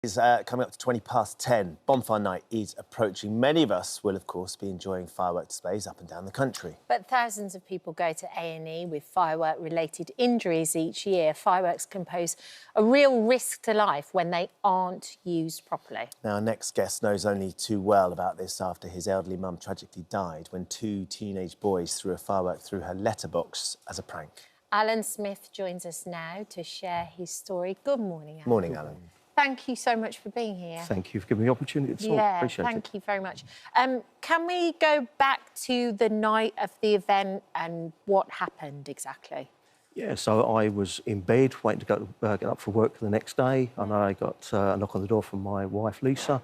It's coming up to 10:20. Bonfire night is approaching. Many of us will, of course, be enjoying firework displays up and down the country. But thousands of people go to A&E with firework-related injuries each year. Fireworks can pose a real risk to life when they aren't used properly. Now, our next guest knows only too well about this after his elderly mum tragically died when two teenage boys threw a firework through her letterbox as a prank. Alan Smith joins us now to share his story. Good morning, Alan. Morning, Alan. Thank you so much for being here. Thank you for giving me the opportunity to talk. Yeah, Appreciate it. thank you very much. Can we go back to the night of the event and what happened exactly? Yeah, so I was in bed waiting to get up for work the next day, and I got a knock on the door from my wife, Lisa.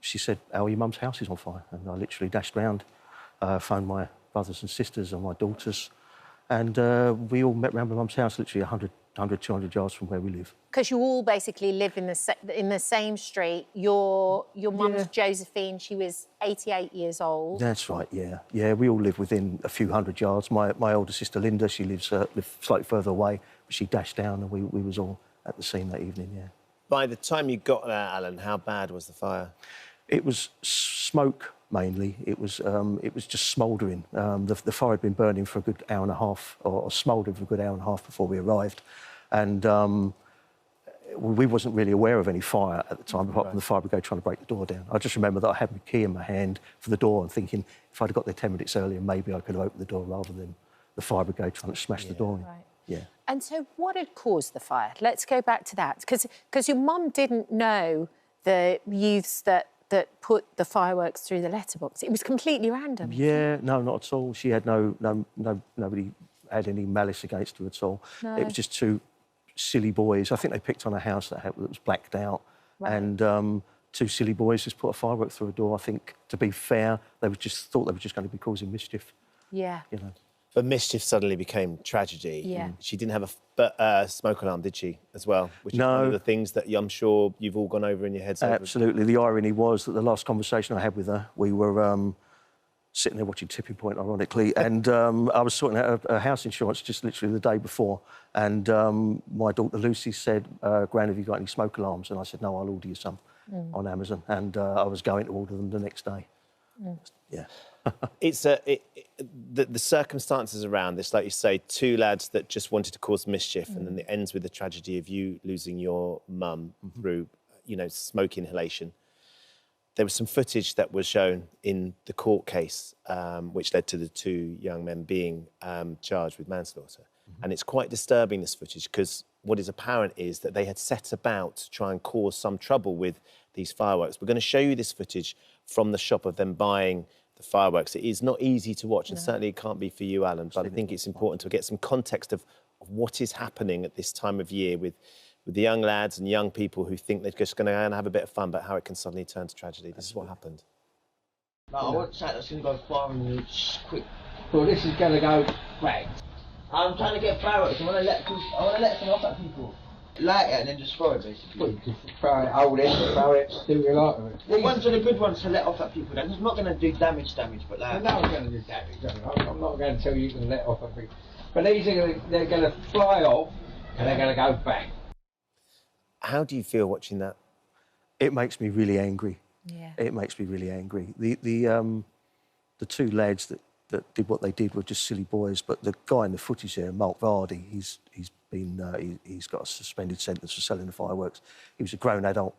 She said, "Al, your mum's house is on fire." And I literally dashed round, phoned my brothers and sisters and my daughters, and we all met round my mum's house, literally 100, 200 yards from where we live. Because you all basically live in the same street. Your mum's Josephine, she was 88 years old. That's right, yeah. Yeah, we all live within a few hundred yards. My older sister, Linda, she lives slightly further away, but she dashed down and we was all at the scene that evening, yeah. By the time you got there, Alan, how bad was the fire? It was smoke, mainly. It was just smouldering. The fire had been burning for a good hour and a half, or smouldering for a good hour and a half before we arrived. And we wasn't really aware of any fire at the time, apart from the fire brigade trying to break the door down. I just remember that I had my key in my hand for the door and thinking, if I'd have got there 10 minutes earlier, maybe I could have opened the door rather than the fire brigade trying to smash the door in. Right. Yeah. And so what had caused the fire? Let's go back to that. Because your mum didn't know the youths that put the fireworks through the letterbox. It was completely random. Yeah, no, not at all. She had nobody had any malice against her at all. No. It was just two silly boys. I think they picked on a house that was blacked out. Right. And two silly boys just put a firework through a door. I think, to be fair, they thought they were just going to be causing mischief. Yeah. You know. But mischief suddenly became tragedy. Yeah. She didn't have a smoke alarm, did she, as well? Which is one of the things that I'm sure you've all gone over in your heads. Absolutely. The irony was that the last conversation I had with her, we were sitting there watching Tipping Point, ironically, and I was sorting out a house insurance just literally the day before, and my daughter Lucy said, "Gran, have you got any smoke alarms?" And I said, "No, I'll order you some on Amazon," and I was going to order them the next day. Yeah. It's the circumstances around this, like you say, two lads that just wanted to cause mischief, and then it ends with the tragedy of you losing your mum through, smoke inhalation. There was some footage that was shown in the court case, which led to the two young men being charged with manslaughter. And it's quite disturbing, this footage, because what is apparent is that they had set about to try and cause some trouble with these fireworks. We're going to show you this footage from the shop of them buying the fireworks. It is not easy to watch, and certainly it can't be for you, Alan, but I think it's important to get some context of what is happening at this time of year with the young lads and young people who think they're just going to have a bit of fun, but how it can suddenly turn to tragedy. This is what happened. No, I want something that's going to go firing quick. Well, this is going to go bang. I'm trying to get fireworks. I want to let some off at people. Light it and then just throw it, basically. Well, you just throw it, hold it, throw it, do your light with it. Well, ones are the good ones to let off at people. They're not going to do damage, but like... They're not going to do damage. I'm not going to tell you can let off at people. But these are they're going to fly off and they're going to go bang. How do you feel watching that? It makes me really angry. Yeah. It makes me really angry. The two lads that did what they did were just silly boys, but the guy in the footage there, Mark Vardy, he's got a suspended sentence for selling the fireworks. He was a grown adult,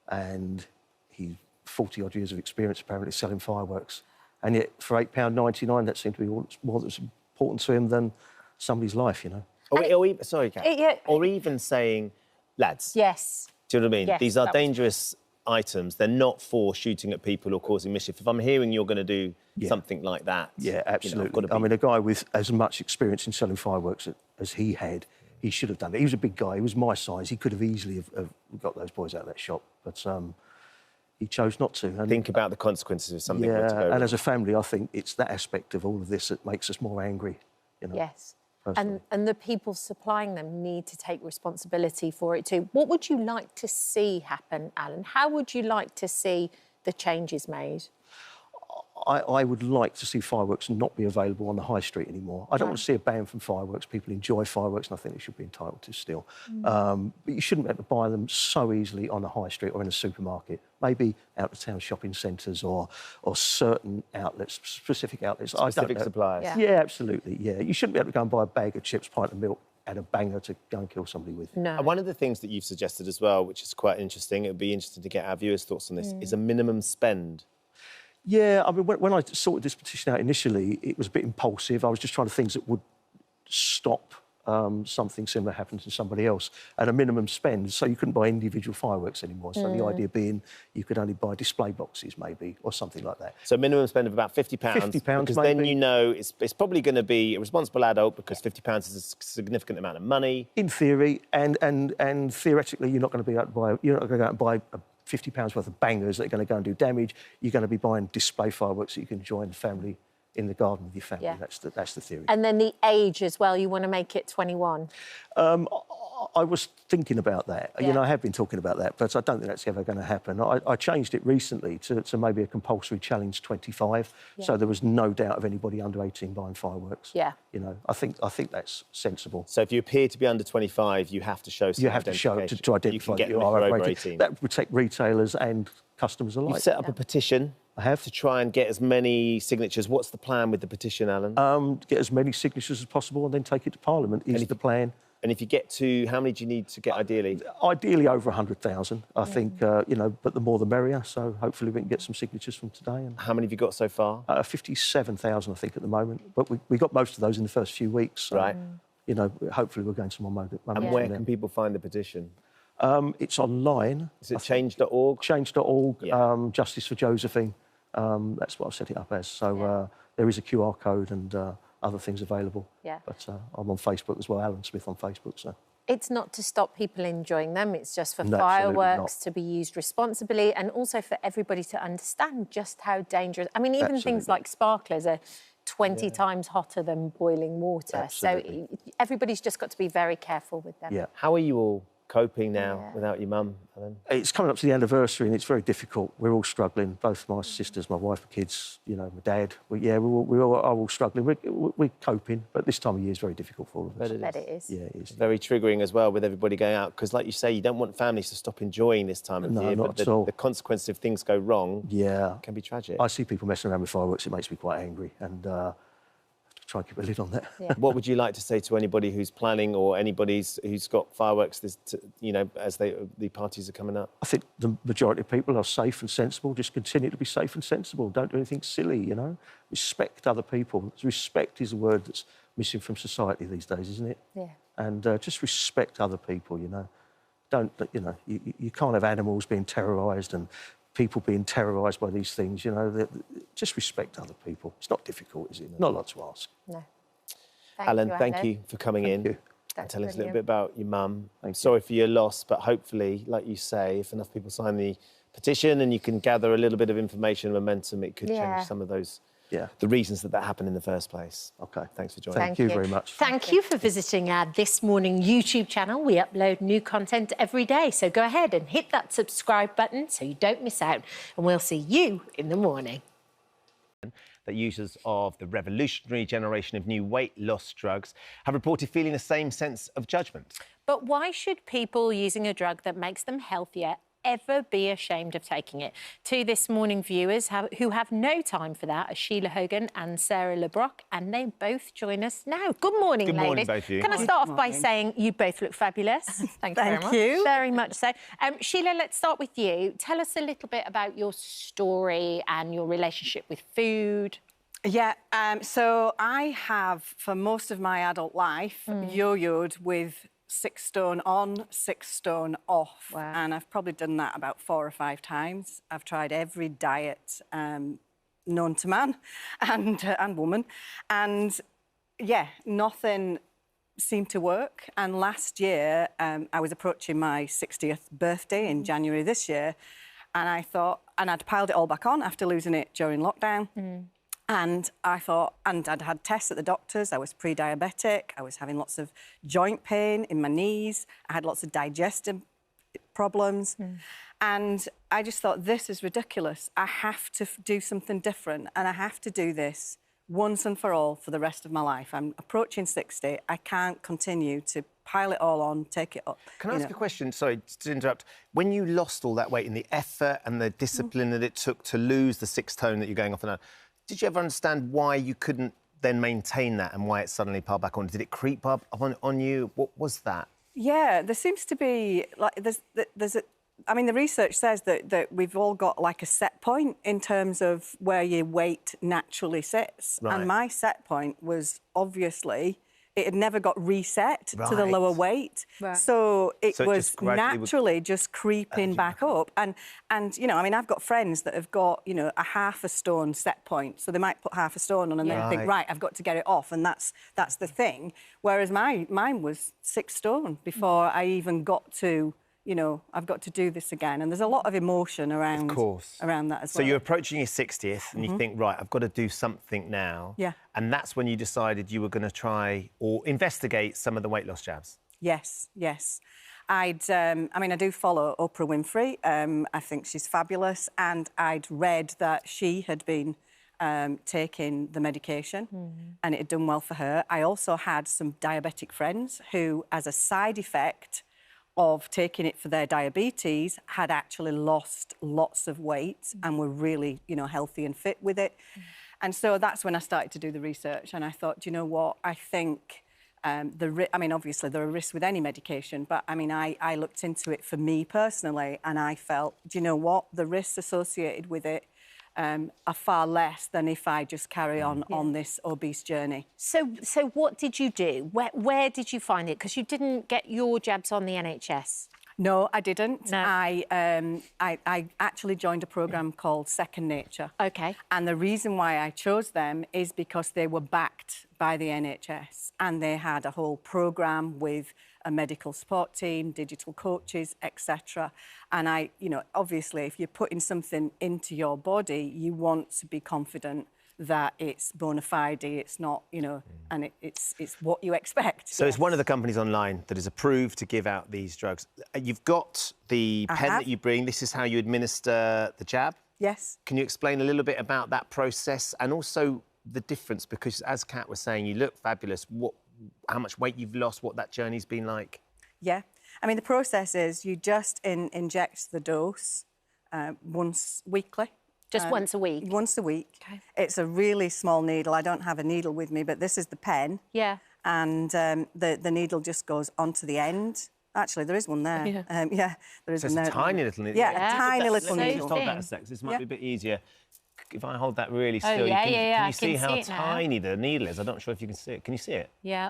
and he's 40-odd years of experience apparently selling fireworks. And yet, for £8.99, that seemed to be more that's important to him than somebody's life, you know. Sorry, Kat. Or even saying, lads. Yes. Do you know what I mean? Yes, These are dangerous items. They're not for shooting at people or causing mischief. If I'm hearing you're going to do something like that... Yeah, absolutely. I mean, a guy with as much experience in selling fireworks as he had, he should have done it. He was a big guy. He was my size. He could have easily have got those boys out of that shop, but he chose not to. And, think about the consequences of something. Yeah, and as a family, I think it's that aspect of all of this that makes us more angry, you know. Yes. And the people supplying them need to take responsibility for it too. What would you like to see happen, Alan? How would you like to see the changes made? I would like to see fireworks not be available on the high street anymore. I don't want to see a ban from fireworks. People enjoy fireworks, and I think they should be entitled to still. But you shouldn't be able to buy them so easily on a high street or in a supermarket. Maybe out-of-town shopping centres or certain outlets, specific outlets. Specific suppliers. Yeah, absolutely, yeah. You shouldn't be able to go and buy a bag of chips, pint of milk, and a banger to go and kill somebody with. No. And one of the things that you've suggested as well, which is quite interesting, it would be interesting to get our viewers' thoughts on this, is a minimum spend. Yeah, I mean, when I sorted this petition out initially, it was a bit impulsive. I was just trying to things that would stop something similar happening to somebody else at a minimum spend, so you couldn't buy individual fireworks anymore. So the idea being you could only buy display boxes, maybe, or something like that. So minimum spend of about £50. £50, because maybe. then you know it's probably going to be a responsible adult, because £50 is a significant amount of money. In theory, and theoretically, you're not going to be able to buy. You're not going to go out and buy £50 worth of bangers that are going to go and do damage. You're going to be buying display fireworks that you can enjoy in the family, in the garden with your family. Yeah. That's the theory. And then the age as well, you want to make it 21. I was thinking about that. Yeah. You know, I have been talking about that, but I don't think that's ever going to happen. I changed it recently to maybe a compulsory challenge 25, so there was no doubt of anybody under 18 buying fireworks. Yeah. You know, I think that's sensible. So if you appear to be under 25, you have to show some You have to show identification. to identify you can get that you them if are you're over over 18. 18. That would protect retailers and customers alike. You've set up a petition. I have. To try and get as many signatures. What's the plan with the petition, Alan? Get as many signatures as possible and then take it to Parliament is the plan. And if you get to, how many do you need to get ideally? Ideally over 100,000, I think, you know, but the more the merrier. So hopefully we can get some signatures from today. And How many have you got so far? 57,000, I think, at the moment. But we got most of those in the first few weeks. So, Right. You know, hopefully we're going some more momentum. And where can people find the petition? It's online. Is it change.org? Change.org, Yeah. Justice for Josephine. That's what I've set it up as. So there is a QR code and other things available. Yeah. But I'm on Facebook as well, Alan Smith on Facebook. So It's not to stop people enjoying them. It's just for No, absolutely fireworks not. to be used responsibly, and also for everybody to understand just how dangerous. I mean, even things Absolutely. like sparklers are 20 times hotter than boiling water. Absolutely. So everybody's just got to be very careful with them. yeah. How are you all coping now without your mum, Alan? It's coming up to the anniversary and it's very difficult. We're all struggling, both my sisters, my wife, my kids, you know, my dad. We're all struggling. We're coping, but this time of year is very difficult for all of us. I bet it is. Yeah, it is. Very triggering as well with everybody going out, because like you say, you don't want families to stop enjoying this time of No, year, not but at all. the consequence if things go wrong Yeah. can be tragic. I see people messing around with fireworks, it makes me quite angry, and try and keep a lid on that. Yeah. What would you like to say to anybody who's planning, or anybody who's got fireworks, you know, as the parties are coming up? I think the majority of people are safe and sensible. Just continue to be safe and sensible. Don't do anything silly, you know. Respect other people. Respect is a word that's missing from society these days, isn't it? Yeah. And just respect other people, you know. Don't, you know, you can't have animals being terrorised and people being terrorised by these things, you know. Just respect other people. It's not difficult, is it? Not a lot to ask. No. Alan, thank you for coming in you. and That's telling us a little brilliant. bit about your mum. I'm Thank sorry for your loss, but hopefully, like you say, if enough people sign the petition and you can gather a little bit of information and momentum, it could Yeah. change some of those, Yeah. the reasons that happened in the first place. OK. Thanks for joining. Thank you very much. Thank you for visiting our This Morning YouTube channel. We upload new content every day, so go ahead and hit that subscribe button so you don't miss out, and we'll see you in the morning. That users of the revolutionary generation of new weight loss drugs have reported feeling the same sense of judgment. But why should people using a drug that makes them healthier ever be ashamed of taking it? To This Morning viewers who have no time for that are Sheila Hogan and Sarah LeBrock, and they both join us now. Good morning, Good ladies. morning, both of you. Can I start off by saying you both look fabulous? Thank you. Very much so. Sheila, let's start with you. Tell us a little bit about your story and your relationship with food. Yeah, so I have, for most of my adult life, yo-yoed with 6 stone on, 6 stone off. Wow. And I've probably done that about 4 or 5 times. I've tried every diet known to man and woman. And, yeah, nothing seemed to work. And last year, I was approaching my 60th birthday in January this year, and I thought, and I'd piled it all back on after losing it during lockdown. And I thought, and I'd had tests at the doctors, I was pre-diabetic, I was having lots of joint pain in my knees, I had lots of digestive problems. And I just thought, this is ridiculous. I have to do something different, and I have to do this once and for all for the rest of my life. I'm approaching 60. I can't continue to pile it all on, take it up. Can I ask a question? Sorry to interrupt. When you lost all that weight and the effort and the discipline that it took to lose the 6 stone that you're going off and on, did you ever understand why you couldn't then maintain that and why it suddenly piled back on? Did it creep up on you? What was that? Yeah, there seems to be, like, there's a... I mean, the research says that we've all got, like, a set point in terms of where your weight naturally sits. Right. And my set point was, obviously, it had never got reset to the lower weight. Right. So it was just gradually naturally just creeping back up. And, you know, I mean, I've got friends that have got, you know, a half a stone set point. So they might put half a stone on and then think, right, I've got to get it off. And that's the thing. Whereas mine was 6 stone before I even got to... You know, I've got to do this again. And there's a lot of emotion around, around that as well. So you're approaching your 60th and you think, right, I've got to do something now. Yeah. And that's when you decided you were going to try or investigate some of the weight loss jabs. Yes, yes. I mean, I do follow Oprah Winfrey. I think she's fabulous. And I'd read that she had been taking the medication and it had done well for her. I also had some diabetic friends who, as a side effect of taking it for their diabetes, had actually lost lots of weight and were really, you know, healthy and fit with it. And so that's when I started to do the research. And I thought, do you know what? I think I mean, obviously there are risks with any medication, but I mean, I looked into it for me personally, and I felt, do you know what? The risks associated with it are far less than if I just carry on this obese journey. So what did you do? Where did you find it? Because you didn't get your jabs on the NHS. No, I didn't. No. I actually joined a programme called Second Nature. OK. And the reason why I chose them is because they were backed by the NHS and they had a whole programme with a medical support team, digital coaches, etc. And you know, obviously, if you're putting something into your body, you want to be confident that it's bona fide, it's not, you know, and it's what you expect. So it's one of the companies online that is approved to give out these drugs. You've got the pen that you bring. This is how you administer the jab. Yes. Can you explain a little bit about that process and also the difference? Because as Kat was saying, you look fabulous. How much weight you've lost, what that journey's been like? Yeah. I mean, the process is you just inject the dose once weekly. Just once a week? Once a week. Okay. It's a really small needle. I don't have a needle with me, but this is the pen. Yeah. And the needle just goes onto the end. Actually, there is one there. Yeah, there is one there. It's a tiny little needle. Yeah, a tiny little Let me needle. just hold that a sec. This might be a bit easier. If I hold that really still, Oh, yeah, can you see I can how see it now. tiny the needle is? I'm not sure if you can see it. Can you see it? Yeah.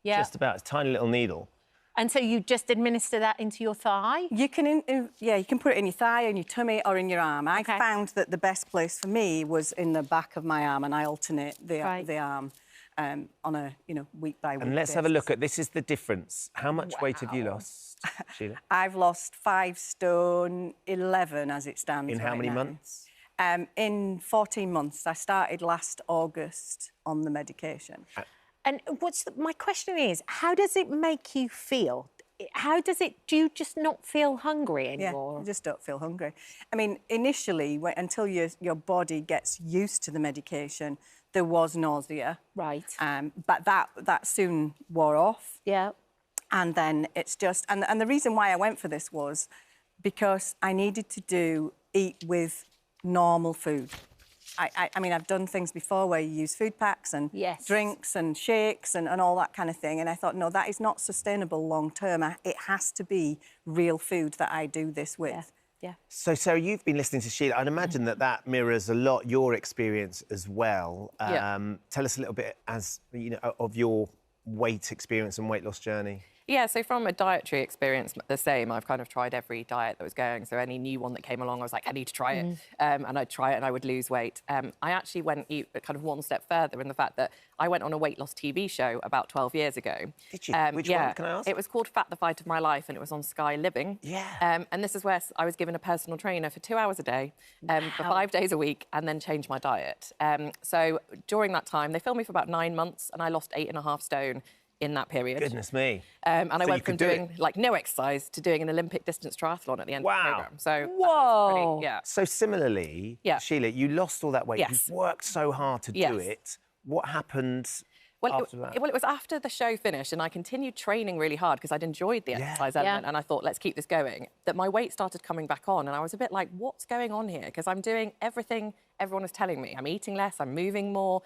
Yeah. Just about. It's a tiny little needle. And so you just administer that into your thigh? You can, you can put it in your thigh, in your tummy, or in your arm. I found that the best place for me was in the back of my arm, and I alternate the arm on a, you know, week by week. And let's have a look at this. Is the difference. How much weight have you lost, Sheila? I've lost 5 stone 11 as it stands. In how many months? In 14 months. I started last August on the medication. And my question is, how does it make you feel? Do you just not feel hungry anymore? Yeah, I just don't feel hungry. I mean, initially, until your body gets used to the medication, there was nausea. Right. But that soon wore off. Yeah. And then it's just... And the reason why I went for this was because I needed to eat with normal food. I mean, I've done things before where you use food packs and drinks and shakes and all that kind of thing. And I thought, no, that is not sustainable long term. It has to be real food that I do this with. Yeah. So, Sarah, you've been listening to Sheila. I'd imagine that mirrors a lot your experience as well. Tell us a little bit, as you know, of your weight experience and weight loss journey. Yeah, so from a dietary experience, the same. I've kind of tried every diet that was going. So any new one that came along, I was like, I need to try it. And I'd try it and I would lose weight. I actually went kind of one step further in the fact that I went on a weight loss TV show about 12 years ago. Did you? Which one, can I ask? It was called Fat the Fight of My Life and it was on Sky Living. Yeah. And this is where I was given a personal trainer for 2 hours a day for 5 days a week and then changed my diet. So during that time, they filmed me for about 9 months and I lost 8.5 stone in that period. Goodness me. And I So you went from could do it. doing like no exercise to doing an Olympic distance triathlon at the end of the Wow. programme. So that was Whoa. pretty, yeah. So similarly, Yeah. Sheila, you lost all that weight. Yes. You worked so hard to do Yes. it. What happened after that? Well, it was after the show finished, and I continued training really hard because I'd enjoyed the exercise element, and I thought, let's keep this going. That my weight started coming back on, and I was a bit like, what's going on here? Because I'm doing everything everyone is telling me. I'm eating less, I'm moving more.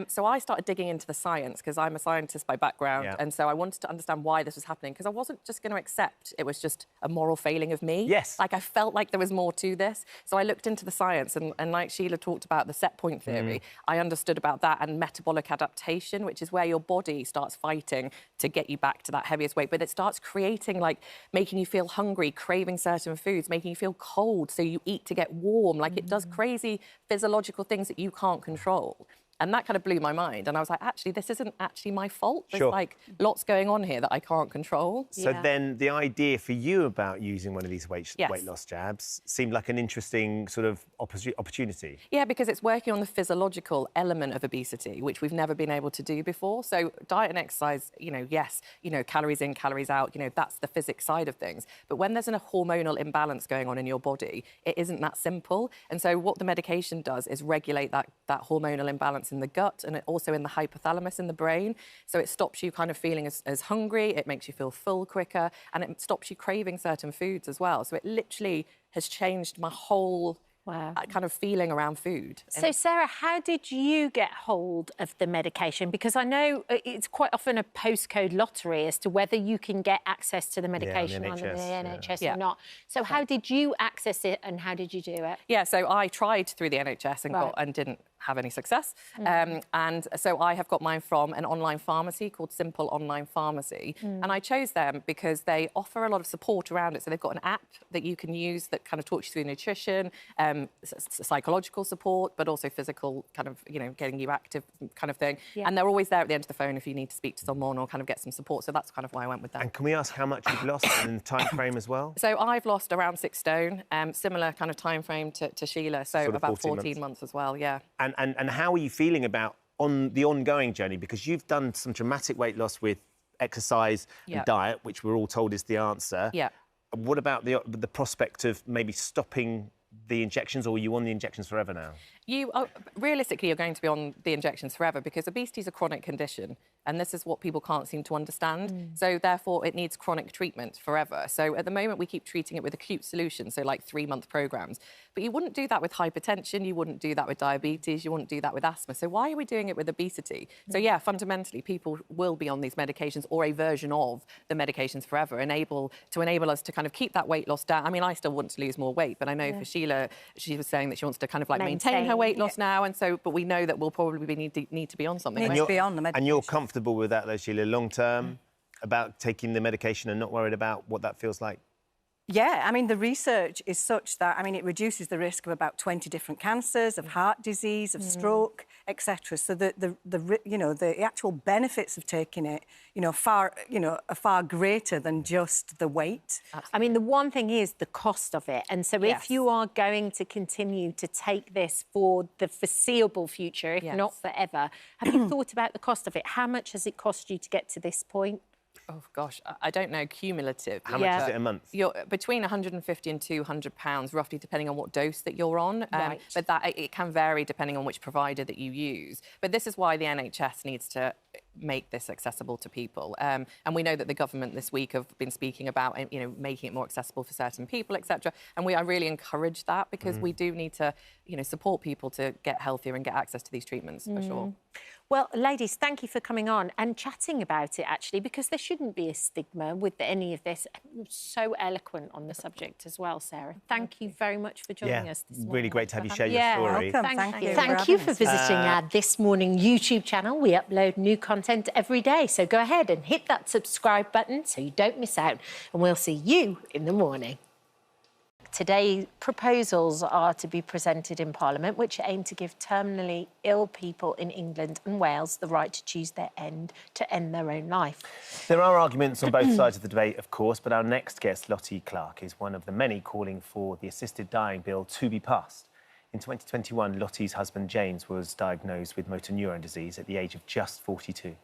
So I started digging into the science because I'm a scientist by background, and so I wanted to understand why this was happening because I wasn't just going to accept it was just a moral failing of me. Yes. Like I felt like there was more to this. So I looked into the science, and like Sheila talked about the set point theory, I understood about that and metabolic adaptation, which is where your body starts fighting to get you back to that heaviest weight, but it starts creating, like, making you feel hungry, craving certain foods, making you feel cold, so you eat to get warm. Like, it does crazy physiological things that you can't control. And that kind of blew my mind. And I was like, actually, this isn't actually my fault. There's like lots going on here that I can't control. So then the idea for you about using one of these weight Yes. loss jabs seemed like an interesting sort of opportunity. Yeah, because it's working on the physiological element of obesity, which we've never been able to do before. So diet and exercise, yes, calories in, calories out, that's the physics side of things. But when there's a hormonal imbalance going on in your body, it isn't that simple. And so what the medication does is regulate that hormonal imbalance in the gut and also in the hypothalamus in the brain. So it stops you kind of feeling as hungry, it makes you feel full quicker, and it stops you craving certain foods as well. So it literally has changed my whole kind of feeling around food. So, Sarah, how did you get hold of the medication? Because I know it's quite often a postcode lottery as to whether you can get access to the medication on the NHS or not. So how did you access it and how did you do it? Yeah, so I tried through the NHS and didn't have any success. And so I have got mine from an online pharmacy called Simple Online Pharmacy. And I chose them because they offer a lot of support around it. So they've got an app that you can use that kind of talks you through nutrition, psychological support, but also physical kind of, getting you active kind of thing. Yeah. And they're always there at the end of the phone if you need to speak to someone or kind of get some support. So that's kind of why I went with them. And can we ask how much you've lost in the time frame as well? So I've lost around 6 stone, similar kind of time frame to Sheila. So sort of about 14 months as well, yeah. And how are you feeling about the ongoing journey? Because you've done some dramatic weight loss with exercise and diet, which we're all told is the answer. Yeah. What about the prospect of maybe stopping the injections, or are you on the injections forever now? Realistically, you're going to be on the injections forever because obesity is a chronic condition, and this is what people can't seem to understand. So therefore, it needs chronic treatment forever. So at the moment, we keep treating it with acute solutions, so like 3-month programs. But you wouldn't do that with hypertension, you wouldn't do that with diabetes, you wouldn't do that with asthma. So why are we doing it with obesity? So yeah, fundamentally, people will be on these medications or a version of the medications forever, to enable us to kind of keep that weight loss down. I mean, I still want to lose more weight, but I know for Sheila, she was saying that she wants to kind of like maintain her weight loss now, and so, but we know that we'll probably need to be on something. Need to be on the medication. And you're comfortable with that, though, Sheila, long term, about taking the medication and not worried about what that feels like? Yeah, I mean, the research is such that, I mean, it reduces the risk of about 20 different cancers, of heart disease, of stroke, etc. So the actual benefits of taking it, are far greater than just the weight. Absolutely. I mean, the one thing is the cost of it. And so if you are going to continue to take this for the foreseeable future, if not forever, have you thought about the cost of it? How much has it cost you to get to this point? Oh, gosh, I don't know, cumulative. How much is it a month? You're between £150 and £200, roughly, depending on what dose that you're on. But it can vary depending on which provider that you use. But this is why the NHS needs to make this accessible to people. And we know that the government this week have been speaking about, making it more accessible for certain people, etc. And I really encourage that because we do need to, support people to get healthier and get access to these treatments, for sure. Well, ladies, thank you for coming on and chatting about it, actually, because there shouldn't be a stigma with any of this. You're so eloquent on the subject as well, Sarah. Thank you very much for joining us this morning. Really great to have you share your story. Welcome. Thank you. Thank you for visiting our This Morning YouTube channel. We upload new content every day, so go ahead and hit that subscribe button so you don't miss out, and we'll see you in the morning. Today, proposals are to be presented in Parliament which aim to give terminally ill people in England and Wales the right to choose to end their own life. There are arguments on both sides of the debate, of course, but our next guest, Lottie Clark, is one of the many calling for the assisted dying bill to be passed. In 2021, Lottie's husband, James, was diagnosed with motor neuron disease at the age of just 42.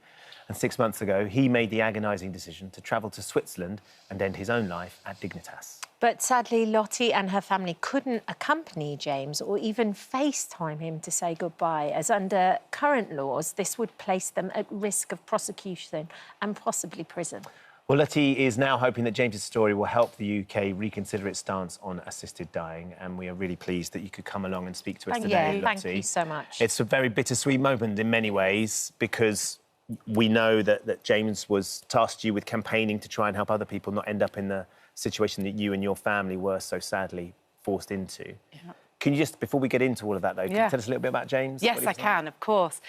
And 6 months ago, he made the agonising decision to travel to Switzerland and end his own life at Dignitas. But sadly, Lottie and her family couldn't accompany James or even FaceTime him to say goodbye, as under current laws, this would place them at risk of prosecution and possibly prison. Well, Lottie is now hoping that James's story will help the UK reconsider its stance on assisted dying, and we are really pleased that you could come along and speak to us today, Lottie. Thank you so much. It's a very bittersweet moment in many ways, because we know that James was tasked you with campaigning to try and help other people not end up in the situation that you and your family were so sadly forced into. Yeah. Can you just, before we get into all of that, though, can you tell us a little bit about James? Yes, I can, of course.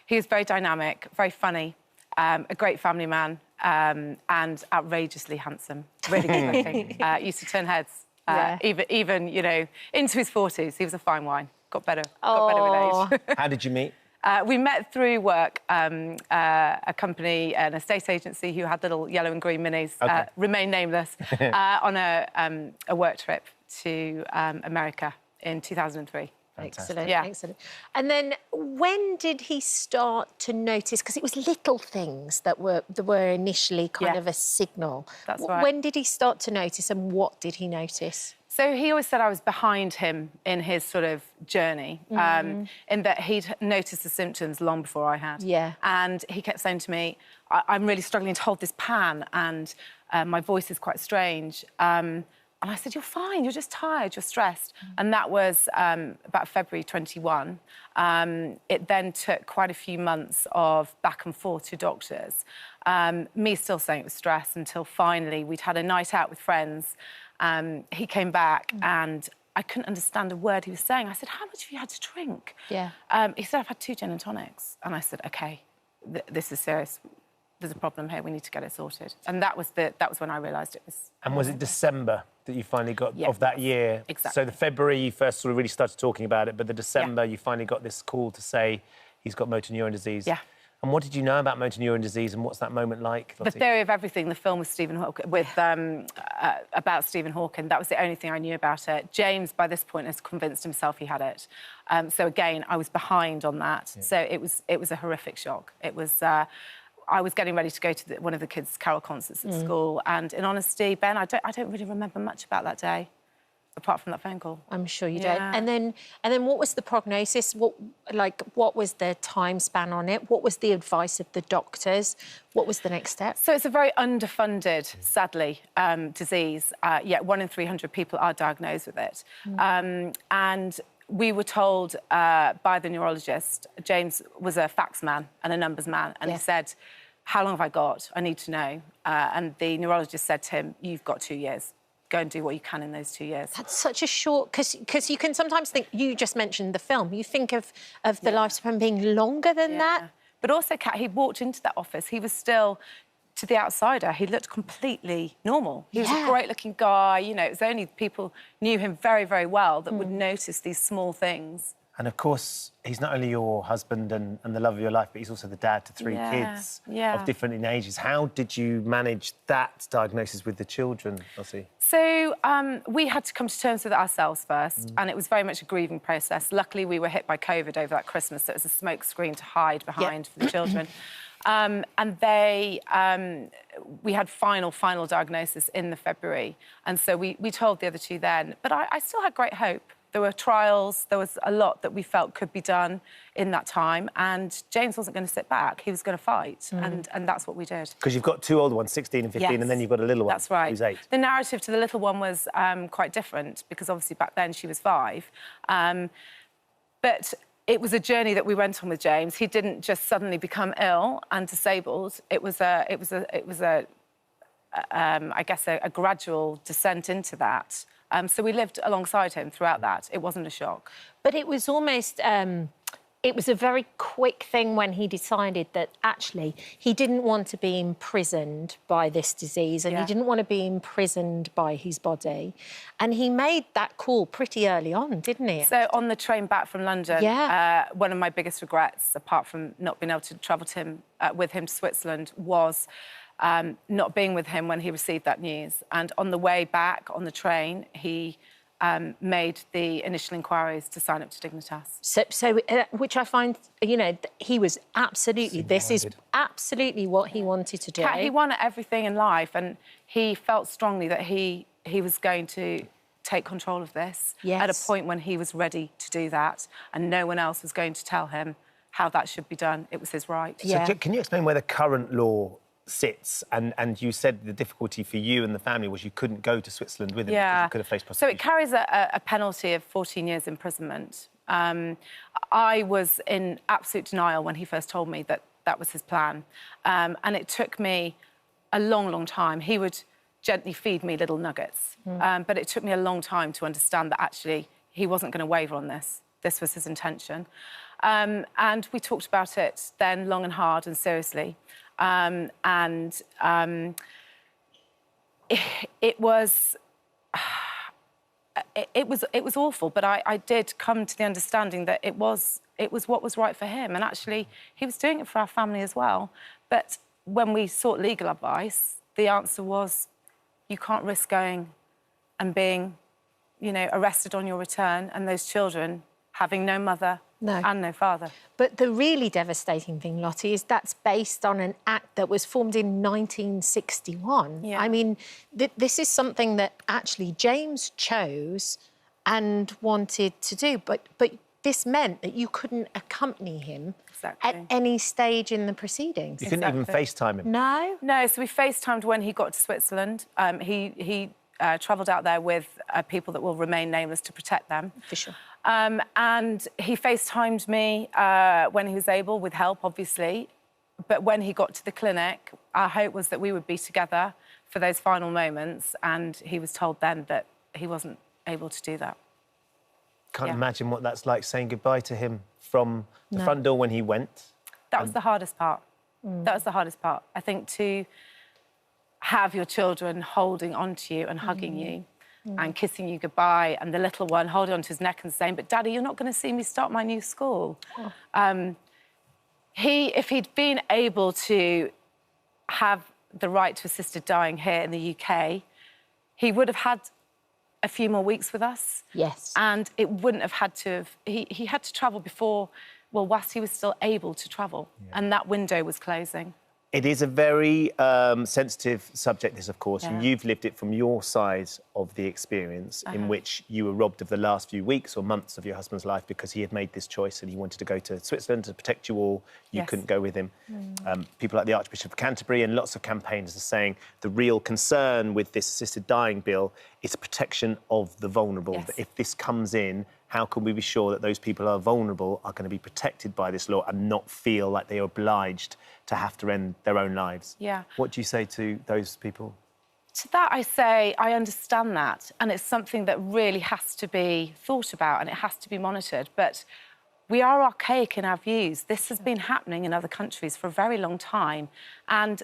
He was very dynamic, very funny, a great family man, and outrageously handsome. Really good looking. Used to turn heads, even, you know, into his 40s. He was a fine wine. Got better with age. How did you meet? We met through work, a company, an estate agency who had little yellow and green minis, remain nameless, on a work trip to America in 2003. Excellent, excellent. And then when did he start to notice, because it was little things that were initially kind of a signal. That's right. When did he start to notice, and what did he notice? So he always said I was behind him in his sort of journey, in that he'd noticed the symptoms long before I had. Yeah. And he kept saying to me, I'm really struggling to hold this pan, and my voice is quite strange. And I said, you're fine, you're just tired, you're stressed. And that was about February 21. It then took quite a few months of back and forth to doctors. Me still saying it was stress, until finally we'd had a night out with friends. He came back and I couldn't understand a word he was saying. I said, how much have you had to drink? Yeah. He said, I've had 2 gin and tonics. And I said, OK, this is serious. There's a problem here, we need to get it sorted. And that was when I realised it was... And was it December that you finally got of that year? Exactly. So the February you first sort of really started talking about it, but the December you finally got this call to say he's got motor neuron disease. Yeah. And what did you know about motor neuron disease, and what's that moment like, Lottie? The Theory of Everything, the film with Stephen Hawking, about Stephen Hawking, that was the only thing I knew about it. James, by this point, has convinced himself he had it. So again, I was behind on that. Yeah. So it was a horrific shock. It was... I was getting ready to go to one of the kids' carol concerts at school, and in honesty, Ben, I don't really remember much about that day, apart from that phone call. I'm sure you don't. And then what was the prognosis? What was the time span on it? What was the advice of the doctors? What was the next step? So it's a very underfunded, sadly, disease. Yet 1 in 300 people are diagnosed with it. And we were told by the neurologist, James was a facts man and a numbers man, and he said, how long have I got? I need to know. And the neurologist said to him, you've got 2 years. Go and do what you can in those 2 years. That's such a short... Because you can sometimes think... You just mentioned the film. You think of the lifespan being longer than that. But also, Kat, he walked into that office. He was still... To the outsider, he looked completely normal. He was a great-looking guy. You know, it was only people knew him very, very well that would notice these small things. And, of course, he's not only your husband and the love of your life, but he's also the dad to 3 kids of different ages. How did you manage that diagnosis with the children, Lottie? So we had to come to terms with it ourselves first, and it was very much a grieving process. Luckily, we were hit by COVID over that Christmas, so it was a smoke screen to hide behind for the children. And we had final diagnosis in the February. And so we told the other 2 then. But I still had great hope. There were trials, there was a lot that we felt could be done in that time. And James wasn't going to sit back, he was going to fight. And that's what we did. Because you've got 2 older ones, 16 and 15, and then you've got a little one. That's right. Who's 8. The narrative to the little one was quite different, because obviously back then she was 5. But it was a journey that we went on with James. He didn't just suddenly become ill and disabled. It was a gradual descent into that. So we lived alongside him throughout that. It wasn't a shock. But it was almost... it was a very quick thing when he decided that actually he didn't want to be imprisoned by this disease, and he didn't want to be imprisoned by his body. And he made that call pretty early on, didn't he? So on the train back from London, one of my biggest regrets, apart from not being able to travel with him to Switzerland, was not being with him when he received that news. And on the way back on the train, he made the initial inquiries to sign up to Dignitas. So which I find, you know, he was absolutely, this is absolutely what he wanted to do. He wanted everything in life, and he felt strongly that he was going to take control of this at a point when he was ready to do that, and no one else was going to tell him how that should be done. It was his right. So can you explain where the current law sits? And you said the difficulty for you and the family was you couldn't go to Switzerland with him because you could have faced prosecution. So it carries a penalty of 14 years imprisonment. I was in absolute denial when he first told me that that was his plan. And it took me a long, long time. He would gently feed me little nuggets. But it took me a long time to understand that actually he wasn't going to waver on this. This was his intention. And we talked about it then long and hard and seriously. It was awful, but I did come to the understanding that it was what was right for him, and actually he was doing it for our family as well. But when we sought legal advice, the answer was, you can't risk going and being, you know, arrested on your return, and those children having no mother and no father. But the really devastating thing, Lottie, is that's based on an act that was formed in 1961. Yeah. I mean, this is something that actually James chose and wanted to do, but this meant that you couldn't accompany him at any stage in the proceedings. You couldn't even FaceTime him? No? No, so we FaceTimed when he got to Switzerland. He travelled out there with people that will remain nameless to protect them. For sure. And he FaceTimed me when he was able, with help, obviously. But when he got to the clinic, our hope was that we would be together for those final moments, and he was told then that he wasn't able to do that. Can't imagine what that's like, saying goodbye to him from the front door when he went. That was the hardest part. That was the hardest part. I think to have your children holding onto you and hugging you and kissing you goodbye, and the little one holding onto his neck and saying, "But Daddy, you're not going to see me start my new school." If he'd been able to have the right to assisted dying here in the UK, he would have had a few more weeks with us. Yes. And it wouldn't have had to have... He had to travel before, well, whilst he was still able to travel. And that window was closing. It is a very sensitive subject, this, of course, and you've lived it from your side of the experience, in which you were robbed of the last few weeks or months of your husband's life because he had made this choice and he wanted to go to Switzerland to protect you all. You couldn't go with him. People like the Archbishop of Canterbury and lots of campaigners are saying the real concern with this assisted dying bill is protection of the vulnerable. That if this comes in, how can we be sure that those people who are vulnerable are going to be protected by this law and not feel like they are obliged to have to end their own lives? Yeah. What do you say to those people? To that, I say, I understand that, and it's something that really has to be thought about and it has to be monitored. But we are archaic in our views. This has been happening in other countries for a very long time, and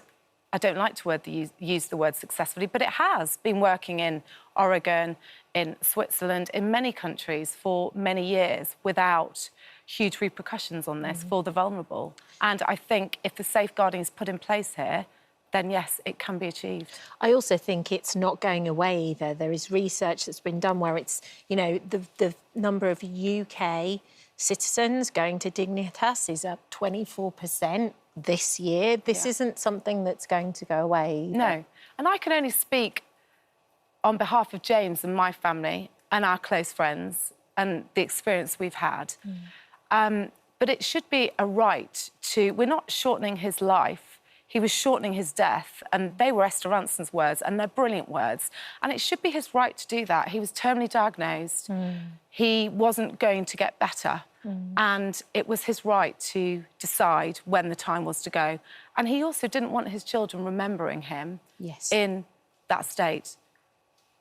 I don't like to use the word successfully, but it has been working in Oregon, in Switzerland, in many countries for many years without huge repercussions on this for the vulnerable. And I think if the safeguarding is put in place here, then yes, it can be achieved. I also think it's not going away either. There is research that's been done where it's, you know, the number of UK citizens going to Dignitas is up 24% this year. This isn't something that's going to go away either. No. And I can only speak on behalf of James and my family and our close friends and the experience we've had. But it should be a right to... We're not shortening his life. He was shortening his death, and they were Esther Ranson's words, and they're brilliant words. And it should be his right to do that. He was terminally diagnosed. He wasn't going to get better. And it was his right to decide when the time was to go. And he also didn't want his children remembering him in that state.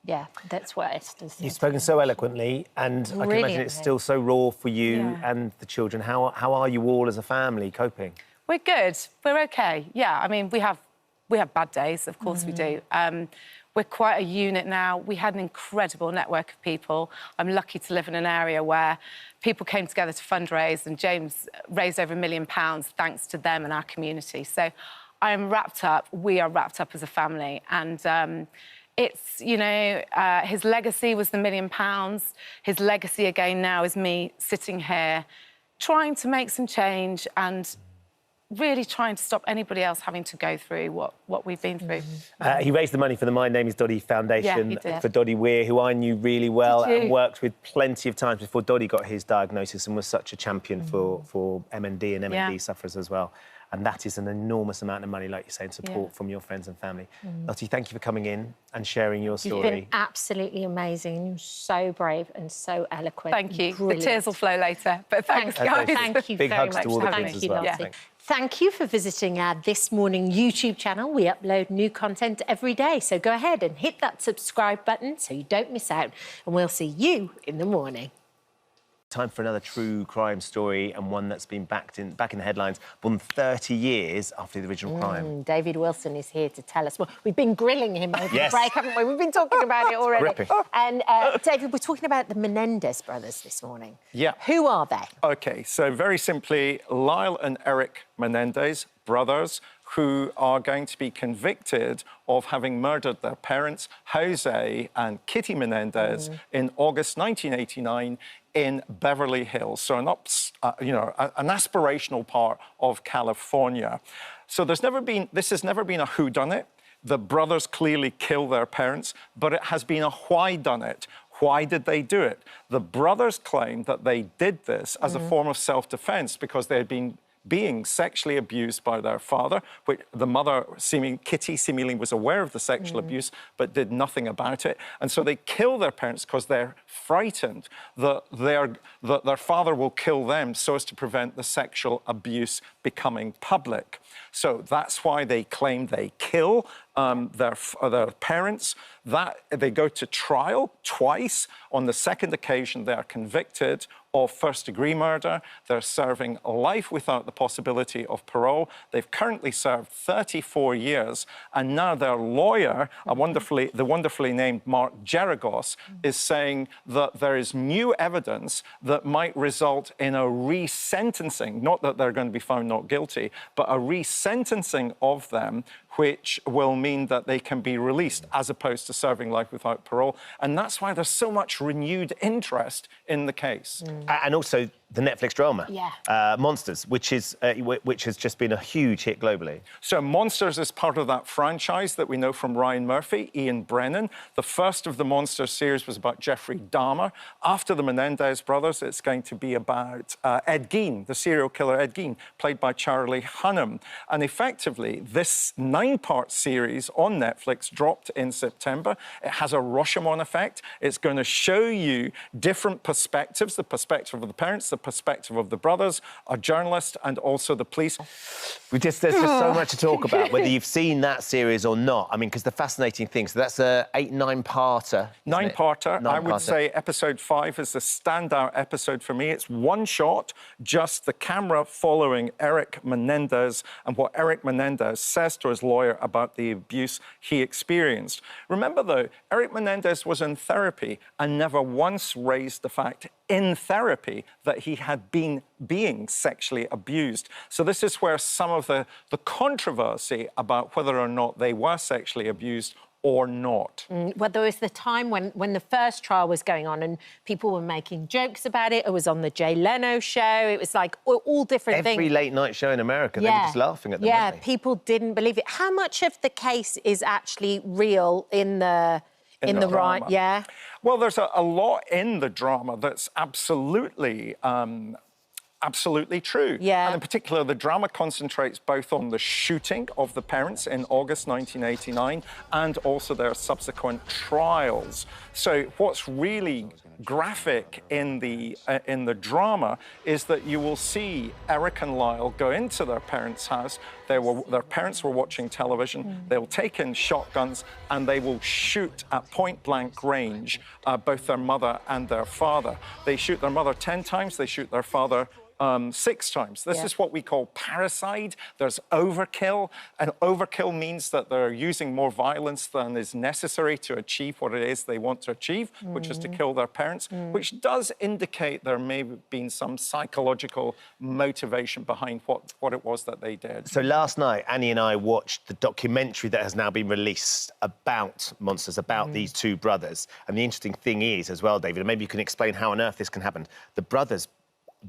Yeah, that's what Esther said. You've spoken so eloquently, and I can imagine it's still so raw for you and the children. How are you all as a family coping? We're good. We're OK. Yeah, I mean, we have bad days, of course we do. We're quite a unit now. We had an incredible network of people. I'm lucky to live in an area where people came together to fundraise, and James raised over £1 million thanks to them and our community. So I am wrapped up. We are wrapped up as a family, and it's, you know, his legacy was the £1 million. His legacy again now is me sitting here trying to make some change and really trying to stop anybody else having to go through what we've been through. He raised the money for the My Name is Doddy Foundation for Doddy Weir, who I knew really well and worked with plenty of times before Doddy got his diagnosis, and was such a champion for MND and MND sufferers as well. And that is an enormous amount of money, like you're saying, support from your friends and family. Lottie, thank you for coming in and sharing your story. You've been absolutely amazing. You're so brave and so eloquent. Thank you. Brilliant. The tears will flow later, but thanks, guys. Thank you Big very hugs much. to all the Thank kids you, as well. Lottie. Thank you for visiting our This Morning YouTube channel. We upload new content every day, so go ahead and hit that subscribe button so you don't miss out, and we'll see you in the morning. Time for another true crime story, and one that's been back in the headlines more than 30 years after the original crime. David Wilson is here to tell us. Well, we've been grilling him over the break, haven't we? We've been talking about it already. Gripping. And David, we're talking about the Menendez brothers this morning. Yeah. Who are they? OK, so very simply, Lyle and Eric Menendez, brothers, who are going to be convicted of having murdered their parents, Jose and Kitty Menendez, in August 1989 in Beverly Hills, so an aspirational part of California. So this has never been a whodunit. The brothers clearly kill their parents, but it has been a whodunit. Why did they do it? The brothers claim that they did this as a form of self-defense because they had been being sexually abused by their father, which the mother, Kitty, seemingly was aware of the sexual abuse, but did nothing about it. And so they kill their parents because they're frightened that their father will kill them so as to prevent the sexual abuse becoming public. So that's why they claim they kill their parents. That they go to trial twice. On the second occasion, they are convicted of first-degree murder. They're serving life without the possibility of parole. They've currently served 34 years, and now their lawyer, the wonderfully named Mark Geragos, is saying that there is new evidence that might result in a resentencing, not that they're going to be found not guilty, but a resentencing of them, which will mean that they can be released as opposed to serving life without parole. And that's why there's so much renewed interest in the case. And also the Netflix drama, Monsters, which has just been a huge hit globally. So Monsters is part of that franchise that we know from Ryan Murphy, Ian Brennan. The first of the Monsters series was about Jeffrey Dahmer. After the Menendez brothers, it's going to be about Ed Gein, the serial killer Ed Gein, played by Charlie Hunnam. And effectively, this 9-part series on Netflix dropped in September. It has a Rashomon effect. It's going to show you different perspectives, the perspective of the parents, the perspective of the brothers, a journalist, and also the police. There's just so much to talk about, whether you've seen that series or not. I mean, because the fascinating thing, so that's a 9-parter. 9-parter. I would say episode 5 is the standout episode for me. It's one shot, just the camera following Eric Menendez and what Eric Menendez says to his lawyer about the abuse he experienced. Remember, though, Eric Menendez was in therapy and never once raised the fact in therapy that he had been being sexually abused. So this is where some of the controversy about whether or not they were sexually abused or not. Well, there was the time when the first trial was going on and people were making jokes about it. It was on the Jay Leno show. It was like all different things. Every late-night show in America, they were just laughing at them, weren't they? People didn't believe it. How much of the case is actually real in the right? Yeah. Well, there's a lot in the drama that's absolutely true. Yeah. And in particular, the drama concentrates both on the shooting of the parents in August 1989 and also their subsequent trials. So what's really graphic in the drama is that you will see Eric and Lyle go into their parents' house. Their parents were watching television. They'll take in shotguns and they will shoot at point-blank range both their mother and their father. They shoot their mother 10 times. They shoot their father 6 times. This is what we call parricide. There's overkill, and overkill means that they're using more violence than is necessary to achieve what it is they want to achieve, which is to kill their parents, which does indicate there may have been some psychological motivation behind what it was that they did. So last night, Annie and I watched the documentary that has now been released about monsters, about these 2 brothers. And the interesting thing is, as well, David, and maybe you can explain how on earth this can happen, the brothers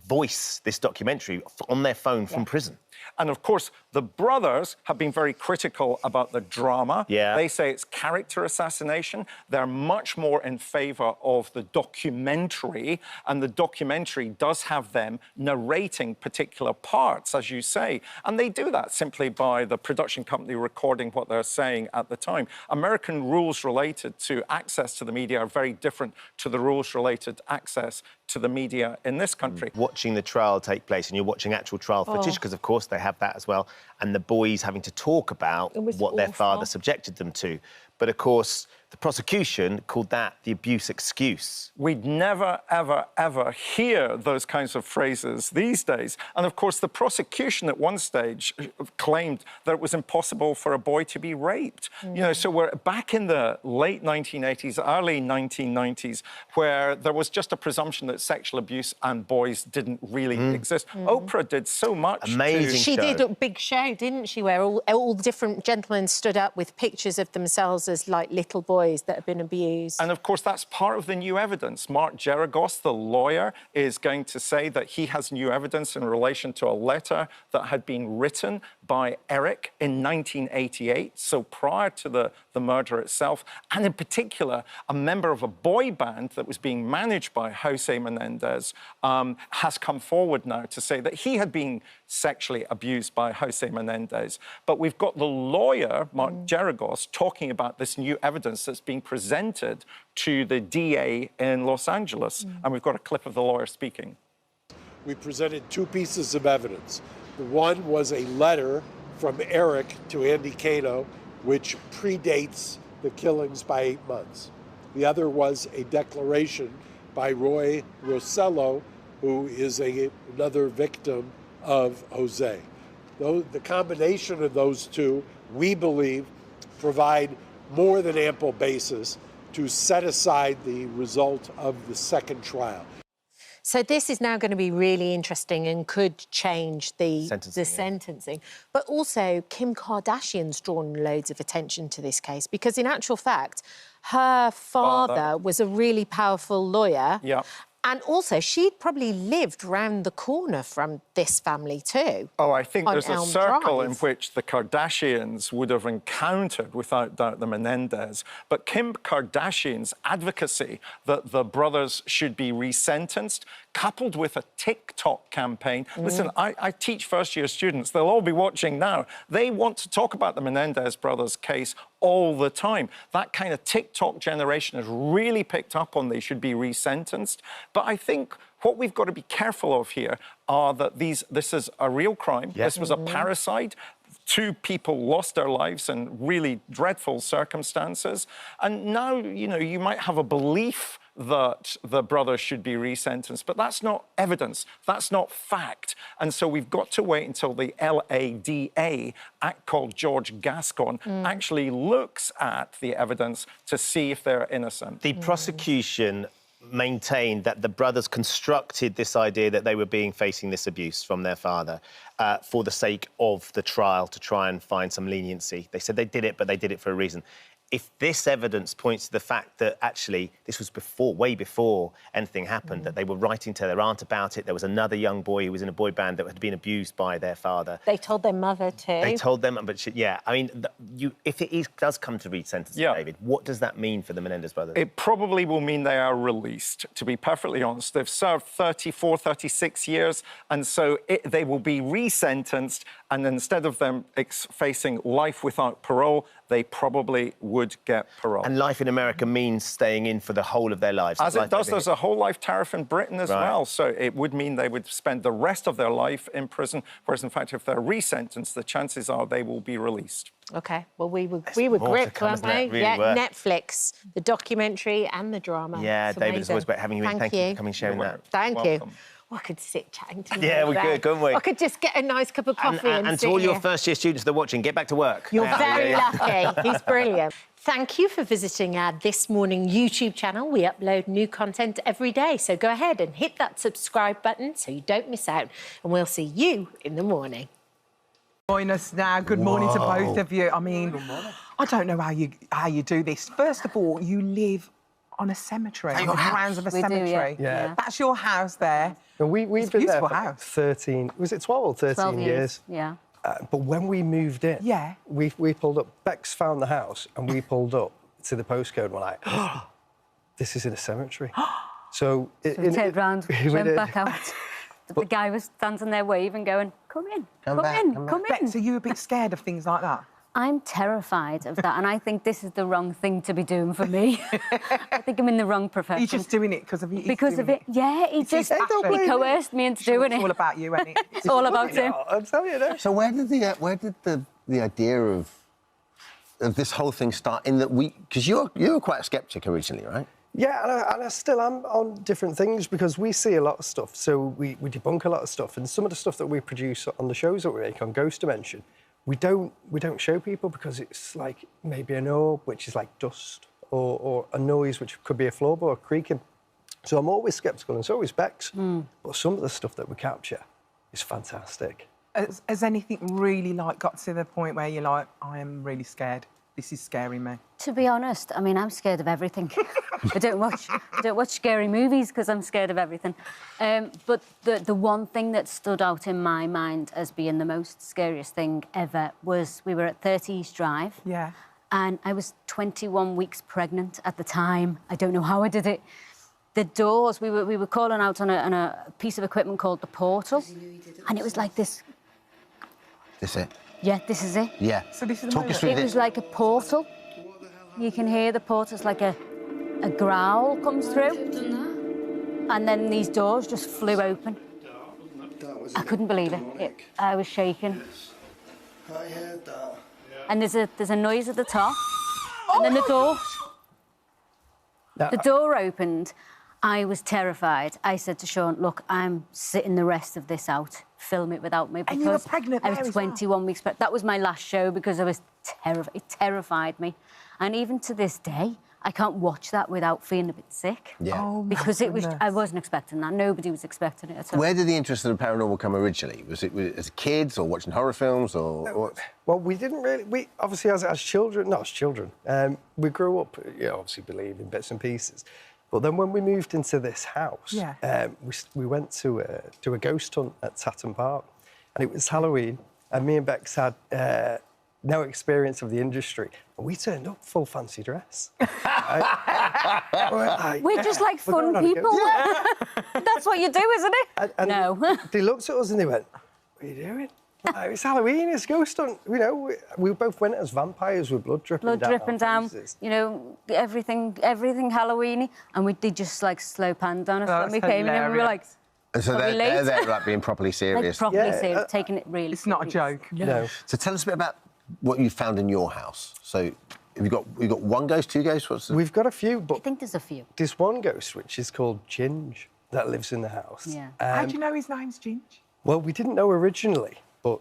voice this documentary on their phone from prison. And of course, the brothers have been very critical about the drama. Yeah. They say it's character assassination. They're much more in favour of the documentary, and the documentary does have them narrating particular parts, as you say. And they do that simply by the production company recording what they're saying at the time. American rules related to access to the media are very different to the rules related to access to the media in this country. Watching the trial take place, and you're watching actual trial footage, because of course they have that as well, and the boys having to talk about what their father subjected them to. But of course, the prosecution called that the abuse excuse. We'd never, ever, ever hear those kinds of phrases these days. And of course, the prosecution at one stage claimed that it was impossible for a boy to be raped. You know, so we're back in the late 1980s, early 1990s, where there was just a presumption that sexual abuse and boys didn't really exist. Oprah did so much. Amazing She show. did a big show, didn't she, where all the different gentlemen stood up with pictures of themselves as, like, little boys that have been abused. And of course, that's part of the new evidence. Mark Geragos, the lawyer, is going to say that he has new evidence in relation to a letter that had been written by Eric in 1988, so prior to the murder itself, and in particular, a member of a boy band that was being managed by Jose Menendez has come forward now to say that he had been sexually abused by Jose Menendez. But we've got the lawyer, Mark Geragos, talking about this new evidence that's being presented to the DA in Los Angeles. And we've got a clip of the lawyer speaking. We presented 2 pieces of evidence. The one was a letter from Eric to Andy Cano, which predates the killings by 8 months. The other was a declaration by Roy Rosello, who is another victim of Jose. The combination of those 2, we believe, provide more than ample basis to set aside the result of the second trial. So this is now going to be really interesting and could change the sentencing. But also, Kim Kardashian's drawn loads of attention to this case because, in actual fact, her father was a really powerful lawyer. Yeah. And also, she'd probably lived round the corner from this family too. Oh, I think there's a circle in Drive. which the Kardashians would have encountered, without doubt, the Menendez. But Kim Kardashian's advocacy that the brothers should be resentenced, coupled with a TikTok campaign. Listen, I teach first-year students. They'll all be watching now. They want to talk about the Menendez brothers case all the time. That kind of TikTok generation has really picked up on they should be resentenced. But I think what we've got to be careful of here are that this is a real crime. Yeah. This was a parricide. 2 people lost their lives in really dreadful circumstances. And now, you know, you might have a belief that the brothers should be resentenced, but that's not evidence, that's not fact. And so we've got to wait until the LADA, act called George Gascon, actually looks at the evidence to see if they're innocent. The prosecution maintained that the brothers constructed this idea that they were facing this abuse from their father for the sake of the trial, to try and find some leniency. They said they did it, but they did it for a reason. If this evidence points to the fact that actually this was way before anything happened, that they were writing to their aunt about it, there was another young boy who was in a boy band that had been abused by their father. They told their mother too. They told them, but yeah, I mean, if it does come to resentencing, David, what does that mean for the Menendez brothers? It probably will mean they are released, to be perfectly honest. They've served 34, 36 years, and so they will be resentenced, and instead of them facing life without parole, they probably would get parole. And life in America means staying in for the whole of their lives. As it does, there's a whole life tariff in Britain as well. So it would mean they would spend the rest of their life in prison, whereas in fact, if they're resentenced, the chances are they will be released. OK, well, we were gripped, weren't we? Really yeah, were. Netflix, the documentary and the drama. Yeah, It's David, it's always amazing. great having you in. Thank you for coming and sharing that. Thank you. I could sit chatting to Yeah, we could, couldn't we? I could just get a nice cup of coffee and to sit all your here. first-year students that are watching, get back to work. You're very lucky. He's brilliant. Thank you for visiting our This Morning YouTube channel. We upload new content every day, so go ahead and hit that subscribe button so you don't miss out, and we'll see you in the morning. Join us now. Good morning to both of you. I mean, I don't know how you do this. First of all, you live on a cemetery, on the grounds of a cemetery. Yeah. That's your house there. And we've It's a been there beautiful for house. 13, was it 12 or 13 years? Yeah. But when we moved in, Yeah. we pulled up, Bex found the house and we pulled up to the postcode and we're like, oh, this is in a cemetery. So we turned round, went back out. The guy was standing there waving, going, come in, come in. Bex, are you a bit scared of things like that? I'm terrified of that, and I think this is the wrong thing to be doing for me. I think I'm in the wrong profession. You're just doing it because of it. Because of it, yeah. He coerced me into doing it. It's all about you, isn't it? It's all about him. I'm telling you that. So where did the idea of this whole thing start? In that because you were quite a skeptic originally, right? Yeah, and I still am on different things because we see a lot of stuff. So we debunk a lot of stuff, and some of the stuff that we produce on the shows that we make on Ghost Dimension, we don't show people because it's like maybe an orb, which is like dust, or a noise, which could be a floorboard creaking. So I'm always sceptical, and it's always Bex. But some of the stuff that we capture is fantastic. Has anything really got to the point where you're like, I am really scared? This is scaring me. To be honest, I mean, I'm scared of everything. I don't watch scary movies because I'm scared of everything. But the one thing that stood out in my mind as being the most scariest thing ever was we were at 30 East Drive. Yeah. And I was 21 weeks pregnant at the time. I don't know how I did it. The doors, we were calling out on a piece of equipment called the portal, and it was like this. This it? Yeah, this is it. Yeah. So this is Talk us through It was like a portal. You can hear the portal. It's like a growl comes through. And then these doors just flew open. I couldn't believe it. I was shaking. I heard that. And there's a noise at the top. And then the door opened. I was terrified. I said to Sean, look, I'm sitting the rest of this out. Film it without me. Because and you were pregnant I was 21 weeks pregnant. That was my last show because I was terrified. It terrified me. And even to this day, I can't watch that without feeling a bit sick. Yeah. Oh, because I wasn't expecting that. Nobody was expecting it at all. Where did the interest in the paranormal come originally? Was it as kids or watching horror films or? Well, we didn't really. We obviously as children, not as children. We grew up, obviously believe in bits and pieces. But then when we moved into this house, we went to a ghost hunt at Tatton Park, and it was Halloween, and me and Bex had no experience of the industry, and we turned up full fancy dress. We're just like fun people. That's what you do, isn't it? And no. They looked at us and they went, "What are you doing?" It's Halloween, it's ghost hunt. We both went as vampires with blood dripping down. Faces. Everything Halloweeny, and they just like slow panned on us when we came in, and we were like. And so they're like being properly serious. Like properly serious, taking it really. It's not a joke. No. So tell us a bit about what you found in your house. So we've got one ghost, two ghosts. We've got a few, but I think there's a few. There's one ghost which is called Ginge that lives in the house. Yeah. How do you know his name's Ginge? Well, we didn't know originally, but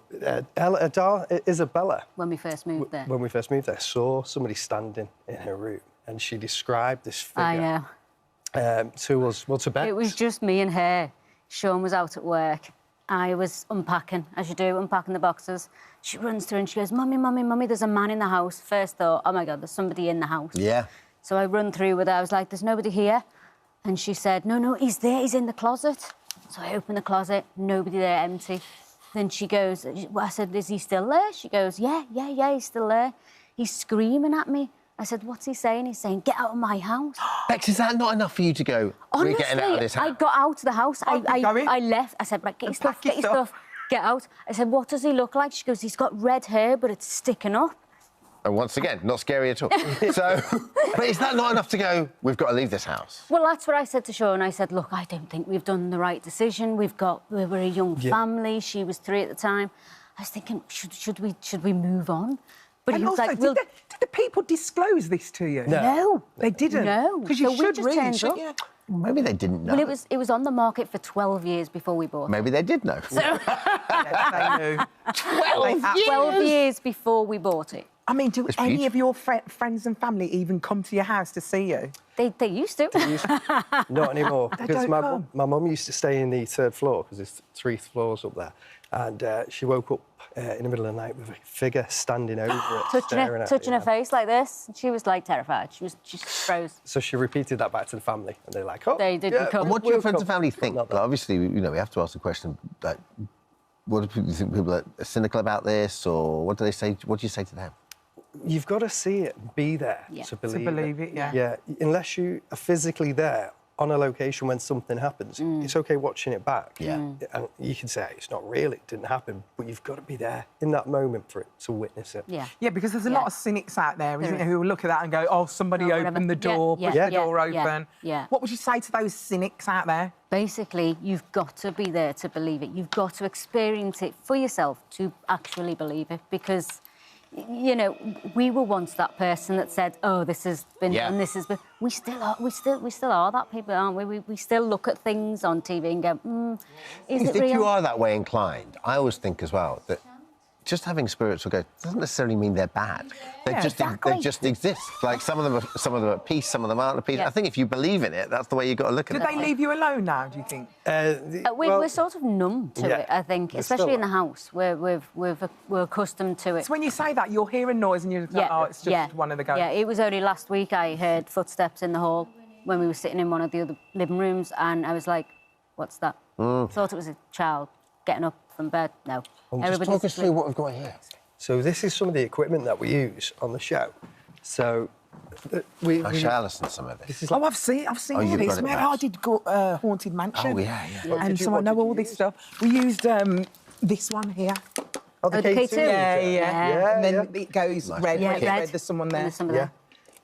Isabella, when we first moved there, saw somebody standing in her room, and she described this figure. I know. To us, to Bex. It was just me and her. Sean was out at work. I was unpacking, as you do, unpacking the boxes. She runs through and she goes, "Mummy, Mummy, Mummy, there's a man in the house." First thought, oh my God, there's somebody in the house. Yeah. So I run through with her. I was like, "There's nobody here." And she said, "No, he's there. He's in the closet." So I open the closet, nobody there, empty. Then she goes, I said, "Is he still there?" She goes, yeah, he's still there. He's screaming at me. I said, "What's he saying?" He's saying, "Get out of my house." Bex, is that not enough for you to go, honestly, we're getting out of this house? I got out of the house. I left. I said, "Right, get your stuff, get out." I said, "What does he look like?" She goes, "He's got red hair, but it's sticking up." And once again, not scary at all. So, but is that not enough to go, we've got to leave this house? Well, that's what I said to Sean. I said, "Look, I don't think we've done the right decision. We were a young family. She was 3 at the time." I was thinking, should we move on? But and he was also, like, did the people disclose this to you? No. They didn't? No. Because you So we should just really, turned shouldn't up. you? Maybe they didn't know. Well, it was on the market for 12 years before we bought it. Maybe they did know. So... Yes, they knew. 12 years before we bought it. I mean, do any of your friends and family even come to your house to see you? They used to. Not anymore. They Because don't come. my mum used to stay in the 3rd floor, because there's 3 floors up there. And she woke up in the middle of the night with a figure standing over it, touching her face like this. She was, like, terrified. She just froze. So she repeated that back to the family, and they're like, oh, they didn't come. And what do your friends and family think? Like, obviously, you know, we have to ask the question, like, what do people think? People are cynical about this, or what do they say? What do you say to them? You've got to see it, be there to believe it. Yeah, unless you are physically there on a location when something happens, it's okay watching it back. Yeah. And you can say, it's not real, it didn't happen, but you've got to be there in that moment for it to witness it. Yeah. Yeah, because there's a lot of cynics out there, isn't there, who will look at that and go, oh, somebody opened the door, push the door open. What would you say to those cynics out there? Basically, you've got to be there to believe it. You've got to experience it for yourself to actually believe it, because... You know, we were once that person that said, "Oh, this has been done, this has been." We still are that people, aren't we? We still look at things on TV and go, "Is it real?" If you are that way inclined, I always think as well that just having spirits will go doesn't necessarily mean they're bad. They just exist. Like some of them are at peace, some of them aren't at peace. I think if you believe in it, that's the way you've got to look at it. Do they leave you alone now, do you think? We're sort of numb to it, I think, especially in the house. We're accustomed to it. So when you say that, you'll hear a noise and you're like, oh, it's just one of the ghosts. Yeah, it was only last week I heard footsteps in the hall when we were sitting in one of the other living rooms, and I was like, what's that? Thought it was a child getting up from bed. No. Just talk us through what we've got here. So this is some of the equipment that we use on the show. So I shall listen to some of this. Oh, I've seen all this. Remember, I did Haunted Mansion. Oh, yeah. And so I know all this stuff. We used this one here. Oh, the K2? Yeah. And then it goes red. Yeah, red. There's someone there. Yeah.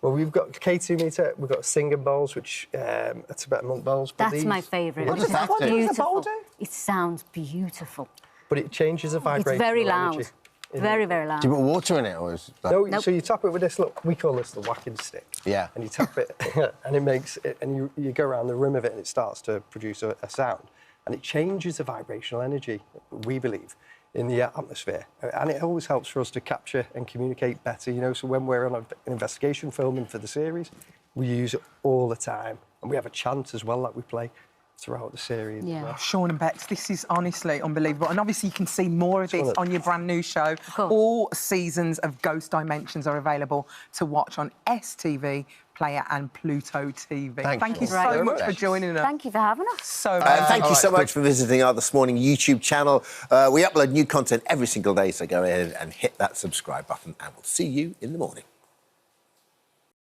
Well, we've got K2 meter, we've got singing bowls, which are Tibetan bowls. That's my favourite. What does that do? Beautiful. It sounds beautiful. But it changes the vibration. It's very loud. Very, very loud. Do you put water in it, or is that... No, so you tap it with this, look, we call this the whacking stick. Yeah. And you tap it, and it makes it, and you go around the rim of it, and it starts to produce a sound. And it changes the vibrational energy, we believe, in the atmosphere. And it always helps for us to capture and communicate better, you know, so when we're on an investigation filming for the series, we use it all the time. And we have a chant as well that we play throughout the series. Yeah. Sean and Bex, this is honestly unbelievable. And obviously you can see more of this on your brand new show. All seasons of Ghost Dimensions are available to watch on STV, Player and Pluto TV. Thank you so much for joining us. Thank you for having us. So thank you so much for visiting our This Morning YouTube channel. We upload new content every single day, so go ahead and hit that subscribe button, and we'll see you in the morning.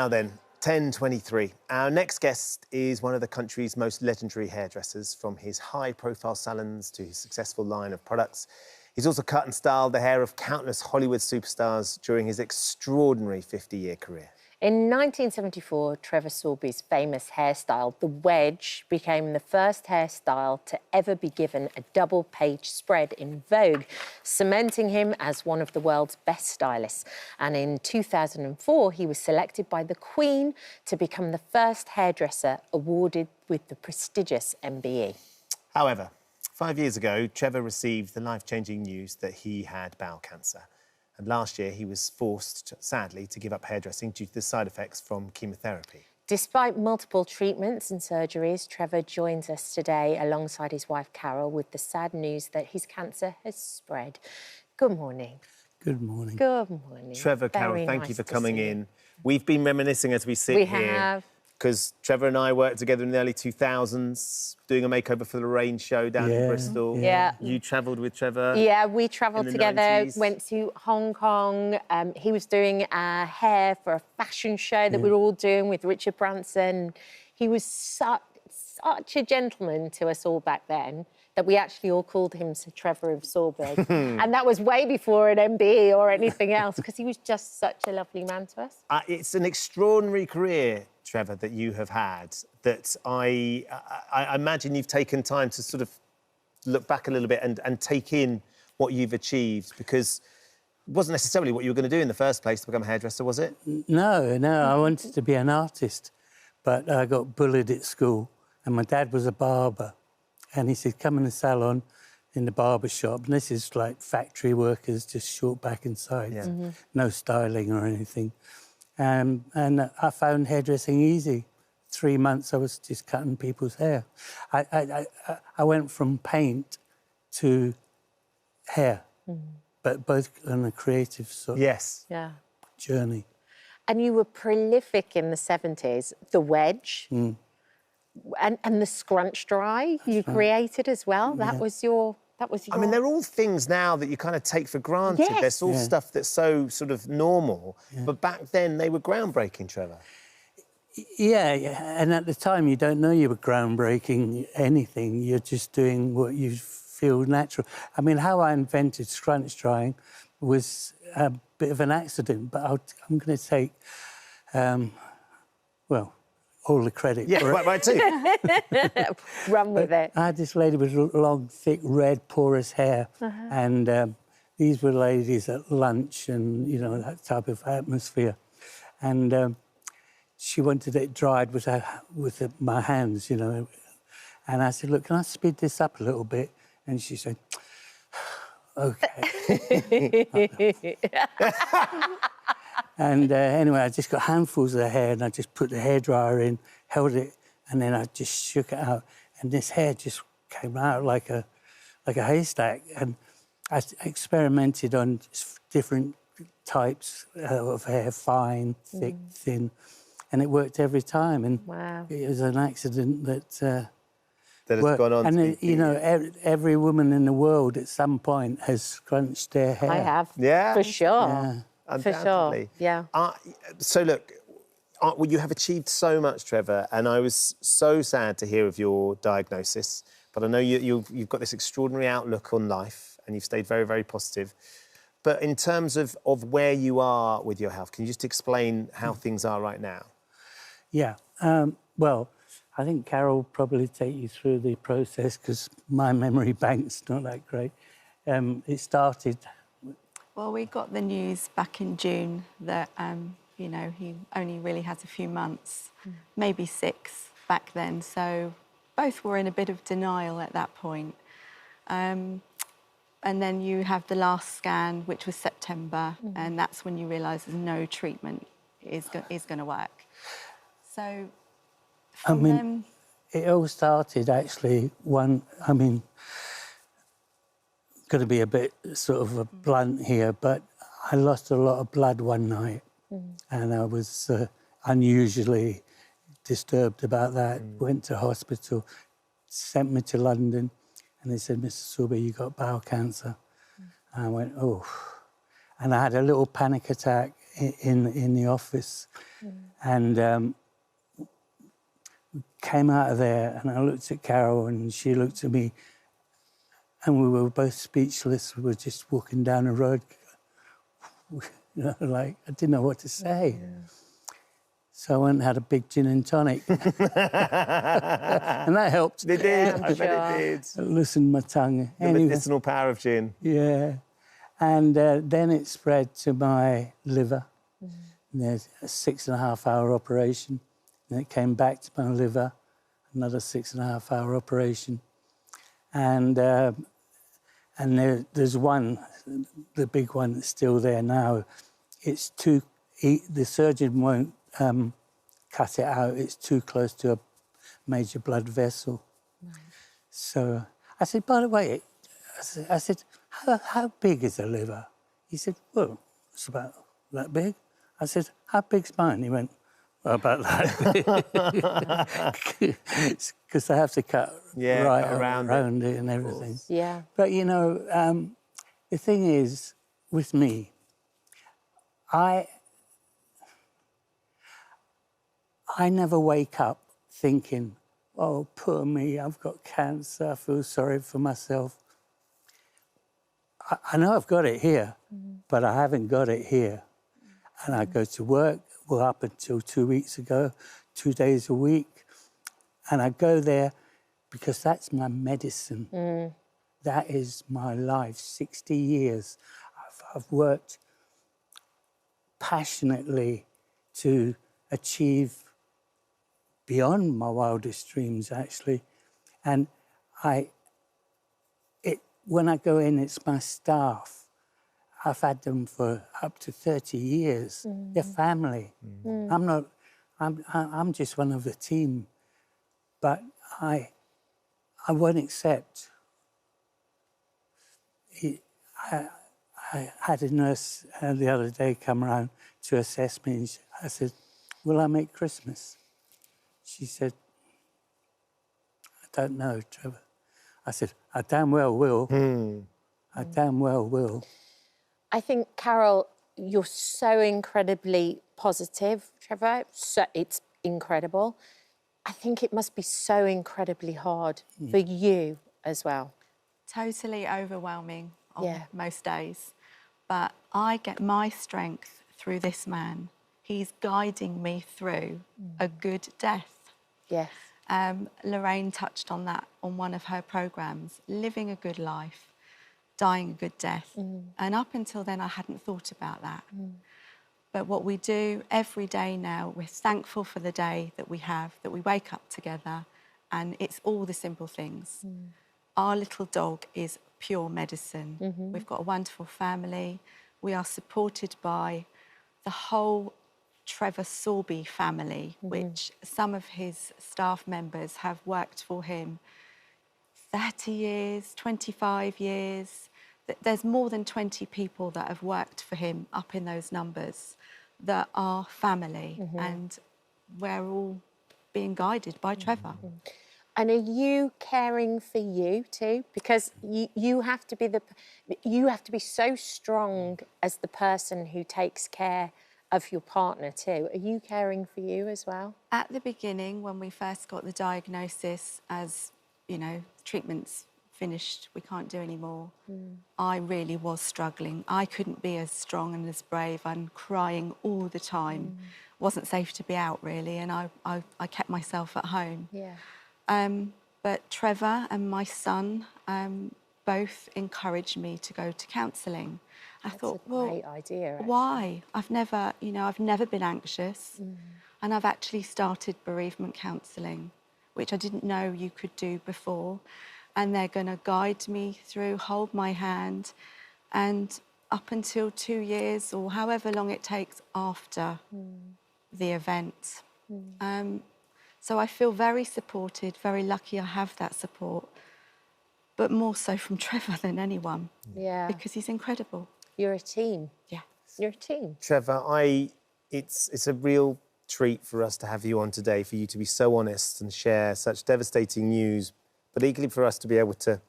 Now then, 10:23. Our next guest is one of the country's most legendary hairdressers, from his high-profile salons to his successful line of products. He's also cut and styled the hair of countless Hollywood superstars during his extraordinary 50-year career. In 1974, Trevor Sorby's famous hairstyle, the wedge, became the first hairstyle to ever be given a double-page spread in Vogue, cementing him as one of the world's best stylists. And in 2004, he was selected by the Queen to become the first hairdresser awarded with the prestigious MBE. However, 5 years ago, Trevor received the life-changing news that he had bowel cancer. And last year, he was forced, sadly, to give up hairdressing due to the side effects from chemotherapy. Despite multiple treatments and surgeries, Trevor joins us today alongside his wife, Carol, with the sad news that his cancer has spread. Good morning. Good morning. Good morning. Trevor, Carol, thank you for coming in. We've been reminiscing as we sit here. We have. Because Trevor and I worked together in the early 2000s, doing a makeover for the Rain show down in Bristol. Yeah. You travelled with Trevor. Yeah, we travelled together, 90s. went to Hong Kong. He was doing hair for a fashion show that we were all doing with Richard Branson. He was such a gentleman to us all back then that we actually all called him Sir Trevor of Sorby. And that was way before an MBE or anything else, because he was just such a lovely man to us. It's an extraordinary career, Trevor, that you have had, that I imagine you've taken time to sort of look back a little bit and take in what you've achieved, because it wasn't necessarily what you were going to do in the first place to become a hairdresser, was it? No, I wanted to be an artist, but I got bullied at school and my dad was a barber. And he said, come in the salon in the barber shop. And this is like factory workers, just short back and sides, no styling or anything. And I found hairdressing easy. 3 months I was just cutting people's hair. I went from paint to hair, but both on a creative sort of journey. And you were prolific in the 70s, the wedge and the scrunch dry you created as well. That was your... I mean, they're all things now that you kind of take for granted. Yes. There's all stuff that's so sort of normal. But back then, they were groundbreaking, Trevor. Yeah, and at the time, you don't know you were groundbreaking anything. You're just doing what you feel natural. I mean, how I invented scrunch drying was a bit of an accident, but I'm going to take, well, all the credit for it. Right too. Run with it. I had this lady with long, thick, red, porous hair, and these were ladies at lunch and, you know, that type of atmosphere. And she wanted it dried with my hands, you know. And I said, look, can I speed this up a little bit? And she said, OK. And anyway, I just got handfuls of the hair and I just put the hairdryer in, held it, and then I just shook it out. And this hair just came out like a haystack. And I experimented on different types of hair, fine, thick, thin, and it worked every time. And it was an accident that has gone on. And you know, every woman in the world at some point has scrunched their hair. I have. Yeah. For sure. Yeah. Undoubtedly. For sure, yeah. So, look, well, you have achieved so much, Trevor, and I was so sad to hear of your diagnosis, but I know you've got this extraordinary outlook on life and you've stayed very, very positive. But in terms of where you are with your health, can you just explain how things are right now? Yeah. Well, I think Carol will probably take you through the process because my memory bank's not that great. It started... Well, we got the news back in June that, you know, he only really has a few months, maybe 6 back then. So both were in a bit of denial at that point. And then you have the last scan, which was September, and that's when you realise there's no treatment is going to work. So from them... It all started actually going to be a bit sort of blunt here, but I lost a lot of blood one night and I was unusually disturbed about that. Went to hospital, sent me to London, and they said, Mr. Sorby, you got bowel cancer. And I went, oh. And I had a little panic attack in the office and came out of there and I looked at Carol and she looked at me. And we were both speechless. We were just walking down the road, you know, like, I didn't know what to say. So I went and had a big gin and tonic. And that helped. It did, I bet it did. It loosened my tongue. The medicinal power of gin. Yeah. And then it spread to my liver. And there's a 6.5-hour operation. And it came back to my liver, another 6.5-hour operation. And there's one, the big one that's still there now. It's too... the surgeon won't cut it out. It's too close to a major blood vessel. So I said, by the way, I said, how big is the liver? He said, well, it's about that big. I said, how big's mine? He went, well, about that big. Because I have to cut right around it and everything. Yeah. But, you know, the thing is, with me, I never wake up thinking, oh, poor me, I've got cancer, I feel sorry for myself. I know I've got it here, but I haven't got it here. And I go to work, well, up until 2 weeks ago, 2 days a week. And I go there because that's my medicine. That is my life, 60 years. I've worked passionately to achieve beyond my wildest dreams, actually. And when I go in, it's my staff. I've had them for up to 30 years. They're family. I'm just one of the team. But I won't accept. I had a nurse the other day come around to assess me. And I said, will I make Christmas? She said, I don't know, Trevor. I said, I damn well will. I damn well will. I think, Carol, you're so incredibly positive, Trevor. So it's incredible. I think it must be so incredibly hard for you as well. Totally overwhelming on most days. But I get my strength through this man. He's guiding me through a good death. Yes. Lorraine touched on that on one of her programmes, living a good life, dying a good death. And up until then, I hadn't thought about that. But what we do every day now, we're thankful for the day that we have, that we wake up together, and it's all the simple things. Our little dog is pure medicine. We've got a wonderful family. We are supported by the whole Trevor Sorby family, which some of his staff members have worked for him 30 years, 25 years. There's more than 20 people that have worked for him up in those numbers that are family, and we're all being guided by Trevor. And are you caring for you too? Because you have to be so strong as the person who takes care of your partner too. Are you caring for you as well? At the beginning, when we first got the diagnosis as, you know, treatment's finished, we can't do any more, I really was struggling. I couldn't be as strong and as brave. I'm crying all the time. Wasn't safe to be out really, and I kept myself at home. Yeah. But Trevor and my son both encouraged me to go to counselling. I thought, well, great idea, actually. why? I've never been anxious, and I've actually started bereavement counselling, which I didn't know you could do before. And they're going to guide me through, hold my hand, and up until 2 years or however long it takes after the event. So I feel very supported, very lucky I have that support, but more so from Trevor than anyone. Yeah. Because he's incredible. You're a team. Yeah. You're a team. Trevor, it's a real treat for us to have you on today, for you to be so honest and share such devastating news, but equally for us to be able to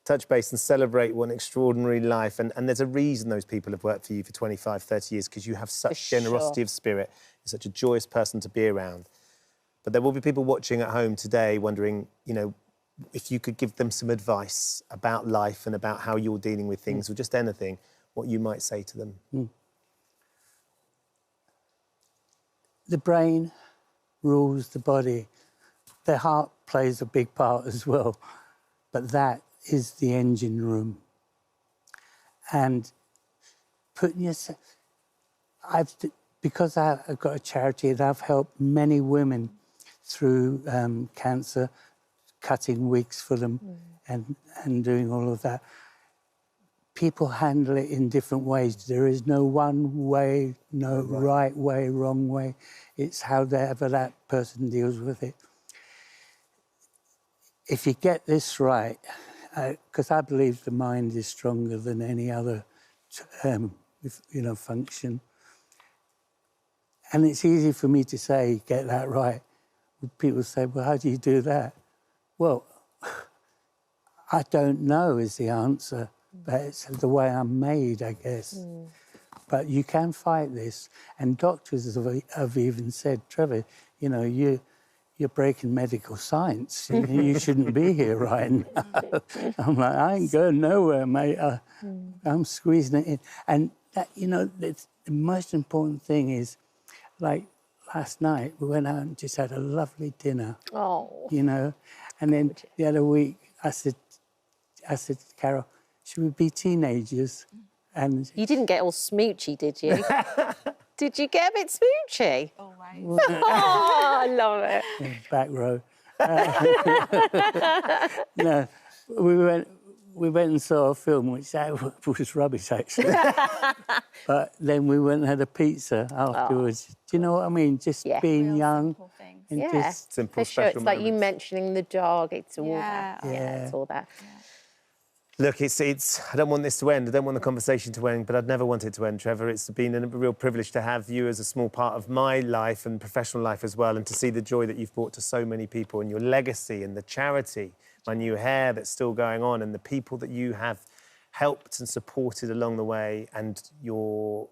touch base and celebrate what an extraordinary life. And there's a reason those people have worked for you for 25, 30 years, because you have such generosity of spirit. You're such a joyous person to be around. But there will be people watching at home today wondering, you know, if you could give them some advice about life and about how you're dealing with things or just anything, what you might say to them. The brain rules the body. The heart plays a big part as well, but that is the engine room. And putting yourself... Because I've got a charity and I've helped many women through cancer, cutting wigs for them and doing all of that. People handle it in different ways. There is no one way, no right way, wrong way. It's however that person deals with it. If you get this right, because I believe the mind is stronger than any other, function. And it's easy for me to say, get that right. People say, well, how do you do that? Well, I don't know is the answer, but it's the way I'm made, I guess. But you can fight this. And doctors have even said, Trevor, you know, you're breaking medical science. You shouldn't be here right now. I'm like, I ain't going nowhere, mate. I'm squeezing it in. And, that, you know, the most important thing is, like, last night, we went out and just had a lovely dinner. Oh. You know? And then the other week, I said to Carol, should we be teenagers? And you didn't get all smoochy, did you? Did you get a bit smoochy? Always. Oh, I love it. Back row. No, we went and saw a film, which was rubbish, actually. But then we went and had a pizza afterwards. Do you know what I mean? Just being young. And just simple, for sure. It's like you mentioning the dog. It's all that. Yeah. It's all that. Look, it's. I don't want this to end. I don't want the conversation to end, but I'd never want it to end, Trevor. It's been a real privilege to have you as a small part of my life and professional life as well, and to see the joy that you've brought to so many people, and your legacy and the charity, My New Hair that's still going on, and the people that you have helped and supported along the way, and your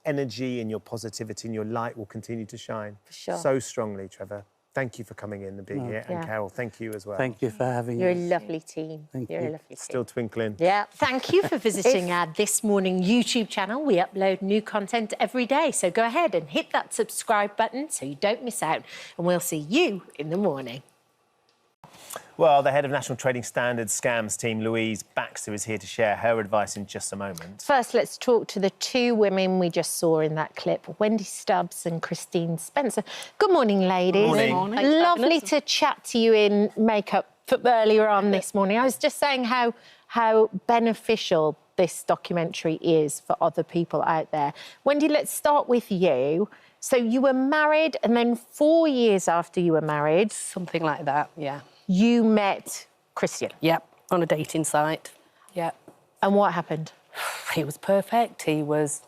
energy and your positivity and your light will continue to shine so strongly, Trevor. Thank you for coming in and being here. And Carol, thank you as well. Thank you for having You're us. a lovely team. You're a lovely team. Still twinkling. Yeah. Thank you for visiting our This Morning YouTube channel. We upload new content every day. So go ahead and hit that subscribe button so you don't miss out. And we'll see you in the morning. Well, the head of National Trading Standards Scams team, Louise Baxter, is here to share her advice in just a moment. First, let's talk to the two women we just saw in that clip, Wendy Stubbs and Christine Spencer. Good morning, ladies. Morning. Good morning. Lovely to chat to you in makeup earlier on this morning. I was just saying how beneficial this documentary is for other people out there. Wendy, let's start with you. So you were married, and then 4 years after you were married... Something like that, yeah. You met Christian? Yep, on a dating site. Yep. And what happened? He was perfect. He was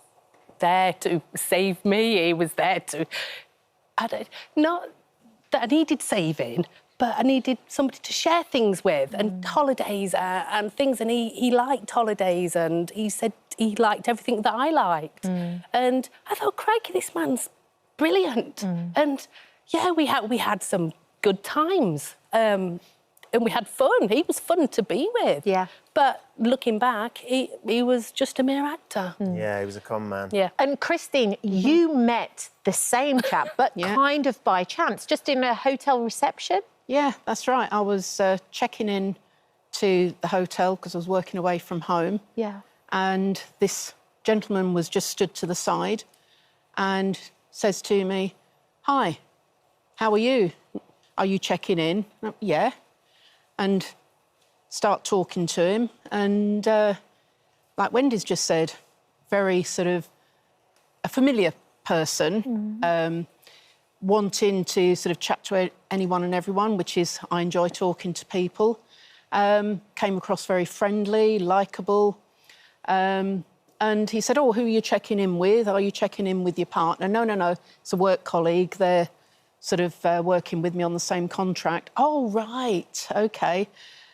there to save me. He was there to... Not that I needed saving, but I needed somebody to share things with, and holidays and things. And he liked holidays, and he said he liked everything that I liked. And I thought, crikey, this man's brilliant. And yeah, we had some good times. And we had fun. He was fun to be with. Yeah. But looking back, he was just a mere actor. Yeah, he was a con man. Yeah. And Christine, you met the same chap, but kind of by chance, just in a hotel reception? Yeah, that's right. I was checking in to the hotel because I was working away from home. Yeah. And this gentleman was just stood to the side and says to me, "Hi, how are you? Are you checking in?" Yeah. And start talking to him. And like Wendy's just said, very sort of a familiar person, wanting to sort of chat to anyone and everyone, which is, I enjoy talking to people. Came across very friendly, likeable. And he said, "Oh, who are you checking in with? Are you checking in with your partner?" No, it's a work colleague. They're sort of working with me on the same contract. Oh, right, OK.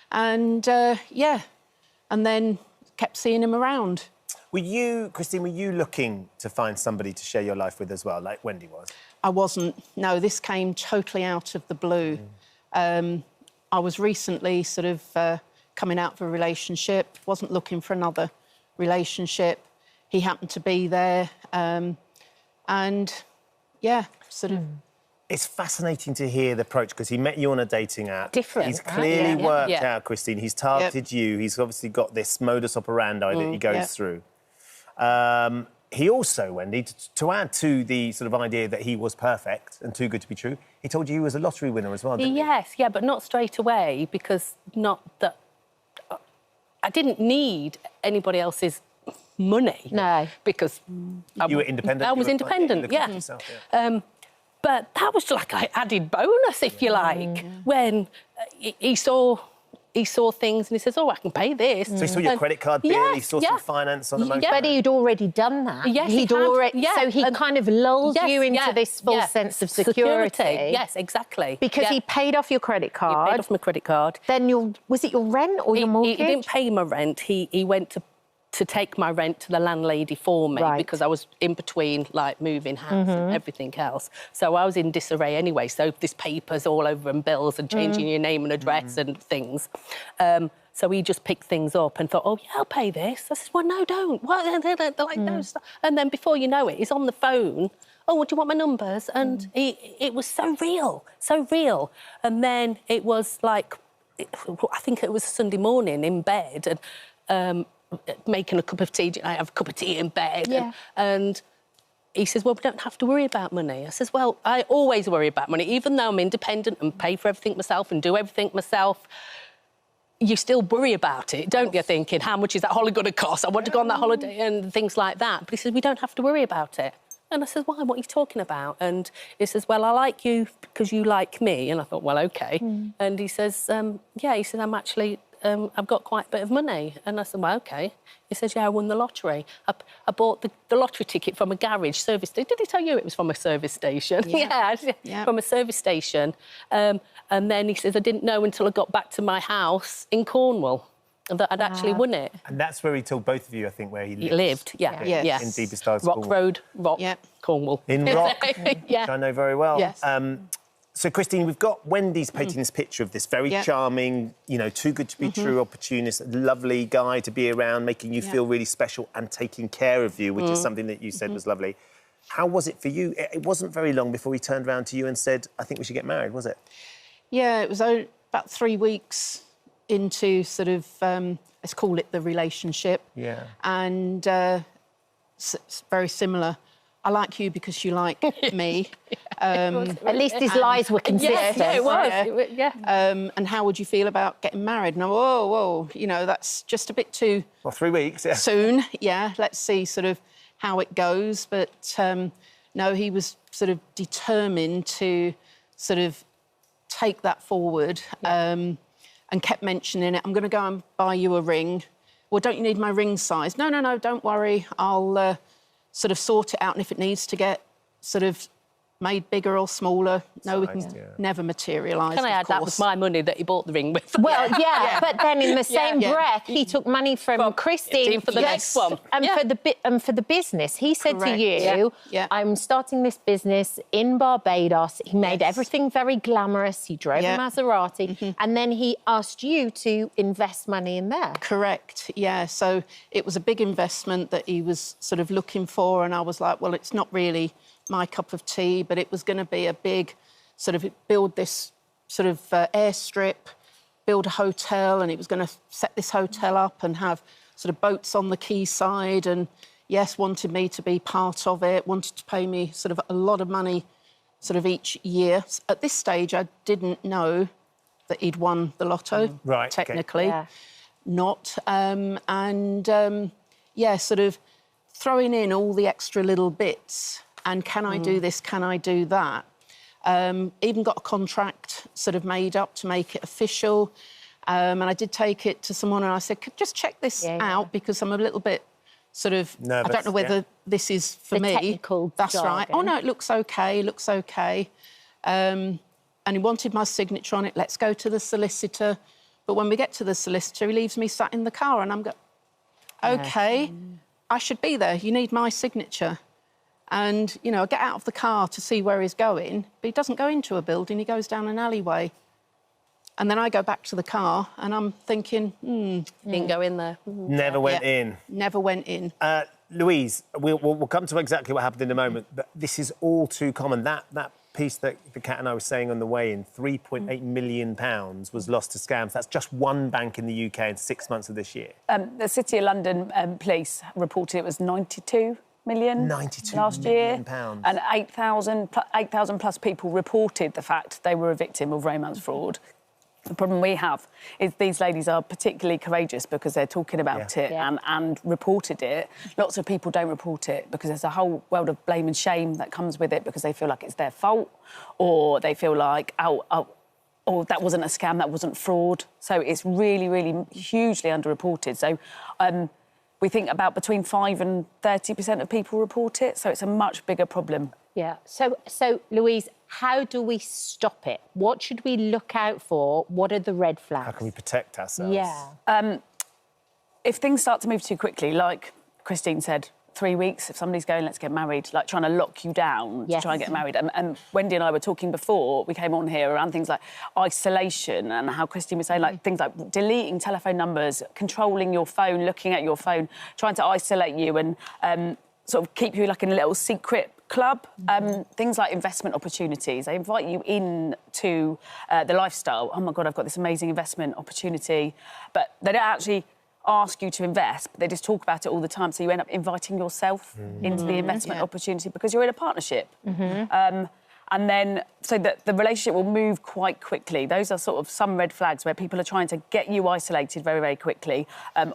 And, yeah, and then kept seeing him around. Christine, were you looking to find somebody to share your life with as well, like Wendy was? I wasn't. No, this came totally out of the blue. I was recently sort of coming out of a relationship, wasn't looking for another relationship. He happened to be there. And, yeah, sort of... It's fascinating to hear the approach, because he met you on a dating app. Different, He's right? clearly Yeah. worked Yeah. out, Christine. He's targeted you. He's obviously got this modus operandi that he goes through. He also, Wendy, to add to the sort of idea that he was perfect and too good to be true, he told you he was a lottery winner as well, didn't he? Yes, yeah, but not straight away, because not that... I didn't need anybody else's money. No. Because... You were independent? I was independent, yeah. Yourself, But that was like an added bonus, if you like, when he saw things and he says, "Oh, I can pay this." So he saw your credit card bill, he saw some finance on the motor. But he'd already done that. Yes, he'd already. So he kind of lulled you into this false sense of security. Yes, exactly. Because he paid off your credit card. He paid off my credit card. Then was it your rent or your mortgage? He didn't pay my rent. He went to take my rent to the landlady for me, because I was in between, like, moving house and everything else. So I was in disarray anyway. So there's papers all over and bills and changing your name and address and things. So he just picked things up and thought, "Oh, yeah, I'll pay this." I said, "Well, no, don't." What? They're like, "No." And then before you know it, he's on the phone. "Oh, well, do you want my numbers?" And it was so real, so real. And then it was like, I think it was Sunday morning in bed, and making a cup of tea. I have a cup of tea in bed, and he says, well, we don't have to worry about money. I says, well, I always worry about money. Even though I'm independent and pay for everything myself and do everything myself, you still worry about it, don't you, thinking, how much is that holiday going to cost? I want to go on that holiday and things like that. But he says, we don't have to worry about it. And I said, why? What are you talking about? And he says, well, I like you because you like me. And I thought, well, OK. And he says, yeah, he says, I'm actually, I've got quite a bit of money. And I said, well, OK. He says, yeah, I won the lottery. I bought the lottery ticket from a garage service station. Did he tell you it was from a service station? Yeah, from a service station. And then he says, I didn't know until I got back to my house in Cornwall that I'd actually won it. And that's where he told both of you, I think, where he lived. He lived, yeah. In Deepest Stars, Rock Road, Cornwall. In Rock, yeah. which I know very well. Yes. So, Christine, we've got Wendy's painting this picture of this very charming, you know, too good to be true opportunist, lovely guy to be around, making you feel really special and taking care of you, which is something that you said was lovely. How was it for you? It wasn't very long before he turned around to you and said, I think we should get married, was it? Yeah, it was about 3 weeks into sort of, let's call it the relationship. Yeah. And it's very similar. I like you because you like me. At least his lies were consistent. Yeah, it was. Yeah. And how would you feel about getting married? And whoa, you know, that's just a bit too... Well, 3 weeks, yeah. Soon, yeah. Let's see sort of how it goes. But, no, he was sort of determined to sort of take that forward and kept mentioning it. I'm going to go and buy you a ring. Well, don't you need my ring size? No, don't worry. I'll... sort of sort it out, and if it needs to get sort of made bigger or smaller, no, we can never materialise. Can I add, that was my money that he bought the ring with. Well, but then in the same breath, he took money from Christine for the next one. And for the business. He said to you, I'm starting this business in Barbados. He made everything very glamorous. He drove a Maserati. And then he asked you to invest money in there. Correct, yeah. So it was a big investment that he was sort of looking for, and I was like, well, it's not really my cup of tea, but it was going to be a big sort of build this sort of airstrip, build a hotel, and he was going to set this hotel up and have sort of boats on the quayside, and yes, wanted me to be part of it, wanted to pay me sort of a lot of money sort of each year. At this stage, I didn't know that he'd won the lotto, technically. Not. Sort of throwing in all the extra little bits. And can I do this? Can I do that? Even got a contract sort of made up to make it official. And I did take it to someone and I said, just check this out because I'm a little bit sort of... nervous, I don't know whether this is for me. Technical That's jargon. right. Oh, no, it looks OK, and he wanted my signature on it. Let's go to the solicitor. But when we get to the solicitor, he leaves me sat in the car and I'm going, OK, I should be there. You need my signature. And, you know, I get out of the car to see where he's going, but he doesn't go into a building, he goes down an alleyway. And then I go back to the car and I'm thinking, Didn't go in there. Never went in. Never went in. Louise, we'll come to exactly what happened in a moment, but this is all too common. That piece that the Cat and I were saying on the way in, £3.8 million was lost to scams. That's just one bank in the UK in 6 months of this year. The City of London police reported it was 92 million last year, and 8,000 plus people reported the fact they were a victim of romance fraud. The problem we have is these ladies are particularly courageous because they're talking about it and reported it. Lots of people don't report it because there's a whole world of blame and shame that comes with it because they feel like it's their fault or they feel like, oh, that wasn't a scam, that wasn't fraud. So it's really, really hugely underreported. So we think about between 5 and 30% of people report it, so it's a much bigger problem. Yeah. So Louise, how do we stop it? What should we look out for? What are the red flags? How can we protect ourselves? Yeah. If things start to move too quickly, like Christine said, 3 weeks, if somebody's going, let's get married, like trying to lock you down to try and get married. And Wendy and I were talking before we came on here around things like isolation and how Christine was saying, like, things like deleting telephone numbers, controlling your phone, looking at your phone, trying to isolate you and sort of keep you like in a little secret club. Things like investment opportunities. They invite you into the lifestyle. Oh, my God, I've got this amazing investment opportunity. But they don't actually ask you to invest, but they just talk about it all the time. So you end up inviting yourself into the investment opportunity because you're in a partnership. And then, so that the relationship will move quite quickly. Those are sort of some red flags where people are trying to get you isolated very, very quickly.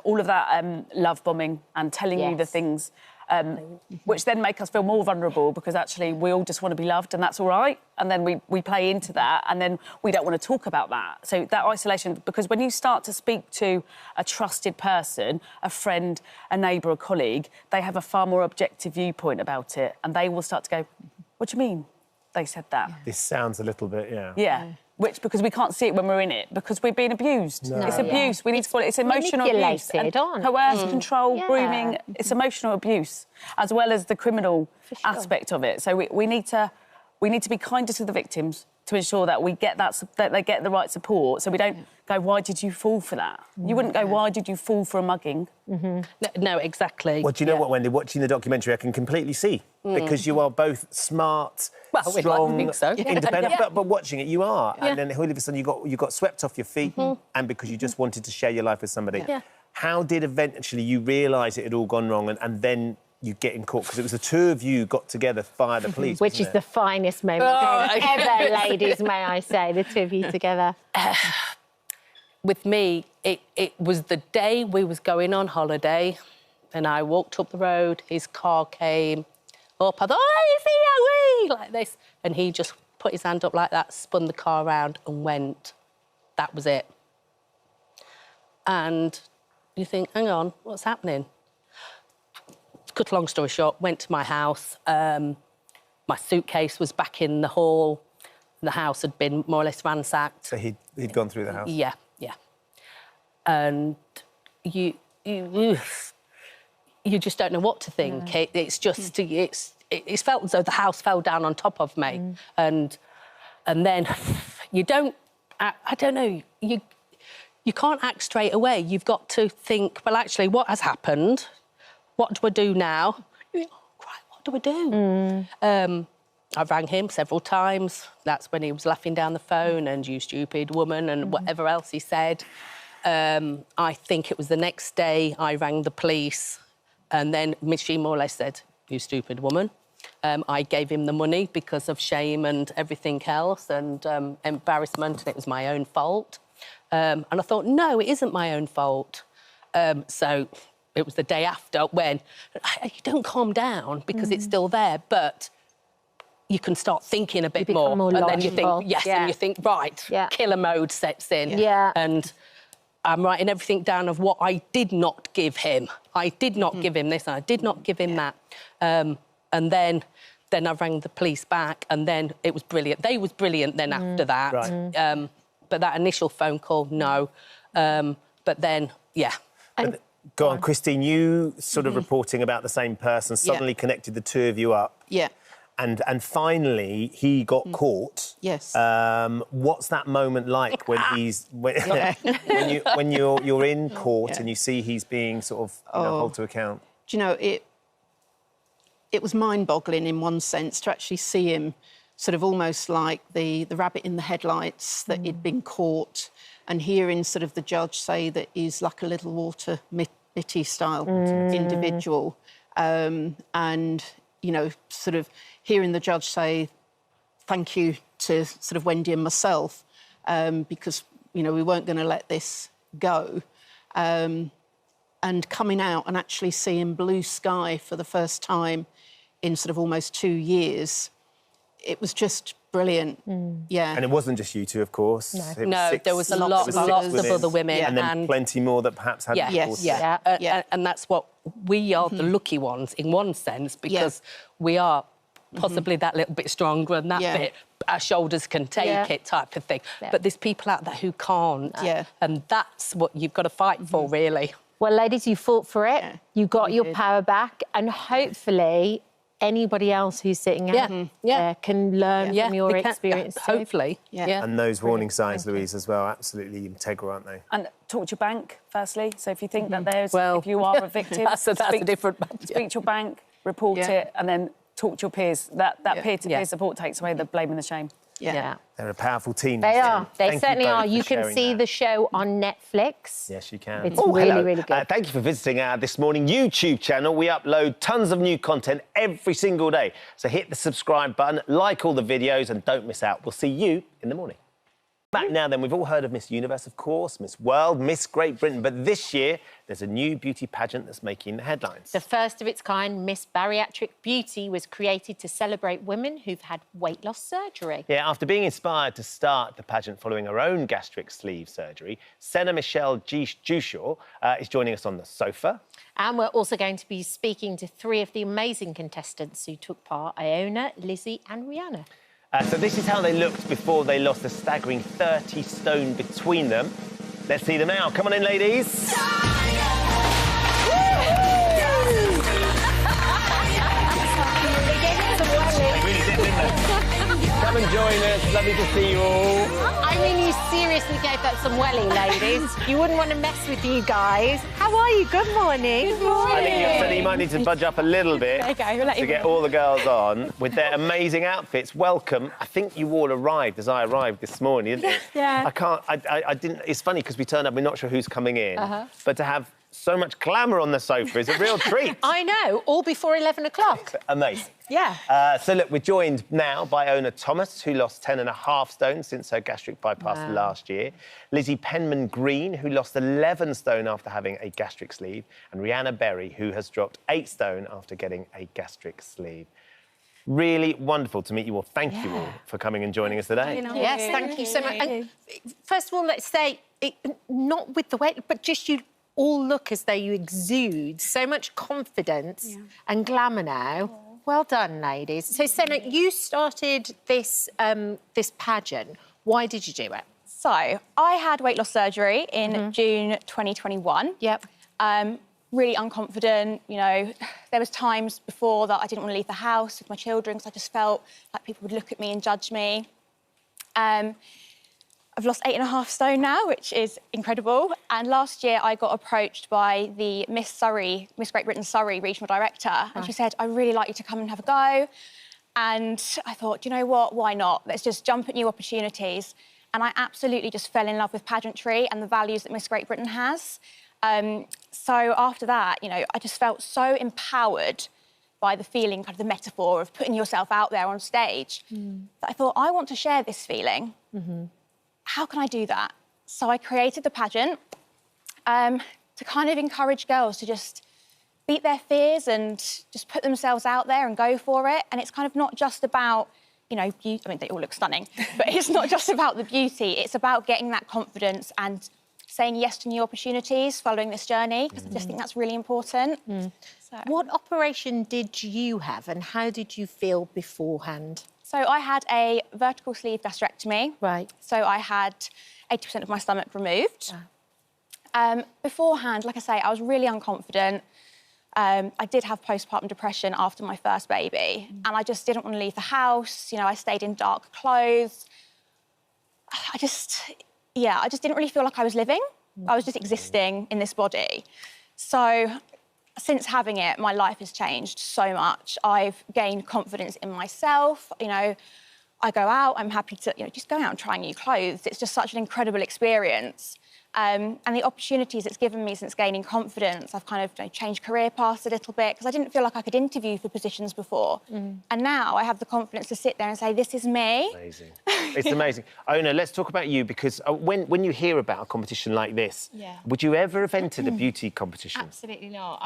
All of that love bombing and telling you the things which then make us feel more vulnerable because actually we all just want to be loved and that's all right. And then we play into that and then we don't want to talk about that. So that isolation, because when you start to speak to a trusted person, a friend, a neighbour, a colleague, they have a far more objective viewpoint about it and they will start to go, what do you mean they said that? This sounds a little bit, Yeah. Which, because we can't see it when we're in it, because we're being abused. No. It's abuse. We need to call it. It's emotional abuse. And coerced, control, grooming. It's emotional abuse, as well as the criminal aspect of it. So we need to be kinder to the victims to ensure that we get that they get the right support. So we don't go, why did you fall for that? You wouldn't go, why did you fall for a mugging? No, exactly. Well, do you know what, Wendy? Watching the documentary, I can completely see because you are both smart, we'd strong, like to think so. independent. Yeah. But watching it, you are, and then all of a sudden you got swept off your feet, and because you just wanted to share your life with somebody. How did eventually you realise it had all gone wrong, and then you get in court? Because it was the two of you got together via the police, which is the finest moment ever, ladies, may I say, the two of you together. With me, it was the day we was going on holiday and I walked up the road, his car came up, I thought, oh, it's here, like this. And he just put his hand up like that, spun the car around and went. That was it. And you think, hang on, what's happening? Cut a long story short, went to my house. My suitcase was back in the hall. The house had been more or less ransacked. So he'd gone through the house? Yeah. And you just don't know what to think. It's just, it felt as though the house fell down on top of me. And then you don't, I don't know, you can't act straight away. You've got to think, well, actually, what has happened? What do I do now? You think, oh, right, what do I do? I rang him several times. That's when he was laughing down the phone and you stupid woman and whatever else he said. I think it was the next day I rang the police and then she more or less said, you stupid woman. I gave him the money because of shame and everything else and embarrassment, and it was my own fault. And I thought, no, it isn't my own fault. So it was the day after when you don't calm down because it's still there, but you can start thinking a bit more. And then you think, and you think, right, killer mode sets in. And I'm writing everything down of what I did not give him. I did not give him this, and I did not give him that. And then I rang the police back, and then it was brilliant. They was brilliant then after that. Right. But that initial phone call, no. But then, And go on, Christine, you sort of reporting about the same person suddenly connected the two of you up. Yeah. And finally, he got caught. Yes. What's that moment like when when you're in court and you see he's being sort of held to account? Do you know, it was mind-boggling in one sense to actually see him sort of almost like the rabbit in the headlights, that he'd been caught, and hearing sort of the judge say that he's like a little Walter Mitty style individual, and you know, sort of hearing the judge say thank you to sort of Wendy and myself, because, you know, we weren't going to let this go. And coming out and actually seeing blue sky for the first time in sort of almost 2 years, it was just brilliant. Yeah. And it wasn't just you two, of course. No, there was lots of other women. And then plenty more that perhaps hadn't. And that's what we are, the lucky ones in one sense, because we are possibly that little bit stronger and that bit, our shoulders can take it type of thing. But there's people out there who can't. And that's what you've got to fight for, really. Well, ladies, you fought for it. You got your power back, and hopefully anybody else who's sitting out there can learn from your experience. Hopefully. And those warning signs, Louise, as well, absolutely integral, aren't they? And talk to your bank, firstly. So if you think that there's, if you are a victim, that's a different... Speak to your bank, report it, and then talk to your peers. That peer-to-peer support takes away the blame and the shame. Yeah. They're a powerful team. They are. They Thank you certainly both are. for You can sharing see that. the show on Netflix. Yes, you can. It's really, really good. Thank you for visiting our This Morning YouTube channel. We upload tons of new content every single day. So hit the subscribe button, like all the videos, and don't miss out. We'll see you in the morning. Back now then, we've all heard of Miss Universe, of course, Miss World, Miss Great Britain, but this year there's a new beauty pageant that's making the headlines. The first of its kind, Miss Bariatric Beauty, was created to celebrate women who've had weight loss surgery. Yeah, after being inspired to start the pageant following her own gastric sleeve surgery, Senna Michelle Jushaw is joining us on the sofa. And we're also going to be speaking to 3 of the amazing contestants who took part, Iona, Lizzie and Rihanna. So this is how they looked before they lost a staggering 30 stone between them. Let's see them now. Come on in, ladies. Come and join us. Lovely to see you all. I mean, you seriously gave that some welly, ladies. You wouldn't want to mess with you guys. How are you? Good morning. Good morning. I think you might need to budge up a little bit to get all the girls on with their amazing outfits. Welcome. I think you all arrived as I arrived this morning, didn't it? Yeah. I didn't. It's funny because we turned up, we're not sure who's coming in, but to have so much glamour on the sofa is a real treat. I know, all before 11 o'clock. Amazing. Yeah. So, look, we're joined now by Iona Thomas, who lost 10.5 stone since her gastric bypass last year. Lizzie Penman-Green, who lost 11 stone after having a gastric sleeve. And Rihanna Berry, who has dropped 8 stone after getting a gastric sleeve. Really wonderful to meet you all. Thank you all for coming and joining us today. Yes, thank you so much. And first of all, let's say, not with the weight, but just you all look as though you exude so much confidence and glamour now. Well done, ladies. So, Senna, you started this this pageant. Why did you do it? So, I had weight loss surgery in June 2021. Yep. Really unconfident, you know. There was times before that I didn't want to leave the house with my children because I just felt like people would look at me and judge me. I've lost 8.5 stone now, which is incredible. And last year I got approached by the Miss Great Britain Surrey regional director. And she said, I'd really like you to come and have a go. And I thought, you know what, why not? Let's just jump at new opportunities. And I absolutely just fell in love with pageantry and the values that Miss Great Britain has. So after that, you know, I just felt so empowered by the feeling, kind of the metaphor of putting yourself out there on stage, that I thought, I want to share this feeling. How can I do that? So I created the pageant to kind of encourage girls to just beat their fears and just put themselves out there and go for it. And it's kind of not just about, you know, beauty. I mean, they all look stunning, but it's not just about the beauty. It's about getting that confidence and saying yes to new opportunities following this journey, because I just think that's really important. So. What operation did you have and how did you feel beforehand? So I had a vertical sleeve gastrectomy. Right. So I had 80% of my stomach removed. Beforehand, like I say, I was really unconfident. I did have postpartum depression after my first baby, and I just didn't want to leave the house. You know, I stayed in dark clothes. I just didn't really feel like I was living. I was just existing in this body. So since having it, my life has changed so much. I've gained confidence in myself. You know, I go out, I'm happy to, you know, just go out and try new clothes. It's just such an incredible experience. And the opportunities it's given me since gaining confidence, I've kind of, you know, changed career paths a little bit because I didn't feel like I could interview for positions before. And now I have the confidence to sit there and say, this is me. Amazing. It's amazing. Iona, let's talk about you, because when you hear about a competition like this, would you ever have entered a beauty competition? Absolutely not.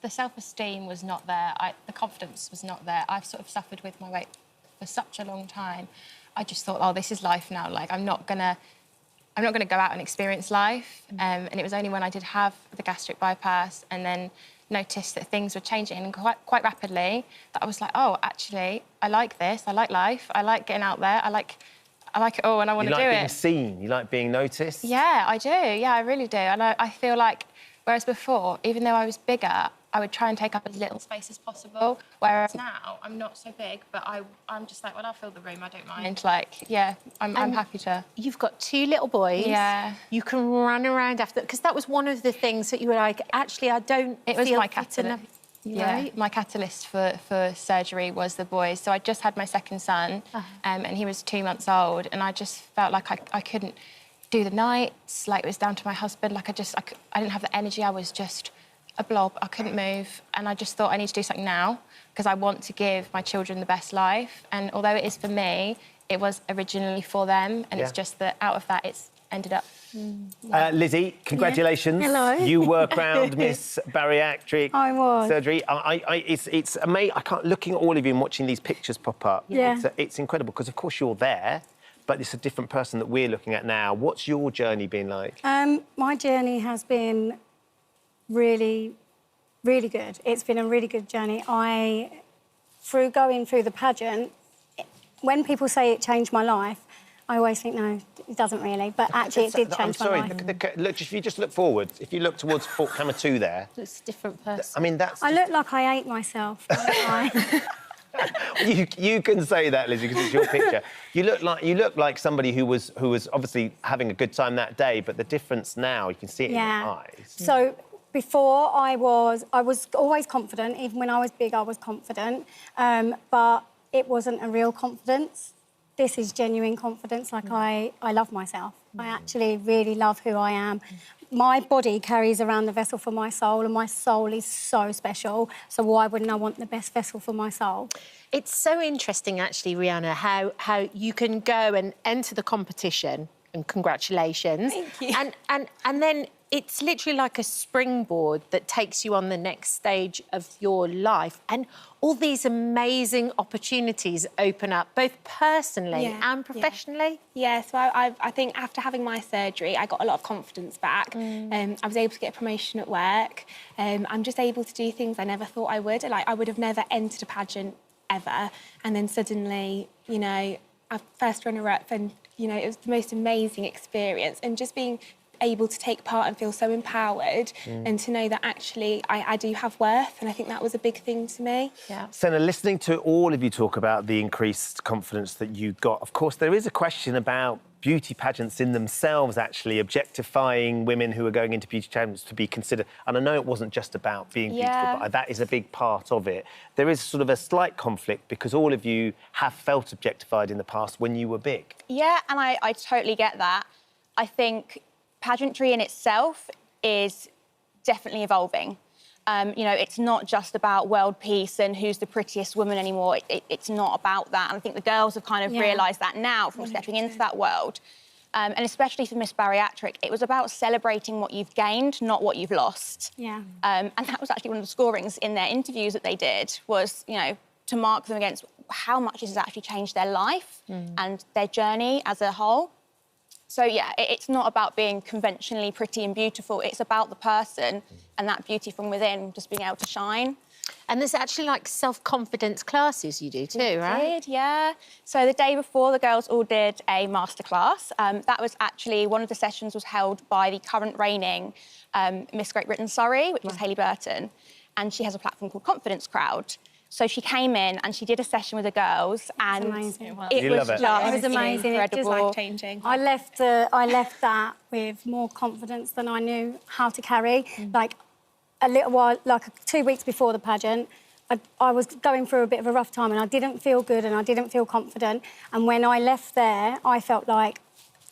The self-esteem was not there. The confidence was not there. I've sort of suffered with my weight for such a long time. I just thought, oh, this is life now. Like, I'm not gonna go out and experience life. And it was only when I did have the gastric bypass and then noticed that things were changing quite rapidly that I was like, oh, actually, I like this. I like life. I like getting out there. I like it all and I want to do it. You like being seen? You like being noticed? Yeah, I do. Yeah, I really do. And I feel like, whereas before, even though I was bigger, I would try and take up as little space as possible. Whereas now, I'm not so big, but I'm just like, well, I'll fill the room, I don't mind. Like, yeah, I'm happy to. You've got 2 little boys. Yeah. You can run around after, because that was one of the things that you were like, actually, I don't feel fit enough. Yeah, Right. my catalyst for surgery was the boys. So I just had my second son, and he was 2 months old, and I just felt like I couldn't do the nights, like it was down to my husband. Like I didn't have the energy. I was just a blob. I couldn't move, and I just thought I need to do something now because I want to give my children the best life. And although it is for me, it was originally for them, and it's just that out of that it's ended up. Lizzie, congratulations. Hello. You were crowned Miss Bariatric I was. Surgery. It's amazing. I can't, looking at all of you and watching these pictures pop up, Yeah. it's incredible because, of course, you're there, but it's a different person that we're looking at now. What's your journey been like? My journey has been really, really good. It's been a really good journey. Through going through the pageant, when people say it changed my life, I always think, no, it doesn't really. But actually, it did change my life. Look, if you just look forward, if you look towards camera 2 there... It's a different person. I mean, that's... I look like I ate myself, don't I? You can say that, Lizzie, because it's your picture. You look like somebody who was obviously having a good time that day, but the difference now, you can see it in your eyes. So before, I was always confident. Even when I was big, I was confident. But it wasn't a real confidence. This is genuine confidence. Like, I love myself. I actually really love who I am. My body carries around the vessel for my soul, and my soul is so special. So why wouldn't I want the best vessel for my soul? It's so interesting, actually, Rihanna, how you can go and enter the competition, and congratulations. Thank you. And then it's literally like a springboard that takes you on the next stage of your life. And all these amazing opportunities open up, both personally and professionally. Yeah, so I think after having my surgery, I got a lot of confidence back. I was able to get a promotion at work. I'm just able to do things I never thought I would. Like, I would have never entered a pageant ever. And then suddenly, you know, I first runner-up, and, you know, it was the most amazing experience. And just being able to take part and feel so empowered and to know that actually I do have worth, and I think that was a big thing to me. Yeah. Senna, listening to all of you talk about the increased confidence that you got, of course, there is a question about beauty pageants in themselves actually objectifying women who are going into beauty pageants to be considered. And I know it wasn't just about being beautiful, but that is a big part of it. There is sort of a slight conflict because all of you have felt objectified in the past when you were big. Yeah, and I totally get that. I think pageantry in itself is definitely evolving. You know, it's not just about world peace and who's the prettiest woman anymore. It's not about that. And I think the girls have kind of realised that now from stepping into that world. And especially for Miss Bariatric, it was about celebrating what you've gained, not what you've lost. Yeah. And that was actually one of the scorings in their interviews that they did, was, you know, to mark them against how much this has actually changed their life and their journey as a whole. So, yeah, it's not about being conventionally pretty and beautiful. It's about the person and that beauty from within just being able to shine. And there's actually, like, self-confidence classes you do too, right? We did, yeah. So the day before, the girls all did a masterclass. That was actually, one of the sessions was held by the current reigning Miss Great Britain Surrey, which is Hayley Burton. And she has a platform called Confidence Crowd. So she came in and she did a session with the girls, and it was incredible. amazing. It was life-changing. I left that with more confidence than I knew how to carry. Like, a little while, like 2 weeks before the pageant, I was going through a bit of a rough time and I didn't feel good and I didn't feel confident. And when I left there, I felt like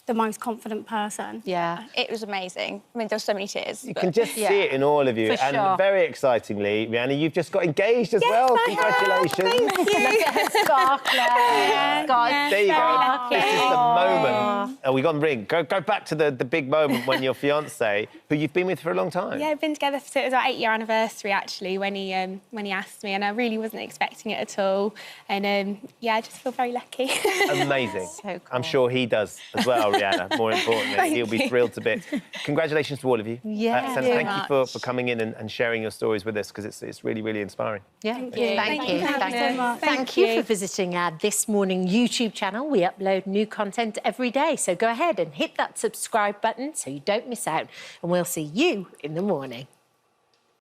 the most confident person. Yeah, it was amazing. I mean, there were so many tears. You can just see it in all of you. For and sure. very excitingly, Rihanna, you've just got engaged as well. Congratulations. Thank you. Look at her sparkler. God, there you go. very This is the moment. Oh, we got a ring. Go back to the big moment when your fiancé, who you've been with for a long time. Yeah, I've been together so it was our 8-year anniversary actually when he asked me, and I really wasn't expecting it at all. And yeah, I just feel very lucky. Amazing. So cool. I'm sure he does as well, Rihanna, more importantly. Thank He'll be you. thrilled to bits. Congratulations to all of you. Yeah, Senna, very thank you for coming in and sharing your stories with us, because it's really, really inspiring. Yeah, Thank you. Thank you. Thank you so much. Thank you for visiting our This Morning YouTube channel. We upload new content every day, so go ahead and hit that subscribe button so you don't miss out. And we'll see you in the morning.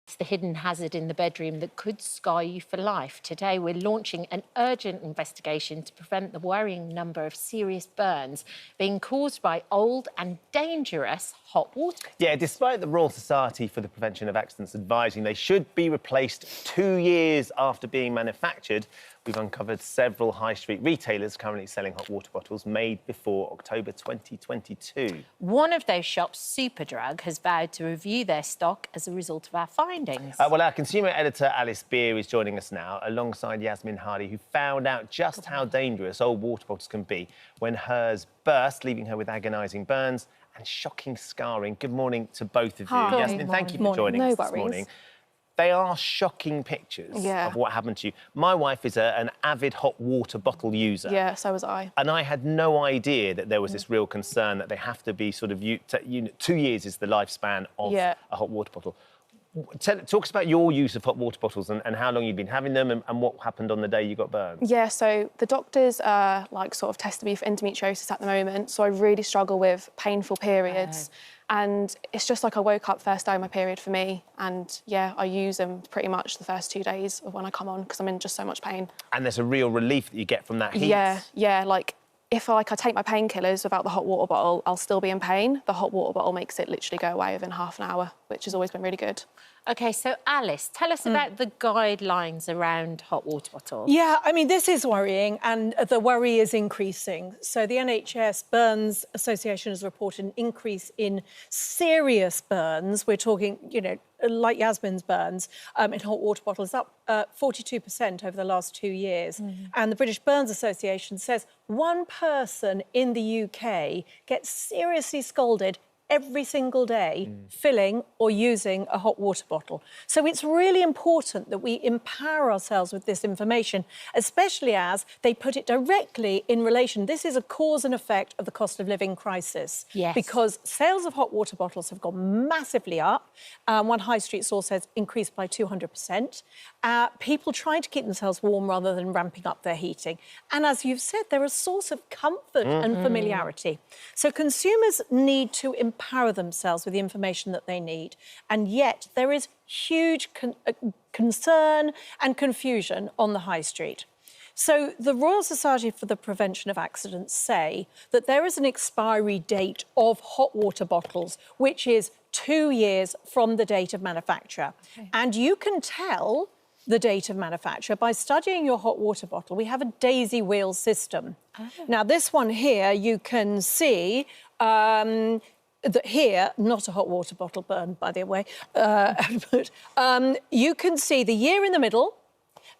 It's the hidden hazard in the bedroom that could scar you for life. Today, we're launching an urgent investigation to prevent the worrying number of serious burns being caused by old and dangerous hot water. Yeah, despite the Royal Society for the Prevention of Accidents advising they should be replaced 2 years after being manufactured, we've uncovered several high street retailers currently selling hot water bottles made before October 2022. One of those shops, Superdrug, has vowed to review their stock as a result of our findings. Well, our consumer editor, Alice Beer, is joining us now, alongside Yasmin Hardy, who found out just how dangerous old water bottles can be when hers burst, leaving her with agonising burns and shocking scarring. Good morning to both of you. Hi. Yasmin, thank you for joining us this morning. They are shocking pictures of what happened to you. My wife is an avid hot water bottle user. Yeah, so was I. And I had no idea that there was this real concern that they have to be sort of... 2 years is the lifespan of a hot water bottle. Talk us about your use of hot water bottles and how long you've been having them and what happened on the day you got burned. Yeah, so the doctors are sort of testing me for endometriosis at the moment, so I really struggle with painful periods. And it's just like I woke up first day of my period for me, and yeah, I use them pretty much the first 2 days of when I come on because I'm in just so much pain. And there's a real relief that you get from that heat. Yeah, like if I take my painkillers without the hot water bottle, I'll still be in pain. The hot water bottle makes it literally go away within half an hour, which has always been really good. OK, so Alice, tell us about the guidelines around hot water bottles. Yeah, I mean, this is worrying, and the worry is increasing. So the NHS Burns Association has reported an increase in serious burns. We're talking, you know, like Yasmin's burns in hot water bottles, up 42% over the last 2 years. And the British Burns Association says one person in the UK gets seriously scalded every single day filling or using a hot water bottle. So it's really important that we empower ourselves with this information, especially as they put it directly in relation. This is a cause and effect of the cost of living crisis. Yes. Because sales of hot water bottles have gone massively up. One high street source says increased by 200%. People trying to keep themselves warm rather than ramping up their heating. And as you've said, they're a source of comfort and familiarity. So consumers need to empower themselves with the information that they need. And yet there is huge concern and confusion on the high street. So the Royal Society for the Prevention of Accidents say that there is an expiry date of hot water bottles, which is 2 years from the date of manufacture. And you can tell the date of manufacture by studying your hot water bottle. We have a daisy wheel system. Now, this one here, you can see that here, not a hot water bottle burn, by the way, but you can see the year in the middle,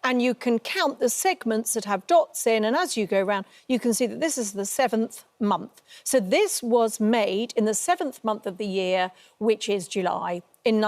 and you can count the segments that have dots in, and as you go around, you can see that this is the 7th month. So this was made in the 7th month of the year, which is July, in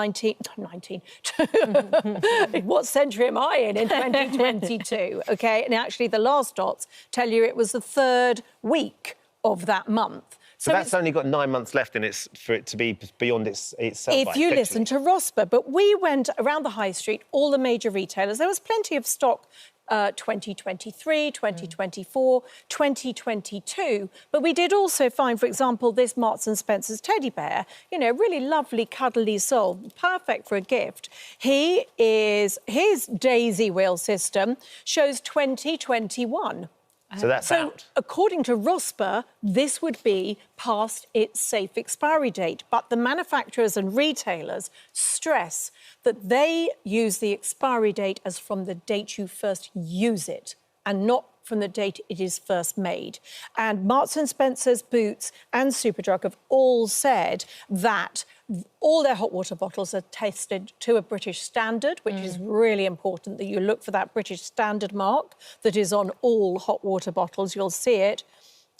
what century am I in 2022, OK? And actually, the last dots tell you it was the 3rd week of that month. So that's only got 9 months left in it for it to be beyond its sell-by. If you listen to ROSPA, but we went around the high street, all the major retailers, there was plenty of stock 2023, 2024, 2022. But we did also find, for example, this Marks & Spencer's teddy bear, you know, really lovely, cuddly soul, perfect for a gift. His daisy wheel system shows 2021. So that's out. According to ROSPA, this would be past its safe expiry date. But the manufacturers and retailers stress that they use the expiry date as from the date you first use it and not from the date it is first made. And Marks & Spencer's, Boots and Superdrug have all said that all their hot water bottles are tested to a British standard, which is really important that you look for that British standard mark that is on all hot water bottles. You'll see it,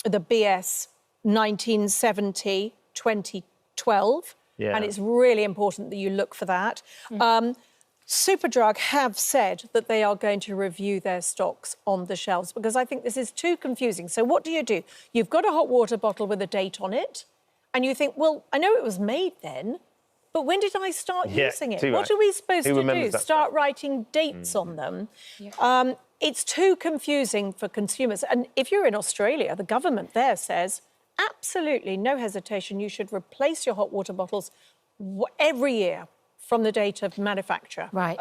the BS 1970 2012. And it's really important that you look for that. Superdrug have said that they are going to review their stocks on the shelves because I think this is too confusing. So what do? You've got a hot water bottle with a date on it and you think, well, I know it was made then, but when did I start using it? What are we supposed to do? Start writing dates on them? It's too confusing for consumers. And if you're in Australia, the government there says, absolutely no hesitation, you should replace your hot water bottles every year. from the date of manufacture. Right.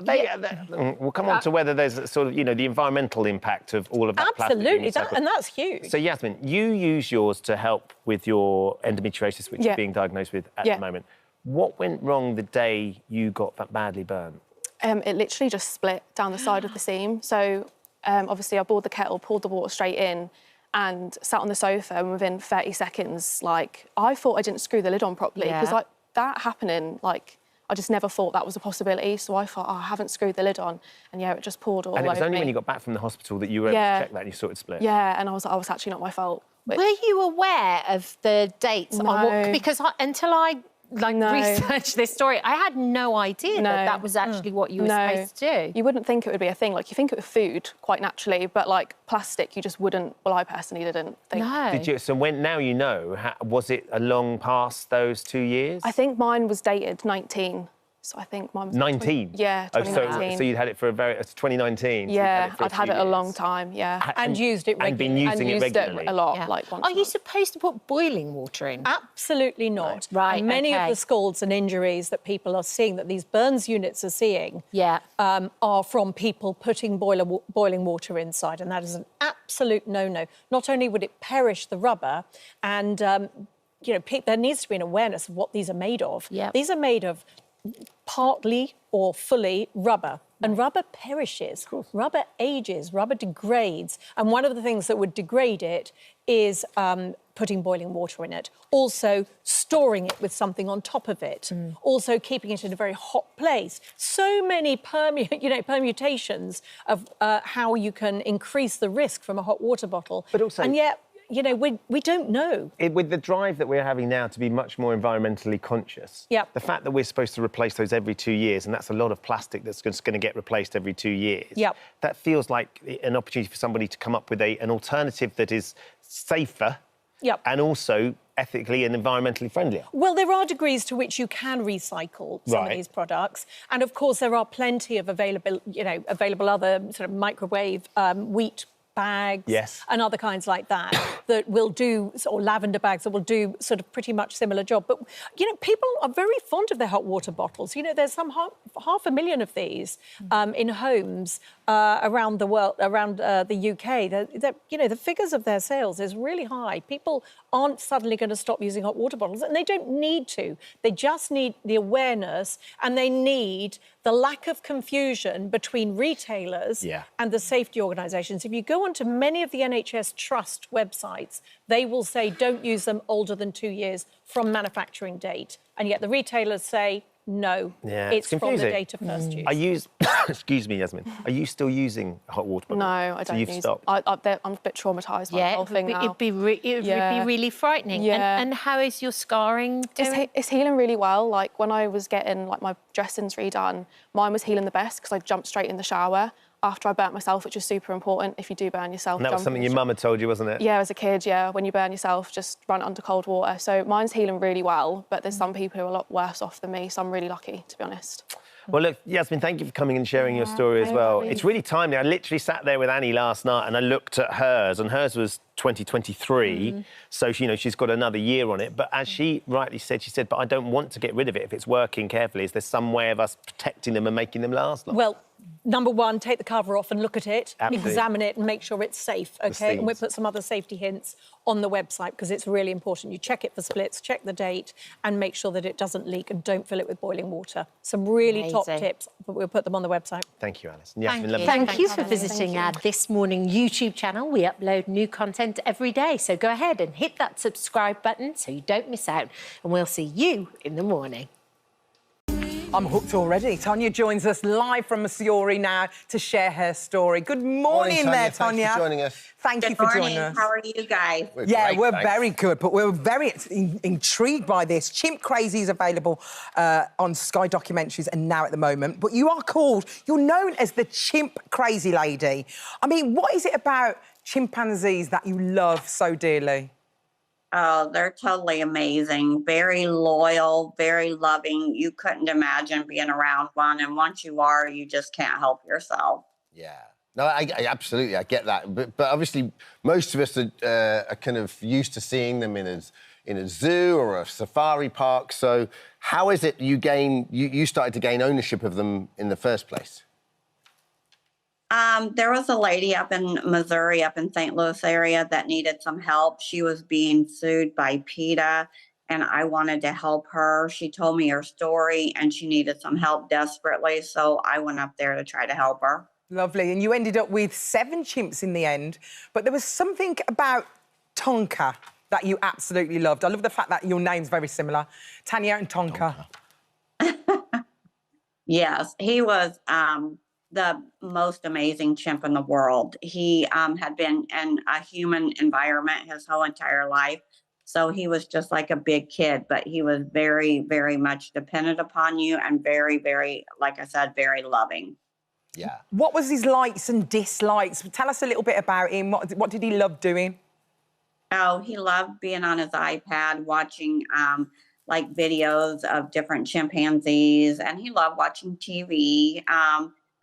We'll come on to whether there's sort of, the environmental impact of all of that plastic being Absolutely, recycled. and that's huge. So, Yasmin, you use yours to help with your endometriosis, which you're being diagnosed with at the moment. What went wrong the day you got that badly burnt? It literally just split down the side of the seam. So, obviously, I boiled the kettle, poured the water straight in, and sat on the sofa, and within 30 seconds, I thought I didn't screw the lid on properly, because that happening, I just never thought that was a possibility. So I thought, I haven't screwed the lid on, and it just poured all over me. And it was only when you got back from the hospital that you were able to check that and you saw it split. Yeah, and I was actually not my fault. Were you aware of the dates? No. Because until I researched this story, I had no idea that was actually what you were supposed to do. You wouldn't think it would be a thing. You think it with food quite naturally, but plastic, you just wouldn't. Well, I personally didn't think. No. Did you? So now you know. Was it a long past those 2 years? I think mine was dated 19. So I think mine was 19. Yeah, 2019. So you'd had it for it's 2019. Yeah, so I'd had it a long time. Yeah, and used it regularly. And been using it regularly. A lot. Yeah. Once Are you supposed to put boiling water in? Absolutely not. Right. And many of the scalds and injuries that people are seeing, that these burns units are seeing, are from people putting boiling water inside, and that is an absolute no-no. Not only would it perish the rubber, and there needs to be an awareness of what these are made of. Yep. These are made of partly or fully rubber. And rubber perishes, rubber ages, rubber degrades. And one of the things that would degrade it is putting boiling water in it. Also storing it with something on top of it. Also keeping it in a very hot place. So many permutations of how you can increase the risk from a hot water bottle. But also... And yet, we don't know. With the drive that we're having now to be much more environmentally conscious, the fact that we're supposed to replace those every 2 years, and that's a lot of plastic that's just going to get replaced every 2 years, that feels like an opportunity for somebody to come up with an alternative that is safer and also ethically and environmentally friendlier. Well, there are degrees to which you can recycle some of these products. And, of course, there are plenty of available other sort of microwave wheat bags and other kinds like that that will do, or lavender bags that will do sort of pretty much similar job. But, people are very fond of their hot water bottles. There's some 500,000 of these in homes around the world, around the UK. The figures of their sales is really high. People aren't suddenly going to stop using hot water bottles, and they don't need to. They just need the awareness, and they need the lack of confusion between retailers and the safety organisations. If you go onto many of the NHS Trust websites, they will say don't use them older than 2 years from manufacturing date. And yet the retailers say, no, it's from the date of first use. Excuse me, Yasmin. Are you still using hot water bottles? No, I don't. So you've stopped? I'm a bit traumatised by the whole thing now. It'd be really frightening. Yeah. And how is your scarring doing? It's healing really well. When I was getting my dressings redone, mine was healing the best because I jumped straight in the shower after I burnt myself, which is super important if you do burn yourself. And that was something your mum had told you, wasn't it? Yeah, as a kid, when you burn yourself, just run it under cold water. So mine's healing really well, but there's some people who are a lot worse off than me, so I'm really lucky, to be honest. Well, look, Yasmin, thank you for coming and sharing your story as well. It's really timely. I literally sat there with Annie last night and I looked at hers, and hers was 2023, so she's got another year on it. But as she rightly said, but I don't want to get rid of it if it's working carefully. Is there some way of us protecting them and making them last long? Well, number one, take the cover off and look at it, Absolutely. Examine it and make sure it's safe, OK? And we'll put some other safety hints on the website because it's really important. You check it for splits, check the date and make sure that it doesn't leak, and don't fill it with boiling water. Some really top tips, but we'll put them on the website. Thank you, Alice. Yasmin, Thank you for visiting our This Morning YouTube channel. We upload new content every day, so go ahead and hit that subscribe button so you don't miss out, and we'll see you in the morning. I'm hooked already. Tonya joins us live from Missouri now to share her story. Good morning there, Tonya. Thanks for joining us. Thank you for joining us. How are you guys? We're very good, but we're very intrigued by this. Chimp Crazy is available on Sky Documentaries and Now at the moment. But you're known as the Chimp Crazy Lady. I mean, what is it about chimpanzees that you love so dearly? Oh, they're totally amazing. Very loyal, very loving. You couldn't imagine being around one. And once you are, you just can't help yourself. Yeah. No, I absolutely, I get that. But obviously, most of us are kind of used to seeing them in a zoo or a safari park. So How is it you started to gain ownership of them in the first place? There was a lady up in Missouri, up in St. Louis area, that needed some help. She was being sued by PETA, and I wanted to help her. She told me her story, and she needed some help desperately, so I went up there to try to help her. Lovely. And you ended up with 7 chimps in the end, but there was something about Tonka that you absolutely loved. I love the fact that your name's very similar. Tanya and Tonka. Yes, he was the most amazing chimp in the world. He had been in a human environment his whole entire life. So he was just like a big kid, but he was very, very much dependent upon you and very, very, like I said, very loving. Yeah. What was his likes and dislikes? Tell us a little bit about him. What did he love doing? Oh, he loved being on his iPad, watching like videos of different chimpanzees, and he loved watching TV.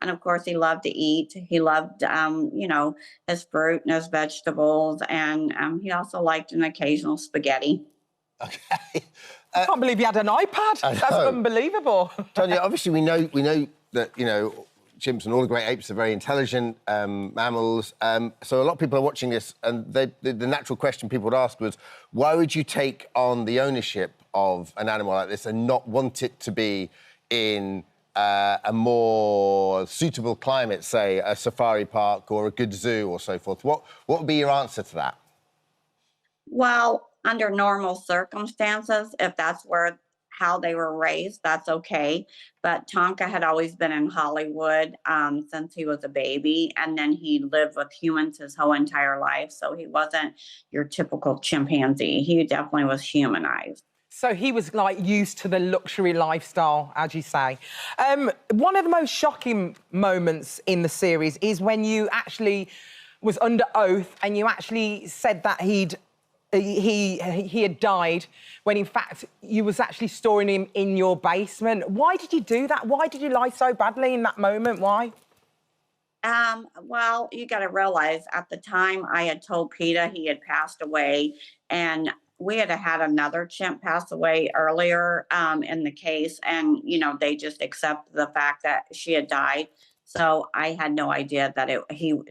And of course, he loved to eat. He loved, you know, his fruit and his vegetables, and he also liked an occasional spaghetti. I can't believe he had an iPad. That's unbelievable. Tanya, obviously we know that, you know, chimps and all the great apes are very intelligent mammals. So a lot of people are watching this, and the natural question people would ask was, why would you take on the ownership of an animal like this and not want it to be in a more suitable climate, say a safari park or a good zoo or so forth? What would be your answer to that? Well, under normal circumstances, if that's how they were raised, that's okay. But Tonka had always been in Hollywood since he was a baby, and then he lived with humans his whole entire life. So he wasn't your typical chimpanzee. He definitely was humanized. So he was, like, used to the luxury lifestyle, as you say. One of the most shocking moments in the series is when you actually was under oath and you actually said that he had died, when in fact you was actually storing him in your basement. Why did you do that? Why did you lie so badly in that moment? Why? Well, you got to realize at the time I had told PETA he had passed away, and we had had another chimp pass away earlier in the case, and you know they just accepted the fact that she had died. So I had no idea that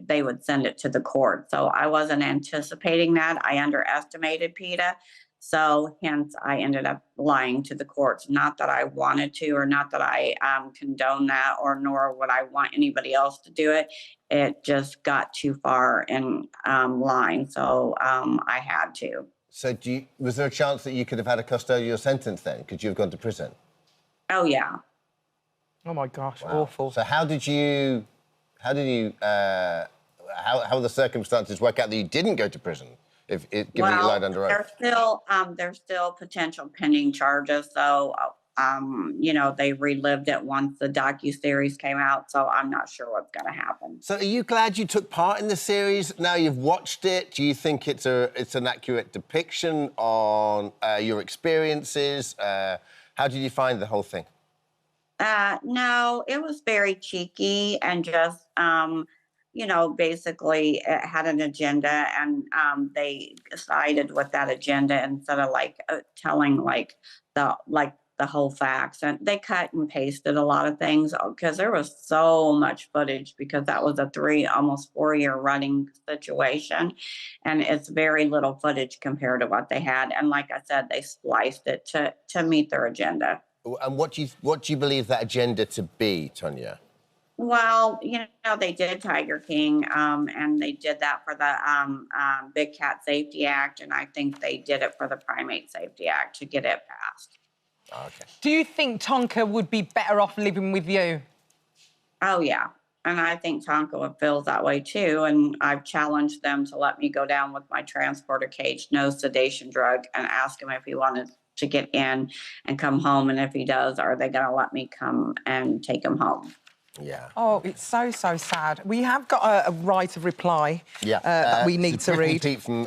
they would send it to the court. So I wasn't anticipating that. I underestimated PETA. So hence I ended up lying to the courts. Not that I wanted to, or not that I condone that, or nor would I want anybody else to do it. It just got too far in line. So I had to. So was there a chance that you could have had a custodial sentence then? Could you have gone to prison? Oh, yeah. Oh, my gosh, Wow. awful. So how were the circumstances work out that you didn't go to prison, given that you lied under oath? There's still potential pending charges, so, you know, they relived it once the docuseries came out, so I'm not sure what's going to happen. So are you glad you took part in the series? Now you've watched it, do you think it's an accurate depiction on your experiences? How did you find the whole thing? No, it was very cheeky and just, you know, basically it had an agenda, and they sided with that agenda instead of like telling the whole facts. And they cut and pasted a lot of things because there was so much footage, because that was a almost 4-year running situation, and it's very little footage compared to what they had. And like I said, they spliced it to meet their agenda. And what do you believe that agenda to be, Tanya? Well, you know, they did Tiger King, and they did that for the Big Cat Safety Act, and I think they did it for the Primate Safety Act to get it passed. Okay. Do you think Tonka would be better off living with you? Oh, yeah. And I think Tonka feels that way, too, and I've challenged them to let me go down with my transporter cage, no sedation drug, and ask him if he wanted to get in and come home, and if he does, are they going to let me come and take him home? Yeah. Oh, it's so sad. We have got a right of reply that we need to read. Pete from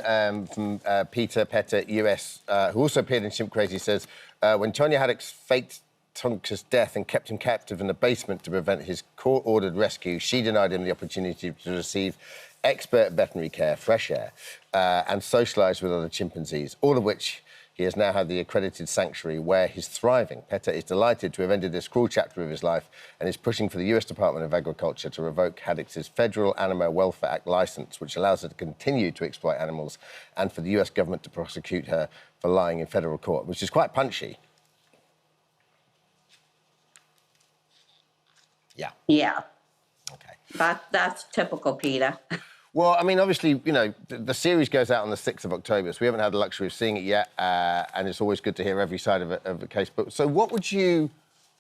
Peter Pettit, US, who also appeared in Chimp Crazy, says, when Tanya Haddock faked Tonka's death and kept him captive in the basement to prevent his court-ordered rescue, she denied him the opportunity to receive expert veterinary care, fresh air, and socialise with other chimpanzees, all of which He has now had the accredited sanctuary where he's thriving. Petter is delighted to have ended this cruel chapter of his life and is pushing for the US Department of Agriculture to revoke Haddix's Federal Animal Welfare Act licence, which allows her to continue to exploit animals, and for the US government to prosecute her for lying in federal court, which is quite punchy. Yeah. Yeah. Okay. That's typical Peter. Well, I mean, obviously, you know, the series goes out on the 6th of October, so we haven't had the luxury of seeing it yet, and it's always good to hear every side of a case. But so what would you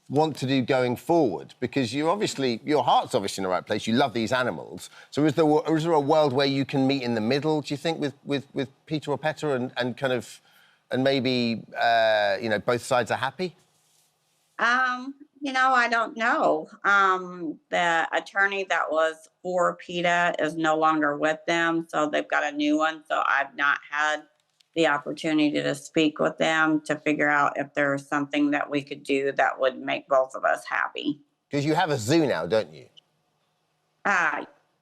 want to do going forward? Because you obviously, your heart's obviously in the right place. You love these animals. So is there a world where you can meet in the middle, do you think, with Peter or Petter and kind of, and maybe, you know, both sides are happy? You know, I don't know. The attorney that was for PETA is no longer with them, so they've got a new one. So I've not had the opportunity to speak with them to figure out if there's something that we could do that would make both of us happy. Because you have a zoo now, don't you?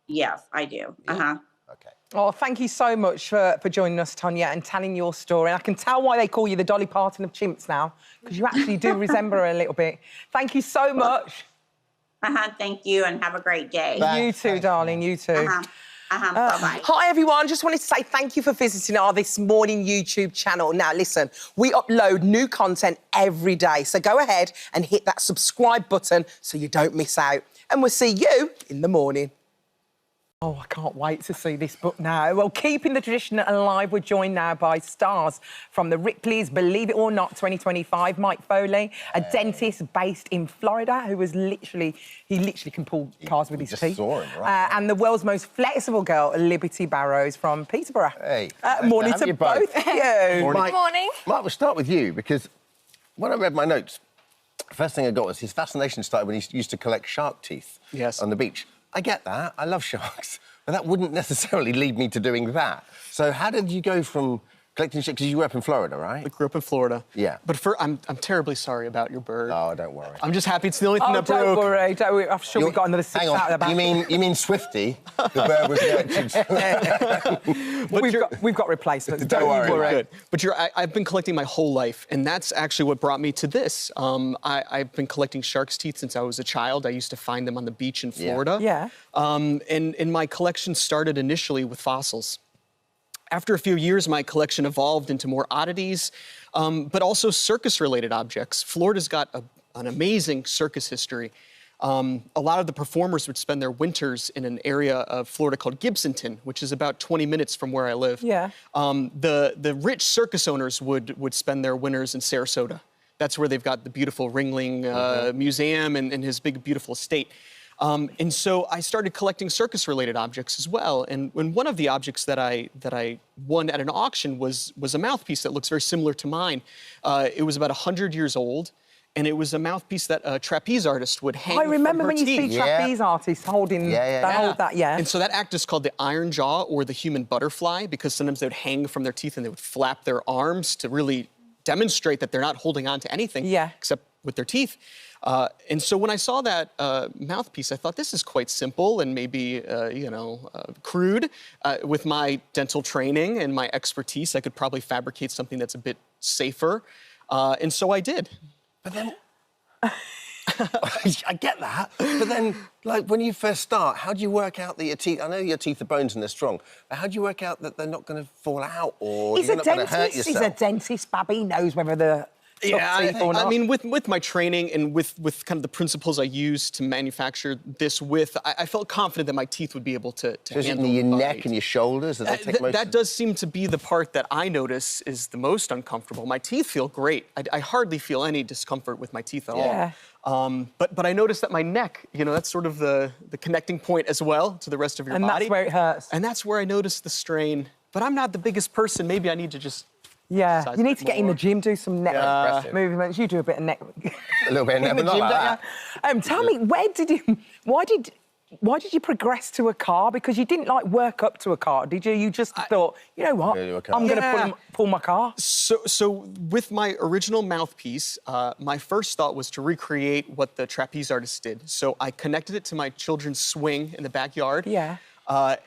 Yes, I do. Yeah. Okay. Oh, thank you so much for joining us, Tonya, and telling your story. And I can tell why they call you the Dolly Parton of chimps now, because you actually do resemble her a little bit. Thank you so much. Thank you, and have a great day. You too, darling, you too. Bye-bye. Hi, everyone. Just wanted to say thank you for visiting our This Morning YouTube channel. Now, listen, we upload new content every day, so go ahead and hit that subscribe button so you don't miss out. And we'll see you in the morning. Oh, I can't wait to see this book now. Well, keeping the tradition alive, we're joined now by stars from the Ripley's Believe It or Not 2025. Mike Foley, a dentist based in Florida who was literally can pull cars with his teeth. Saw him, right? And the world's most flexible girl, Liberty Barrows from Peterborough. Hey. Morning to both of you. Morning. Good morning. Mike, we'll start with you, because when I read my notes, the first thing I got was his fascination started when he used to collect shark teeth on the beach. I get that. I love sharks. But that wouldn't necessarily lead me to doing that. So how did you go from collecting sharks? Because you grew up in Florida, right? I grew up in Florida. Yeah. But I'm terribly sorry about your bird. Oh, don't worry. I'm just happy it's the only thing that broke. Don't worry. I'm sure we got another 6 out of the back. You mean Swifty? The bird was the We've got replacements. Don't worry. Good. But I've been collecting my whole life, and that's actually what brought me to this. I've been collecting shark's teeth since I was a child. I used to find them on the beach in Florida. Yeah. And my collection started initially with fossils. After a few years, my collection evolved into more oddities, but also circus-related objects. Florida's got an amazing circus history. A lot of the performers would spend their winters in an area of Florida called Gibsonton, which is about 20 minutes from where I live. Yeah. The rich circus owners would spend their winters in Sarasota. That's where they've got the beautiful Ringling Museum and his big, beautiful estate. And so I started collecting circus-related objects as well. And one of the objects that I won at an auction was a mouthpiece that looks very similar to mine. It was about 100 years old, and it was a mouthpiece that a trapeze artist would hang from her teeth. I remember when you see trapeze artists holding that. And so that act is called the iron jaw or the human butterfly, because sometimes they would hang from their teeth and they would flap their arms to really demonstrate that they're not holding on to anything except with their teeth. And so when I saw that mouthpiece, I thought this is quite simple and maybe, crude. With my dental training and my expertise, I could probably fabricate something that's a bit safer. And so I did. But then, I get that. But then, like, when you first start, how do you work out that your teeth, I know your teeth are bones and they're strong, but how do you work out that they're not going to fall out or you're not going to hurt yourself? He's a dentist, Babby. He knows whether the... I mean, with my training and with kind of the principles I use to manufacture this with, I felt confident that my teeth would be able to handle your neck and your shoulders? That does seem to be the part that I notice is the most uncomfortable. My teeth feel great. I hardly feel any discomfort with my teeth at all. But I noticed that my neck, that's sort of the connecting point as well to the rest of your body. And that's where it hurts. And that's where I noticed the strain. But I'm not the biggest person. Maybe I need to just... Yeah, you need to get in the gym, do some neck movements. You do a bit of neck. A little bit of neck, but not like that. Tell me, why did you progress to a car? Because you didn't work up to a car, did you? You just thought, you know what, I'm going to pull my car. So with my original mouthpiece, my first thought was to recreate what the trapeze artist did. So I connected it to my children's swing in the backyard. Yeah.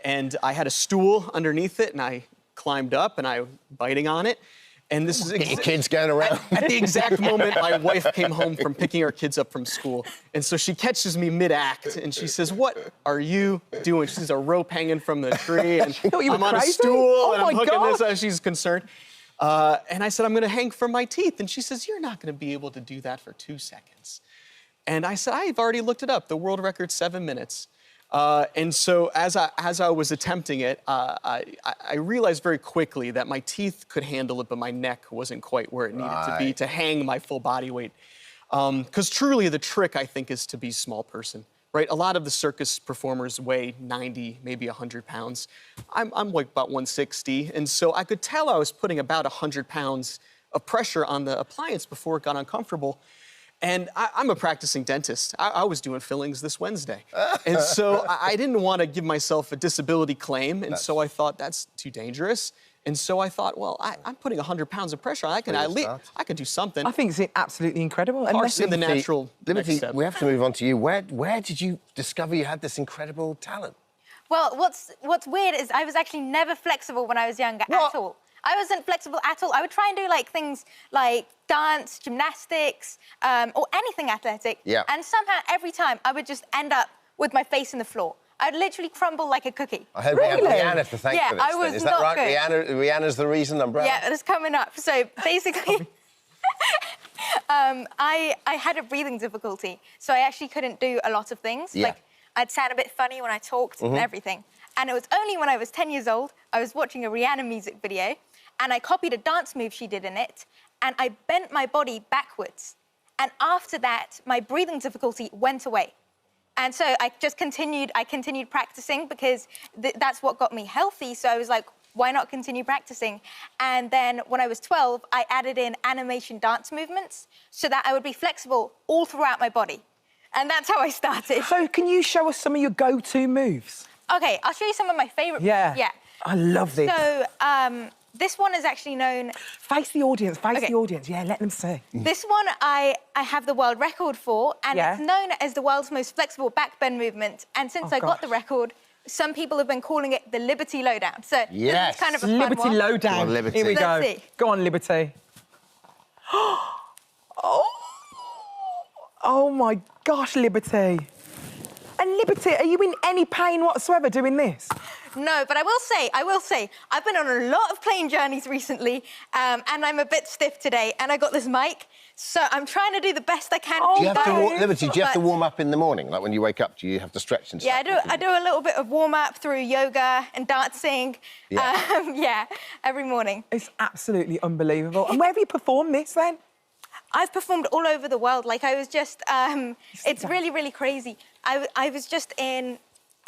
And I had a stool underneath it, and I climbed up and I was biting on it. And this is Get your kids going around. At the exact moment my wife came home from picking our kids up from school. And so she catches me mid-act and she says, "What are you doing?" She sees a rope hanging from the tree and I'm on a stool and I'm hooking this as she's concerned. And I said, "I'm gonna hang from my teeth." And she says, "You're not gonna be able to do that for 2 seconds." And I said, "I've already looked it up. The world record's 7 minutes." And so as I was attempting it, I realized very quickly that my teeth could handle it, but my neck wasn't quite where it needed to be to hang my full body weight. Because truly the trick, I think, is to be a small person, right? A lot of the circus performers weigh 90, maybe 100 pounds. I'm like about 160. And so I could tell I was putting about 100 pounds of pressure on the appliance before it got uncomfortable. And I'm a practicing dentist. I was doing fillings this Wednesday. And so I didn't want to give myself a disability claim. And so I thought that's too dangerous. And so I thought, well, I'm putting 100 pounds of pressure. I can do something. I think it's absolutely incredible. Parse in the natural Liberty, next step. we have to move on to you. Where did you discover you had this incredible talent? Well, what's weird is I was actually never flexible when I was younger at all. I wasn't flexible at all. I would try and do like things like dance, gymnastics, or anything athletic. Yeah. And somehow every time I would just end up with my face in the floor. I'd literally crumble like a cookie. I hope we have Rihanna to thank for this. I was Is not that right? good. Rihanna's the reason, Umbrella? Yeah, it's coming up. So basically, I had a breathing difficulty. So I actually couldn't do a lot of things. Yeah. Like I'd sound a bit funny when I talked and everything. And it was only when I was 10 years old, I was watching a Rihanna music video and I copied a dance move she did in it and I bent my body backwards. And after that, my breathing difficulty went away. And so I continued practicing because that's what got me healthy. So I was like, why not continue practicing? And then when I was 12, I added in animation dance movements so that I would be flexible all throughout my body. And that's how I started. So can you show us some of your go-to moves? Okay, I'll show you some of my favorite. Yeah. Yeah. I love this. So this one is actually known. Face the audience. Face the audience. Yeah, let them see. This one I have the world record for, and it's known as the world's most flexible back bend movement. And since I got the record, some people have been calling it the Liberty Lowdown. So this is kind of a fun Liberty one. Lowdown. Come on, Liberty. Here we go. Let's see. Go on, Liberty. Oh my gosh, Liberty. And Liberty, are you in any pain whatsoever doing this? No, but I will say, I've been on a lot of plane journeys recently, and I'm a bit stiff today, and I got this mic, so I'm trying to do the best I can. Do you have to, Liberty, do you have to warm up in the morning? Like when you wake up, do you have to stretch and stuff? Yeah, I do a little bit of warm-up through yoga and dancing. Yeah. Every morning. It's absolutely unbelievable. And where have you performed this, then? I've performed all over the world. Like, I was just... it's really, really crazy. I was just in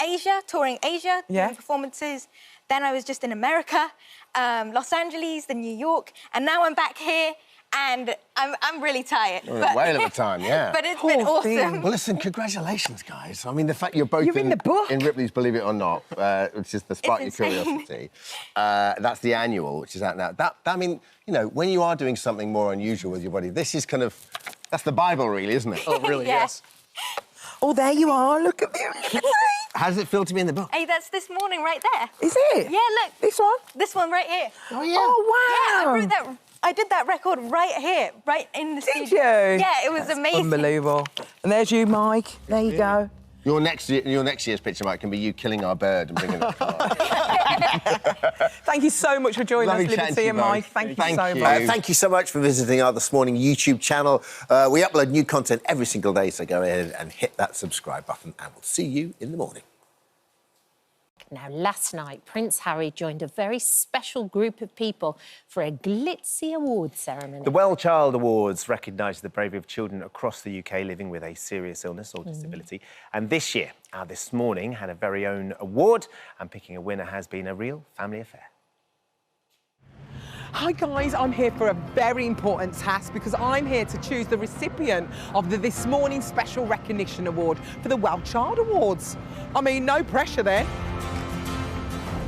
Asia, touring Asia, doing performances. Then I was just in America, Los Angeles, then New York, and now I'm back here, and I'm really tired. Well, a whale of a time, yeah. But it's been awesome. Well, listen, congratulations, guys. I mean, the fact you're both in the book. in Ripley's Believe It or Not, which is the Spark Your Curiosity. That's the annual, which is out now. I mean, you know, when you are doing something more unusual with your body, this is kind of, that's the Bible, really, isn't it? Oh, really, yes. Oh, there you are. Look at you. How does it feel to be in the book? Hey, that's this morning right there. Is it? Yeah, look. This one? This one right here. Oh, yeah. Oh, wow. Yeah, I did that record right here, right in the studio. Did you? Yeah, it was amazing. Unbelievable. And there's you, Mike. There you go. Your next year's picture, Mike, can be you killing our bird and bringing it to Thank you so much for joining us, Liberty and Mike. Thank you so much. Thank you so much for visiting our This Morning YouTube channel. We upload new content every single day, so go ahead and hit that subscribe button, and we'll see you in the morning. Now, last night, Prince Harry joined a very special group of people for a glitzy awards ceremony. The Well Child Awards recognise the bravery of children across the UK living with a serious illness or disability. And this year, our This Morning had a very own award, and picking a winner has been a real family affair. Hi guys, I'm here for a very important task because I'm here to choose the recipient of the This Morning Special Recognition Award for the Well Child Awards. I mean, no pressure there.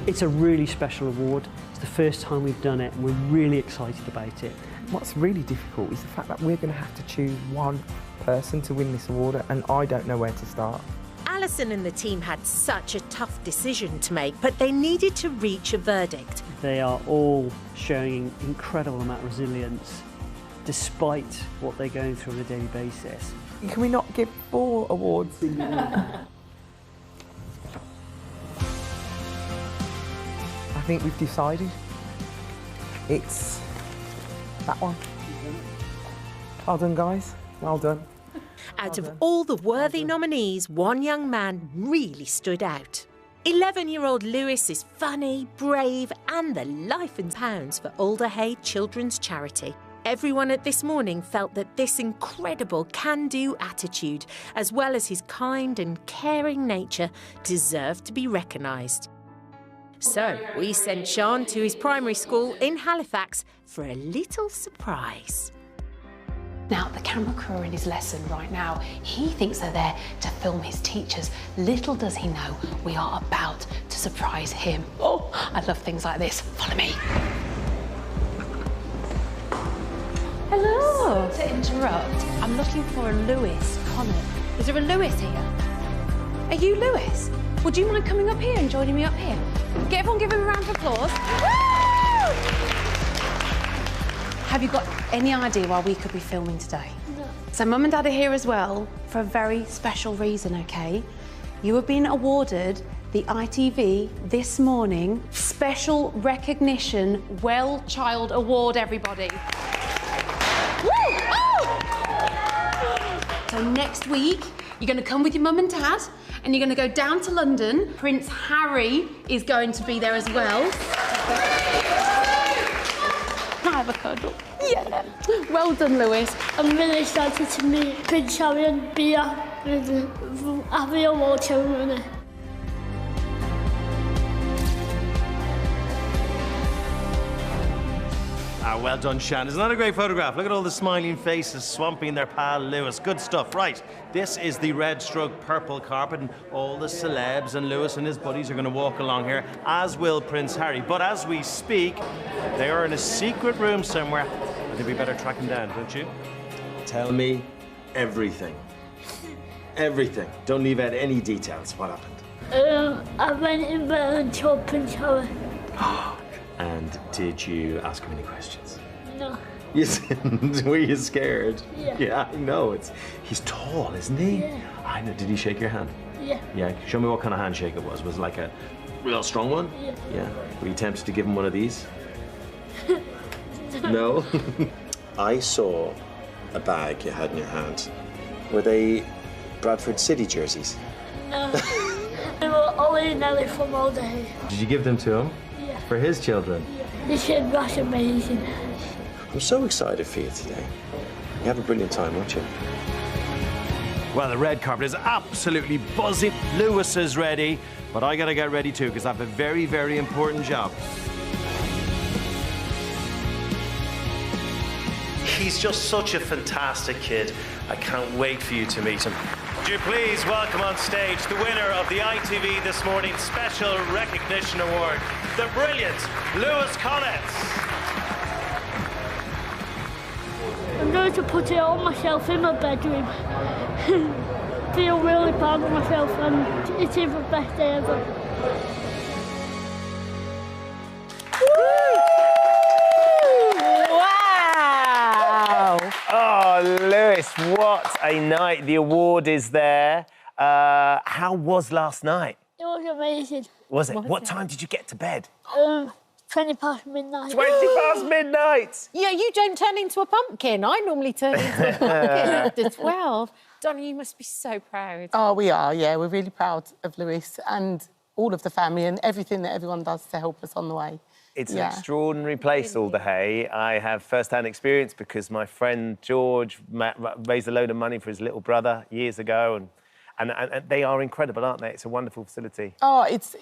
It's a really special award. It's the first time we've done it and we're really excited about it. What's really difficult is the fact that we're going to have to choose one person to win this award and I don't know where to start. Alison and the team had such a tough decision to make, but they needed to reach a verdict. They are all showing an incredible amount of resilience despite what they're going through on a daily basis. Can we not give 4 awards? I think we've decided. It's that one. Well done, guys. Well done. Out of all the worthy nominees, one young man really stood out. 11-year-old Lewis is funny, brave, and the life in pounds for Alder Hey Children's Charity. Everyone at This Morning felt that this incredible can-do attitude, as well as his kind and caring nature, deserved to be recognised. So we sent Sean to his primary school in Halifax for a little surprise. Now, the camera crew are in his lesson right now. He thinks they're there to film his teachers. Little does he know, we are about to surprise him. Oh, I love things like this. Follow me. Hello. To interrupt, I'm looking for a Lewis Connett. Is there a Lewis here? Are you Lewis? Would you mind coming up here and joining me up here? Everyone give him a round of applause. Woo! Have you got any idea why we could be filming today? No. So Mum and Dad are here as well for a very special reason, OK? You have been awarded the ITV This Morning Special Recognition Well Child Award, everybody. Woo! Oh! So next week, you're going to come with your mum and dad and you're going to go down to London. Prince Harry is going to be there as well. Can I have a cuddle? Yeah. Well done, Lewis. I'm really excited to meet Prince Harry and be happy award ceremony. Well done, Shan. Isn't that a great photograph? Look at all the smiling faces swamping their pal Lewis. Good stuff. Right, this is the red stroke purple carpet, and all the celebs and Lewis and his buddies are going to walk along here, as will Prince Harry. But as we speak, they are in a secret room somewhere. I think we better track him down, don't you? Tell me everything. Everything. Don't leave out any details. What happened? I went in there and saw Prince Harry. And did you ask him any questions? No. You didn't? Were you scared? Yeah. Yeah, I know. He's tall, isn't he? Yeah. I know. Did he shake your hand? Yeah. Yeah. Show me what kind of handshake it was. Was it like a real strong one? Yeah. Yeah. Were you tempted to give him one of these? No? I saw a bag you had in your hand. Were they Bradford City jerseys? No. They were Ollie and Ellie from Alder Hey. Did you give them to him? Yeah. For his children? Yeah. This kid was amazing. I'm so excited for you today. You have a brilliant time, won't you? Well, the red carpet is absolutely buzzing. Lewis is ready, but I gotta get ready too, because I have a very, very important job. He's just such a fantastic kid. I can't wait for you to meet him. Would you please welcome on stage the winner of the ITV This Morning Special Recognition Award, the brilliant Lewis Connett. I'm going to put it on myself in my bedroom. Feel really proud of myself, and it is the best day ever. Wow! Oh, Lewis, what a night. The award is there. How was last night? It was amazing. Was it? What time did you get to bed? 20 past midnight. 20 past midnight! Yeah, you don't turn into a pumpkin. I normally turn into a pumpkin after 12. Donna, you must be so proud. Oh, we are, yeah. We're really proud of Lewis and all of the family and everything that everyone does to help us on the way. It's an extraordinary place, Alder Hey. I have first-hand experience because my friend George raised a load of money for his little brother years ago, and they are incredible, aren't they? It's a wonderful facility. Oh, it's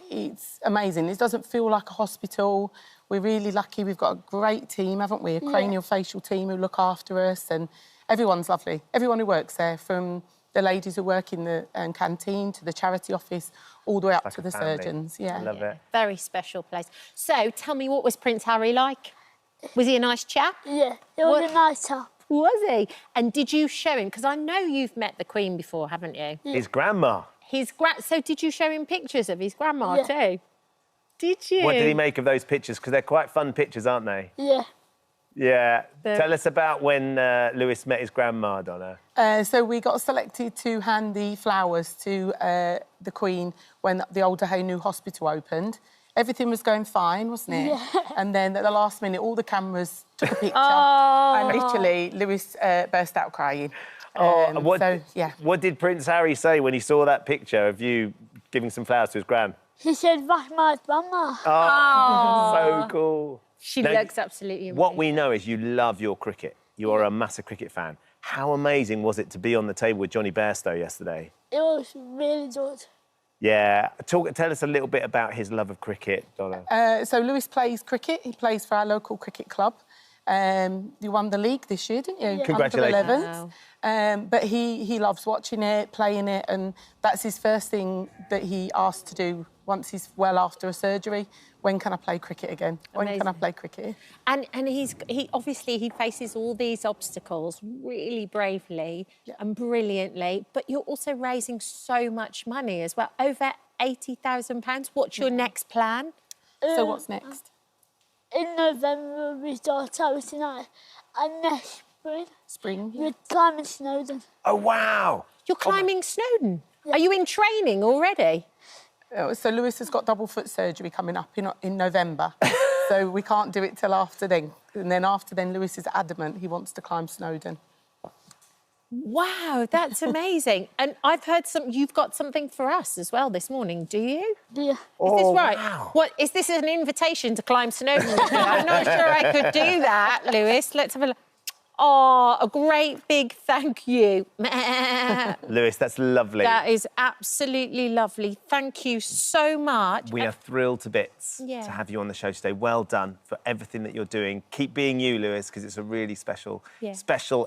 amazing. It doesn't feel like a hospital. We're really lucky. We've got a great team, haven't we? A craniofacial team who look after us, and everyone's lovely. Everyone who works there, from the ladies who work in the canteen to the charity office, all the way up to the surgeons. Yeah. I love it. Very special place. So, tell me, what was Prince Harry like? Was he a nice chap? Yeah, he was a nice chap. Was he? And did you show him? Because I know you've met the Queen before, haven't you? His grandma. So did you show him pictures of his grandma too? Did you? What did he make of those pictures? Because they're quite fun pictures, aren't they? Yeah. Yeah. Tell us about when Lewis met his grandma, Donna. So we got selected to hand the flowers to the Queen when the Old Hay New Hospital opened. Everything was going fine, wasn't it? Yeah. And then at the last minute, all the cameras took a picture. Oh. And literally, Lewis burst out crying. What did Prince Harry say when he saw that picture of you giving some flowers to his gran? He said, that's my grandma. Oh, so cool. She looks absolutely amazing. What we know is you love your cricket. You are a massive cricket fan. How amazing was it to be on the table with Johnny Bairstow yesterday? It was really good. Yeah. Tell us a little bit about his love of cricket, Donna. So Lewis plays cricket. He plays for our local cricket club. You won the league this year, didn't you? Yeah. Congratulations. Wow. But he loves watching it, playing it, and that's his first thing that he asked to do once he's well after a surgery. When can I play cricket again? When can I play cricket? And he obviously faces all these obstacles really bravely and brilliantly, but you're also raising so much money as well, over £80,000. What's your next plan? So what's next? In November, we start out tonight, and next spring, we're climbing Snowdon. Oh, wow. You're climbing Snowdon? Are you in training already? So Lewis has got double foot surgery coming up in November, so we can't do it till after then. And then after then, Lewis is adamant he wants to climb Snowdon. Wow, that's amazing. And I've heard you've got something for us as well this morning, do you? Yeah. Is this right? Wow. What, is this an invitation to climb Snowdon with me? I'm not sure I could do that, Lewis. Let's have a look. Oh, a great big thank you. Lewis, that's lovely. That is absolutely lovely. Thank you so much. We are thrilled to bits Yeah. to have you on the show today. Well done for everything that you're doing. Keep being you, Lewis, because it's a really special,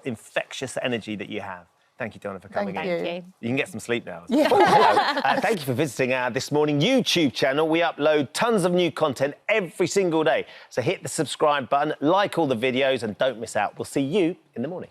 infectious energy that you have. Thank you, Donna, for coming in. Thank you. You can get some sleep now. Yeah. Thank you for visiting our This Morning YouTube channel. We upload tons of new content every single day. So hit the subscribe button, like all the videos, and don't miss out. We'll see you in the morning.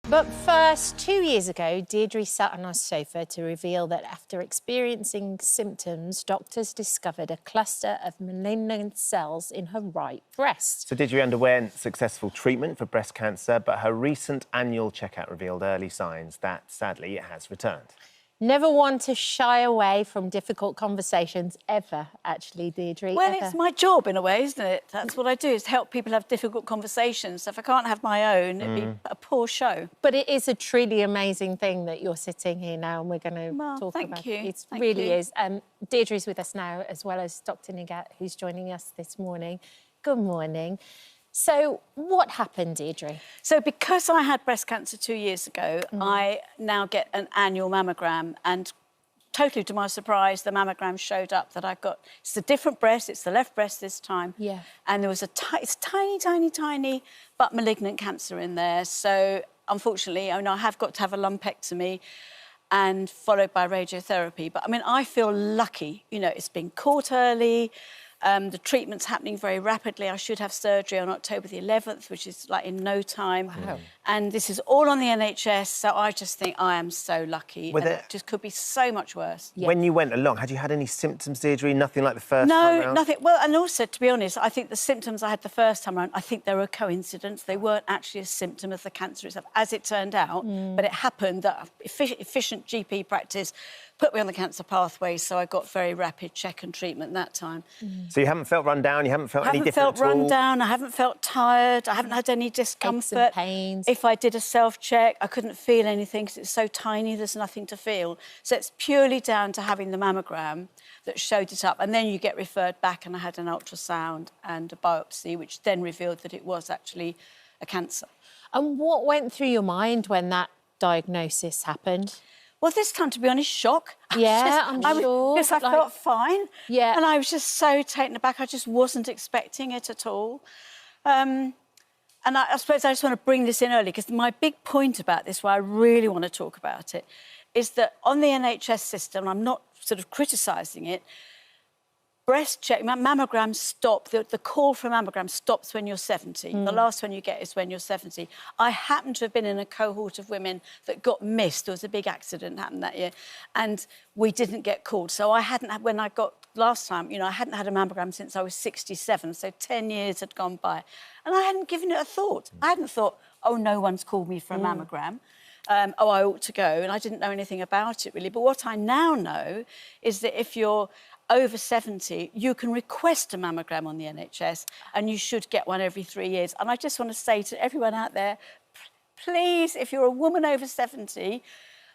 But first, 2 years ago, Deirdre sat on our sofa to reveal that after experiencing symptoms, doctors discovered a cluster of malignant cells in her right breast. So Deirdre underwent successful treatment for breast cancer, but her recent annual checkout revealed early signs that, sadly, it has returned. Never one to shy away from difficult conversations, ever, actually, Deirdre. Well, ever. it's my job in a way, isn't it? That's what I do, is help people have difficult conversations. So if I can't have my own, it'd be a poor show. But it is a truly amazing thing that you're sitting here now and we're going to talk thank about you. it. Thank Really you. is. Deirdre's with us now, as well as Dr. Nigat, who's joining us this morning. Good morning. So what happened, Deirdre? So because I had breast cancer 2 years ago, I now get an annual mammogram, and totally to my surprise, the mammogram showed up that it's a different breast, it's the left breast this time. Yeah. And there was it's tiny, but malignant cancer in there. So unfortunately, I have got to have a lumpectomy and followed by radiotherapy. But I mean, I feel lucky, it's been caught early. The treatment's happening very rapidly. I should have surgery on October the 11th, which is like in no time. Wow. And this is all on the NHS, so I just think I am so lucky. And it just could be so much worse. When you went along, had you had any symptoms, Deirdre? Nothing like the first time No, round? nothing. Well, and also, to be honest, I think the symptoms I had the first time around, I think they were a coincidence. They weren't actually a symptom of the cancer itself, as it turned out. But it happened that efficient GP practice put me on the cancer pathway, so I got very rapid check and treatment that time. So you haven't felt run down, you haven't felt any different at all? I haven't felt run down, I haven't felt tired, I haven't had any discomfort. Pains. If I did a self-check, I couldn't feel anything because it's so tiny, there's nothing to feel. So it's purely down to having the mammogram that showed it up. And then you get referred back, and I had an ultrasound and a biopsy, which then revealed that it was actually a cancer. And what went through your mind when that diagnosis happened? Well, this time, to be honest, shock. Yeah, I'm sure. Because I felt fine. Yeah. And I was just so taken aback. I just wasn't expecting it at all. And I suppose I just want to bring this in early, because my big point about this, why I really want to talk about it, is that on the NHS system, I'm not sort of criticising it, breast check, mammograms stop, the call for mammogram stops when you're 70. The last one you get is when you're 70. I happen to have been in a cohort of women that got missed. There was a big accident happened that year, and we didn't get called. So I hadn't had, when I got last time, you know, I hadn't had a mammogram since I was 67, so 10 years had gone by. And I hadn't given it a thought. I hadn't thought, oh, no one's called me for a mammogram. Oh, I ought to go, and I didn't know anything about it, really. But what I now know is that if you're over 70, you can request a mammogram on the NHS, and you should get one every 3 years. And I just want to say to everyone out there, please, if you're a woman over 70,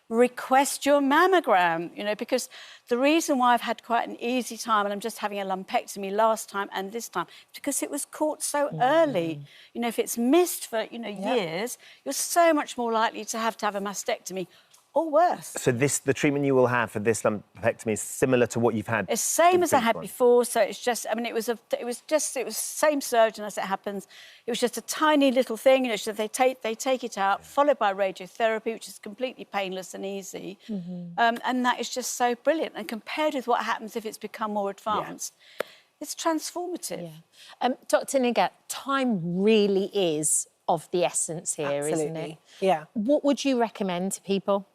request your mammogram, you know, because the reason why I've had quite an easy time, and I'm just having a lumpectomy last time and this time, because it was caught so early. You know, if it's missed for, you know, years, you're so much more likely to have a mastectomy or worse. So the treatment you will have for this lumpectomy is similar to what you've had? It's same as I had before, so it's just, I mean, it was same surgeon as it happens. It was just a tiny little thing, you know, so they take it out, followed by radiotherapy, which is completely painless and easy. And that is just so brilliant. And compared with what happens if it's become more advanced, it's transformative. Dr. Nighat, time really is of the essence here, isn't it? Yeah. What would you recommend to people?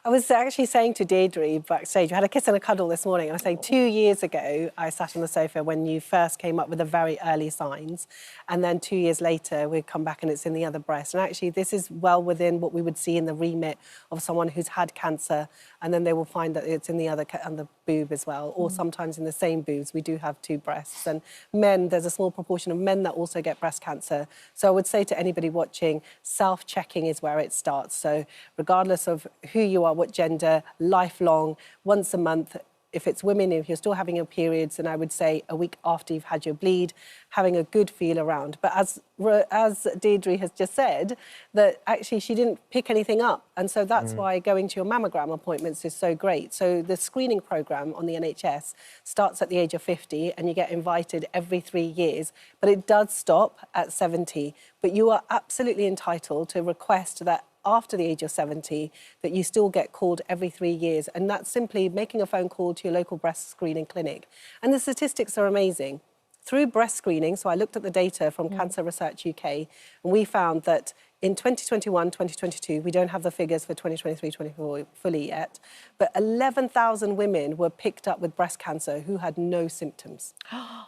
I was actually saying to Deirdre backstage, we had a kiss and a cuddle this morning, and I was saying 2 years ago, I sat on the sofa when you first came up with the very early signs, and then 2 years later, we'd come back and it's in the other breast. And actually, this is well within what we would see in the remit of someone who's had cancer, and then they will find that it's in the other and the boob as well, or sometimes in the same boobs. We do have 2 breasts. And men, there's a small proportion of men that also get breast cancer. So I would say to anybody watching, self-checking is where it starts. So regardless of who you are, what gender, lifelong, once a month. If it's women, if you're still having your periods, then I would say a week after you've had your bleed, having a good feel around. But as Deirdre has just said, that actually she didn't pick anything up. And so that's why going to your mammogram appointments is so great. So the screening programme on the NHS starts at the age of 50 and you get invited every 3 years. But it does stop at 70. But you are absolutely entitled to request that after the age of 70, that you still get called every 3 years. And that's simply making a phone call to your local breast screening clinic. And the statistics are amazing. Through breast screening, so I looked at the data from Cancer Research UK, and we found that in 2021, 2022, we don't have the figures for 2023, 2024 fully yet, but 11,000 women were picked up with breast cancer who had no symptoms.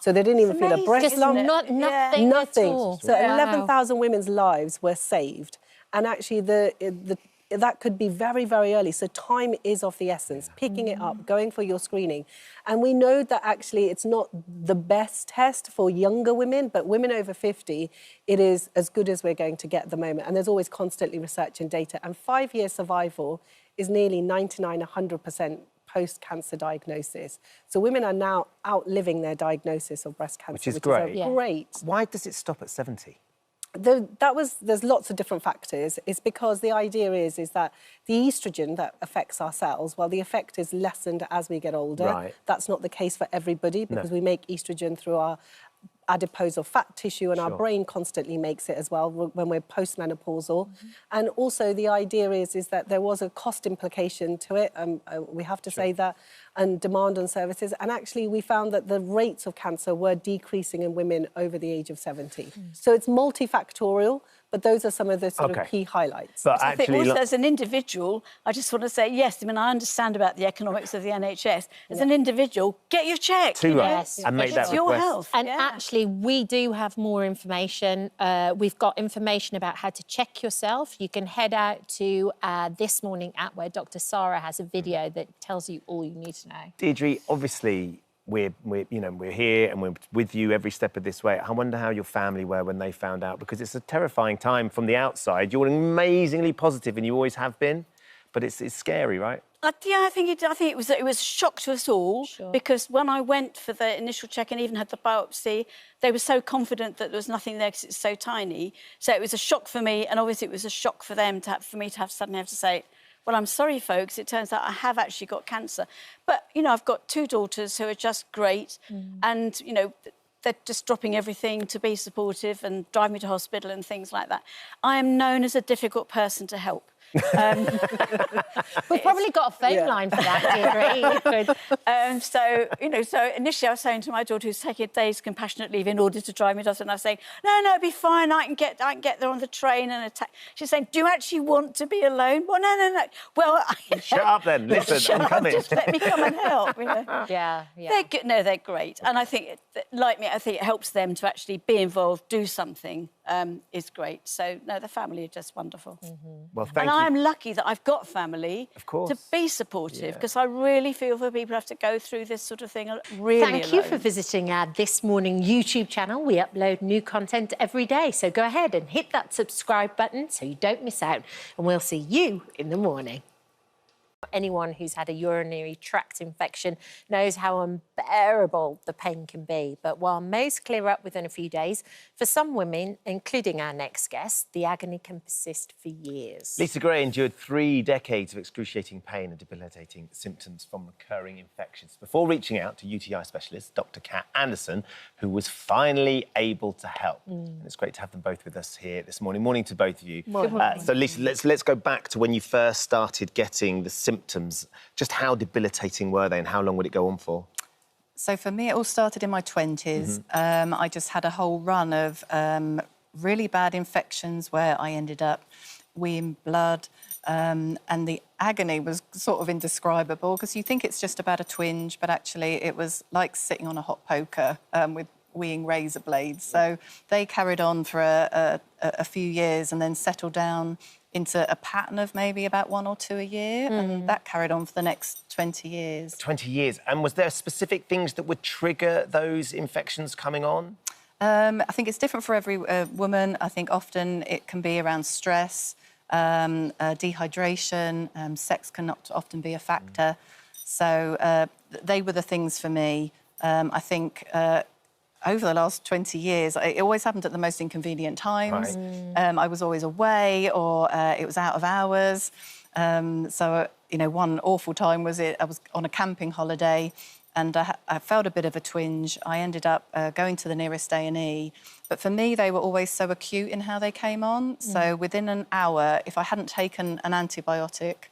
So they didn't even feel a breast lump. Nothing at all. So 11,000 women's lives were saved. And actually, that could be very, very early. So time is of the essence, picking it up, going for your screening. And we know that actually it's not the best test for younger women, but women over 50, it is as good as we're going to get at the moment. And there's always constantly research and data. And 5-year survival is nearly 99, 100% post-cancer diagnosis. So women are now outliving their diagnosis of breast cancer, which is great. Great. Why does it stop at 70? There's lots of different factors. It's because the idea is that the estrogen that affects our cells, well, the effect is lessened as we get older. Right. That's not the case for everybody because we make estrogen through our adipose or fat tissue, and our brain constantly makes it as well when we're postmenopausal. And also the idea is that there was a cost implication to it, we have to say that, and demand on services. And actually we found that the rates of cancer were decreasing in women over the age of 70. So it's multifactorial, but those are some of the sort of key highlights. But I think also as an individual, I just want to say, yes, I mean, I understand about the economics of the NHS. As an individual, get your check. Yes. And make that it's your health. And actually, we do have more information. We've got information about how to check yourself. You can head out to This Morning app where Dr. Sarah has a video that tells you all you need to know. Deirdre, obviously, we're here and we're with you every step of this way. I wonder how your family were when they found out, because it's a terrifying time from the outside. You're amazingly positive, and you always have been, but it's scary, right? Yeah, I think it was a shock to us all, because when I went for the initial check and even had the biopsy, they were so confident that there was nothing there because it's so tiny. So it was a shock for me, and obviously it was a shock for them for me to suddenly have to say, well, I'm sorry, folks, it turns out I have actually got cancer. But, you know, I've got 2 daughters who are just great, and, you know, they're just dropping everything to be supportive and drive me to hospital and things like that. I am known as a difficult person to help. We've probably got a phone line for that, Deirdre. So, you know, so initially I was saying to my daughter who's taking a day's compassionate leave in order to drive me to hospital, and I was saying, no, it'll be fine, I can get there on the train and attack. She's saying, do you actually want to be alone? Well, no. Well, Shut up then, listen, I'm coming. Just let me come and help, you know. Yeah. They're good. No, they're great. And I think, like me, I think it helps them to actually be involved, do something, is great. So, no, the family are just wonderful. Well, thank and you. I'm lucky that I've got family to be supportive, because I really feel for people who have to go through this sort of thing really Thank you alone. for visiting our This Morning YouTube channel. We upload new content every day, so go ahead and hit that subscribe button so you don't miss out, and we'll see you in the morning. Anyone who's had a urinary tract infection knows how unbearable the pain can be. But while most clear up within a few days, for some women, including our next guest, the agony can persist for years. Lisa Gray endured 3 decades of excruciating pain and debilitating symptoms from recurring infections before reaching out to UTI specialist Dr. Kat Anderson, who was finally able to help. And it's great to have them both with us here this morning. Morning to both of you. So, Lisa, let's go back to when you first started getting the symptoms. Just how debilitating were they and how long would it go on for? So for me, it all started in my 20s. I just had a whole run of really bad infections where I ended up weeing blood, and the agony was sort of indescribable, because you think it's just about a twinge, but actually it was like sitting on a hot poker with weeing razor blades. So they carried on for a few years and then settled down into a pattern of maybe about 1 or 2 a year, and that carried on for the next 20 years. 20 years. And was there specific things that would trigger those infections coming on? I think it's different for every woman. I think often it can be around stress, dehydration, sex can not often be a factor. So they were the things for me. I think over the last 20 years, it always happened at the most inconvenient times. I was always away, or it was out of hours. So, you know, one awful time was I was on a camping holiday, and I felt a bit of a twinge. I ended up going to the nearest A&E. But for me, they were always so acute in how they came on. So within an hour, if I hadn't taken an antibiotic,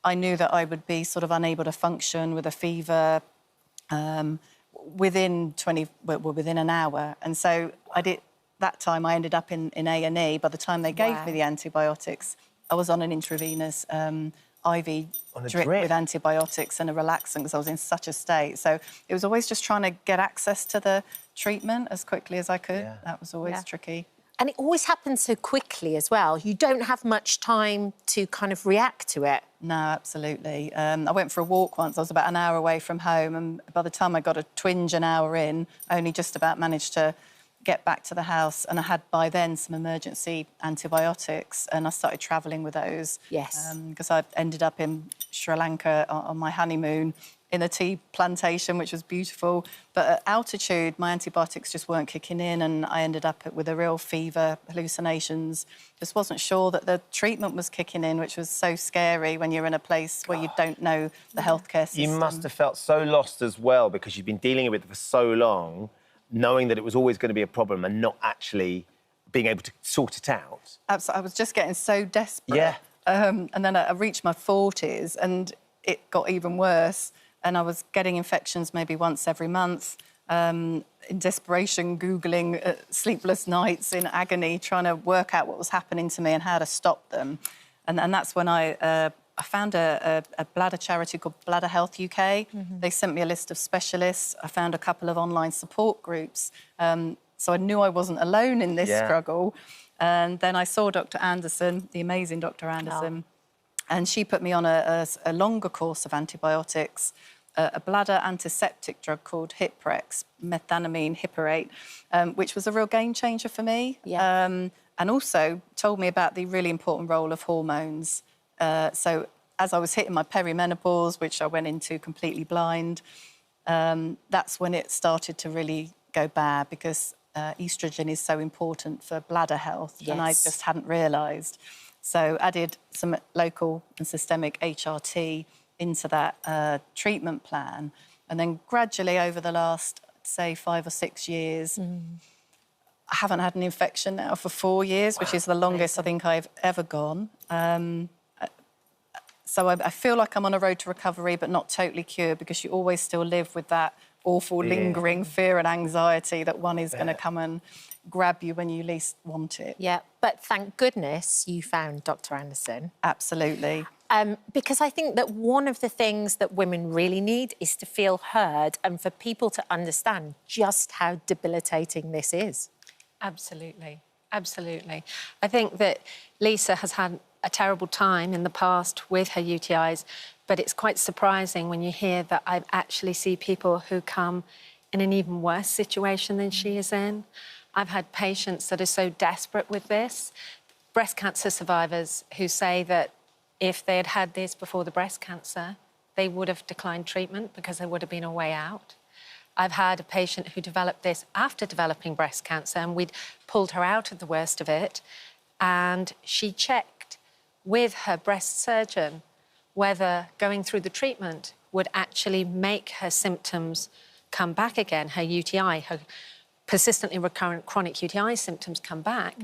I knew that I would be sort of unable to function with a fever, within an hour. And so that time I ended up in A&E. By the time they gave me the antibiotics, I was on an intravenous IV drip with antibiotics and a relaxant, because I was in such a state. So it was always just trying to get access to the treatment as quickly as I could. That was always tricky. And it always happens so quickly as well. You don't have much time to kind of react to it. No, absolutely. I went for a walk once. I was about an hour away from home, and by the time I got a twinge an hour in, I only just about managed to get back to the house, and I had by then some emergency antibiotics, and I started travelling with those. Yes. Because I ended up in Sri Lanka on my honeymoon in a tea plantation, which was beautiful. But at altitude, my antibiotics just weren't kicking in, and I ended up with a real fever, hallucinations. Just wasn't sure that the treatment was kicking in, which was so scary when you're in a place where you don't know the healthcare system. You must have felt so lost as well, because you've been dealing with it for so long, knowing that it was always going to be a problem and not actually being able to sort it out. Absolutely. I was just getting so desperate. Yeah. And then I reached my 40s, and it got even worse. And I was getting infections maybe once every month, in desperation, Googling sleepless nights in agony, trying to work out what was happening to me and how to stop them. And that's when I found a bladder charity called Bladder Health UK. They sent me a list of specialists. I found a couple of online support groups. So I knew I wasn't alone in this struggle. And then I saw Dr. Anderson, the amazing Dr. Anderson, and she put me on a longer course of antibiotics, a bladder antiseptic drug called Hiprex, methanamine hippurate, which was a real game changer for me. And also told me about the really important role of hormones. So as I was hitting my perimenopause, which I went into completely blind, that's when it started to really go bad, because oestrogen is so important for bladder health, and I just hadn't realised. So added some local and systemic HRT into that treatment plan. And then gradually over the last, say, 5 or 6 years, I haven't had an infection now for 4 years, which is the longest I think I've ever gone. And So I feel like I'm on a road to recovery, but not totally cured, because you always still live with that awful lingering fear and anxiety that one is going to come and grab you when you least want it. Yeah, but thank goodness you found Dr. Anderson. Absolutely. Because I think that one of the things that women really need is to feel heard and for people to understand just how debilitating this is. Absolutely, absolutely. I think that Lisa has had a terrible time in the past with her UTIs, but it's quite surprising when you hear that I actually see people who come in an even worse situation than she is in. I've had patients that are so desperate with this, breast cancer survivors who say that if they had had this before the breast cancer, they would have declined treatment because there would have been a way out. I've had a patient who developed this after developing breast cancer, and we'd pulled her out of the worst of it, and she checked with her breast surgeon whether going through the treatment would actually make her symptoms come back again, her UTI, her persistently recurrent chronic UTI symptoms come back.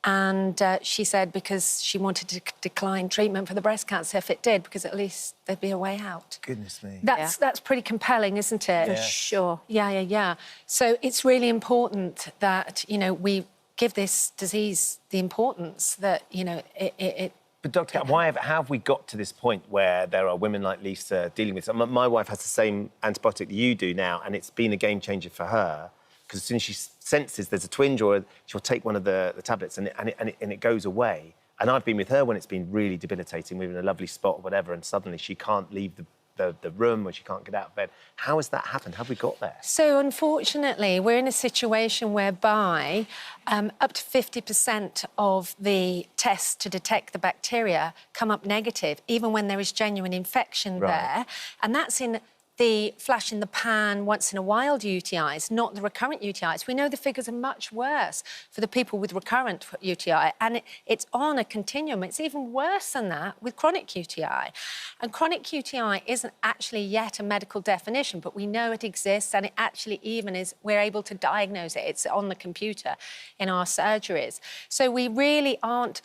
And she said because she wanted to decline treatment for the breast cancer if it did, because at least there'd be a way out. Goodness me. That's pretty compelling, isn't it? Yeah. For sure. Yeah. So it's really important that, you know, we give this disease the importance that, you know, it But Dr. Kat, how have we got to this point where there are women like Lisa dealing with... My wife has the same antibiotic that you do now, and it's been a game changer for her, because as soon as she senses there's a twinge, or she'll take one of the tablets and it goes away. And I've been with her when it's been really debilitating. We're in a lovely spot or whatever, and suddenly she can't leave the room, or she can't get out of bed. How has that happened? How have we got there? So, unfortunately, we're in a situation whereby up to 50% of the tests to detect the bacteria come up negative, even when there is genuine infection there. And that's in the flash in the pan, once in a while UTIs, not the recurrent UTIs. We know the figures are much worse for the people with recurrent UTI, and it's on a continuum. It's even worse than that with chronic UTI. And chronic UTI isn't actually yet a medical definition, but we know it exists, and it actually even is, we're able to diagnose it. It's on the computer in our surgeries. So we really aren't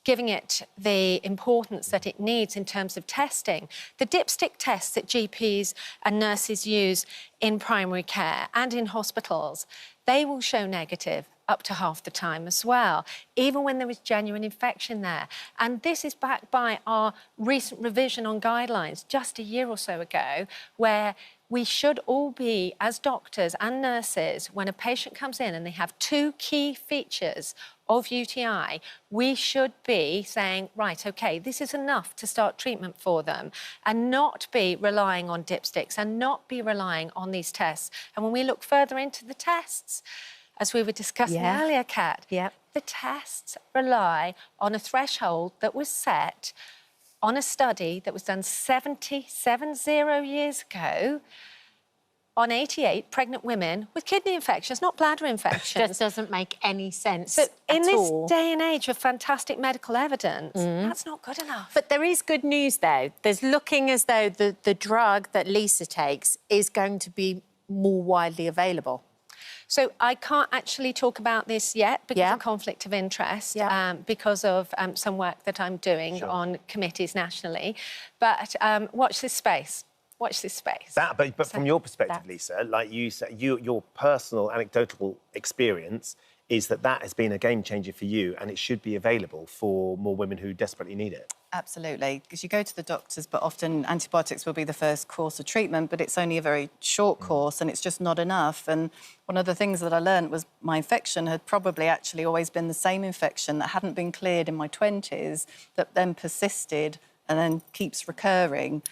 giving it the importance that it needs in terms of testing. The dipstick tests that GPs and nurses use in primary care and in hospitals, they will show negative up to half the time as well, even when there is genuine infection there. And this is backed by our recent revision on guidelines just a year or so ago, where we should all be, as doctors and nurses, when a patient comes in and they have two key features of UTI, we should be saying, right, OK, this is enough to start treatment for them, and not be relying on dipsticks and not be relying on these tests. And when we look further into the tests, as we were discussing earlier, Kat, the tests rely on a threshold that was set on a study that was done 70 years ago on 88 pregnant women with kidney infections, not bladder infections. Just doesn't make any sense So in at this all. day and age of fantastic medical evidence, that's not good enough. But there is good news, though. There's looking as though the drug that Lisa takes is going to be more widely available. So I can't actually talk about this yet because of conflict of interest, because of some work that I'm doing on committees nationally. But watch this space. Watch this space. But from your perspective, Lisa, like you said, your personal anecdotal experience is that has been a game changer for you, and it should be available for more women who desperately need it. Absolutely, because you go to the doctors, but often antibiotics will be the first course of treatment, but it's only a very short course and it's just not enough. And one of the things that I learned was my infection had probably actually always been the same infection that hadn't been cleared in my 20s, that then persisted and then keeps recurring.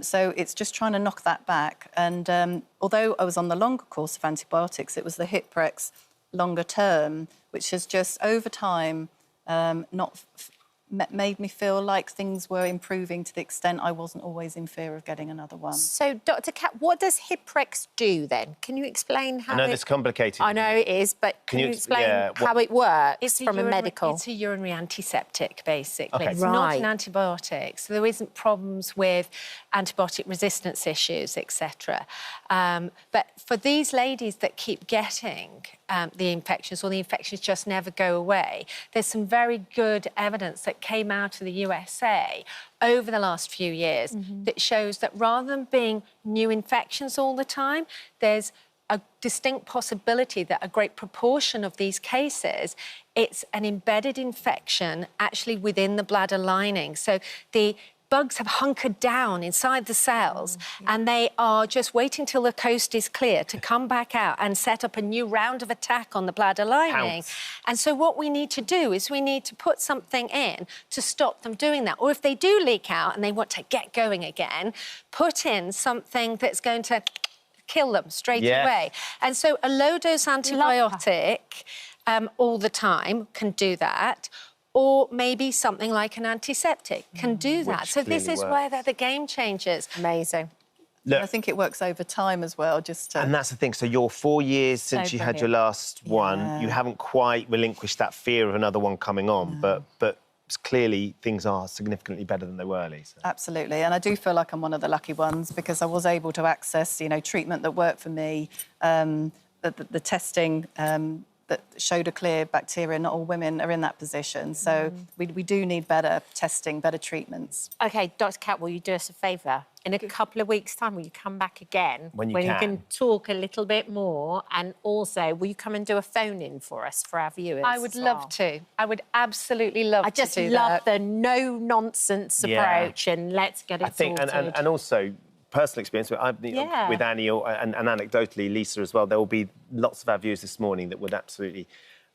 So it's just trying to knock that back. And although I was on the longer course of antibiotics, it was the Hiprex longer term, which has just over time made me feel like things were improving to the extent I wasn't always in fear of getting another one. So, Dr. Kat, what does Hiprex do then? Can you explain how I know that's complicated. I know it is, but can you explain how it works from a medical? It's a urinary antiseptic, basically. Okay. It's not an antibiotic, so there isn't problems with antibiotic resistance issues, etc. But for these ladies that keep getting the infections, or the infections just never go away, there's some very good evidence that that came out of the USA over the last few years that shows that rather than being new infections all the time, there's a distinct possibility that a great proportion of these cases, it's an embedded infection actually within the bladder lining. So the bugs have hunkered down inside the cells and they are just waiting till the coast is clear to come back out and set up a new round of attack on the bladder lining. And so what we need to do is we need to put something in to stop them doing that. Or if they do leak out and they want to get going again, put in something that's going to kill them straight away. And so a low-dose antibiotic all the time can do that. Or maybe something like an antiseptic can do that. So this is where they're the game changers. Amazing. Look, I think it works over time as well, just to... And that's the thing. So you're 4 years since you had your last one. You haven't quite relinquished that fear of another one coming on, but clearly things are significantly better than they were, Lisa. Absolutely, and I do feel like I'm one of the lucky ones because I was able to access, you know, treatment that worked for me, the testing that showed a clear bacteria. Not all women are in that position, so we do need better testing, better treatments. OK, Dr Kat, will you do us a favour? In a couple of weeks' time, will you come back again? When you can talk a little bit more, and also, will you come and do a phone-in for us, for our viewers? I would love to. I would absolutely love to do that. I just love the no-nonsense approach, and let's get it sorted. And also, personal experience with Annie and anecdotally Lisa as well, there will be lots of our viewers this morning that would absolutely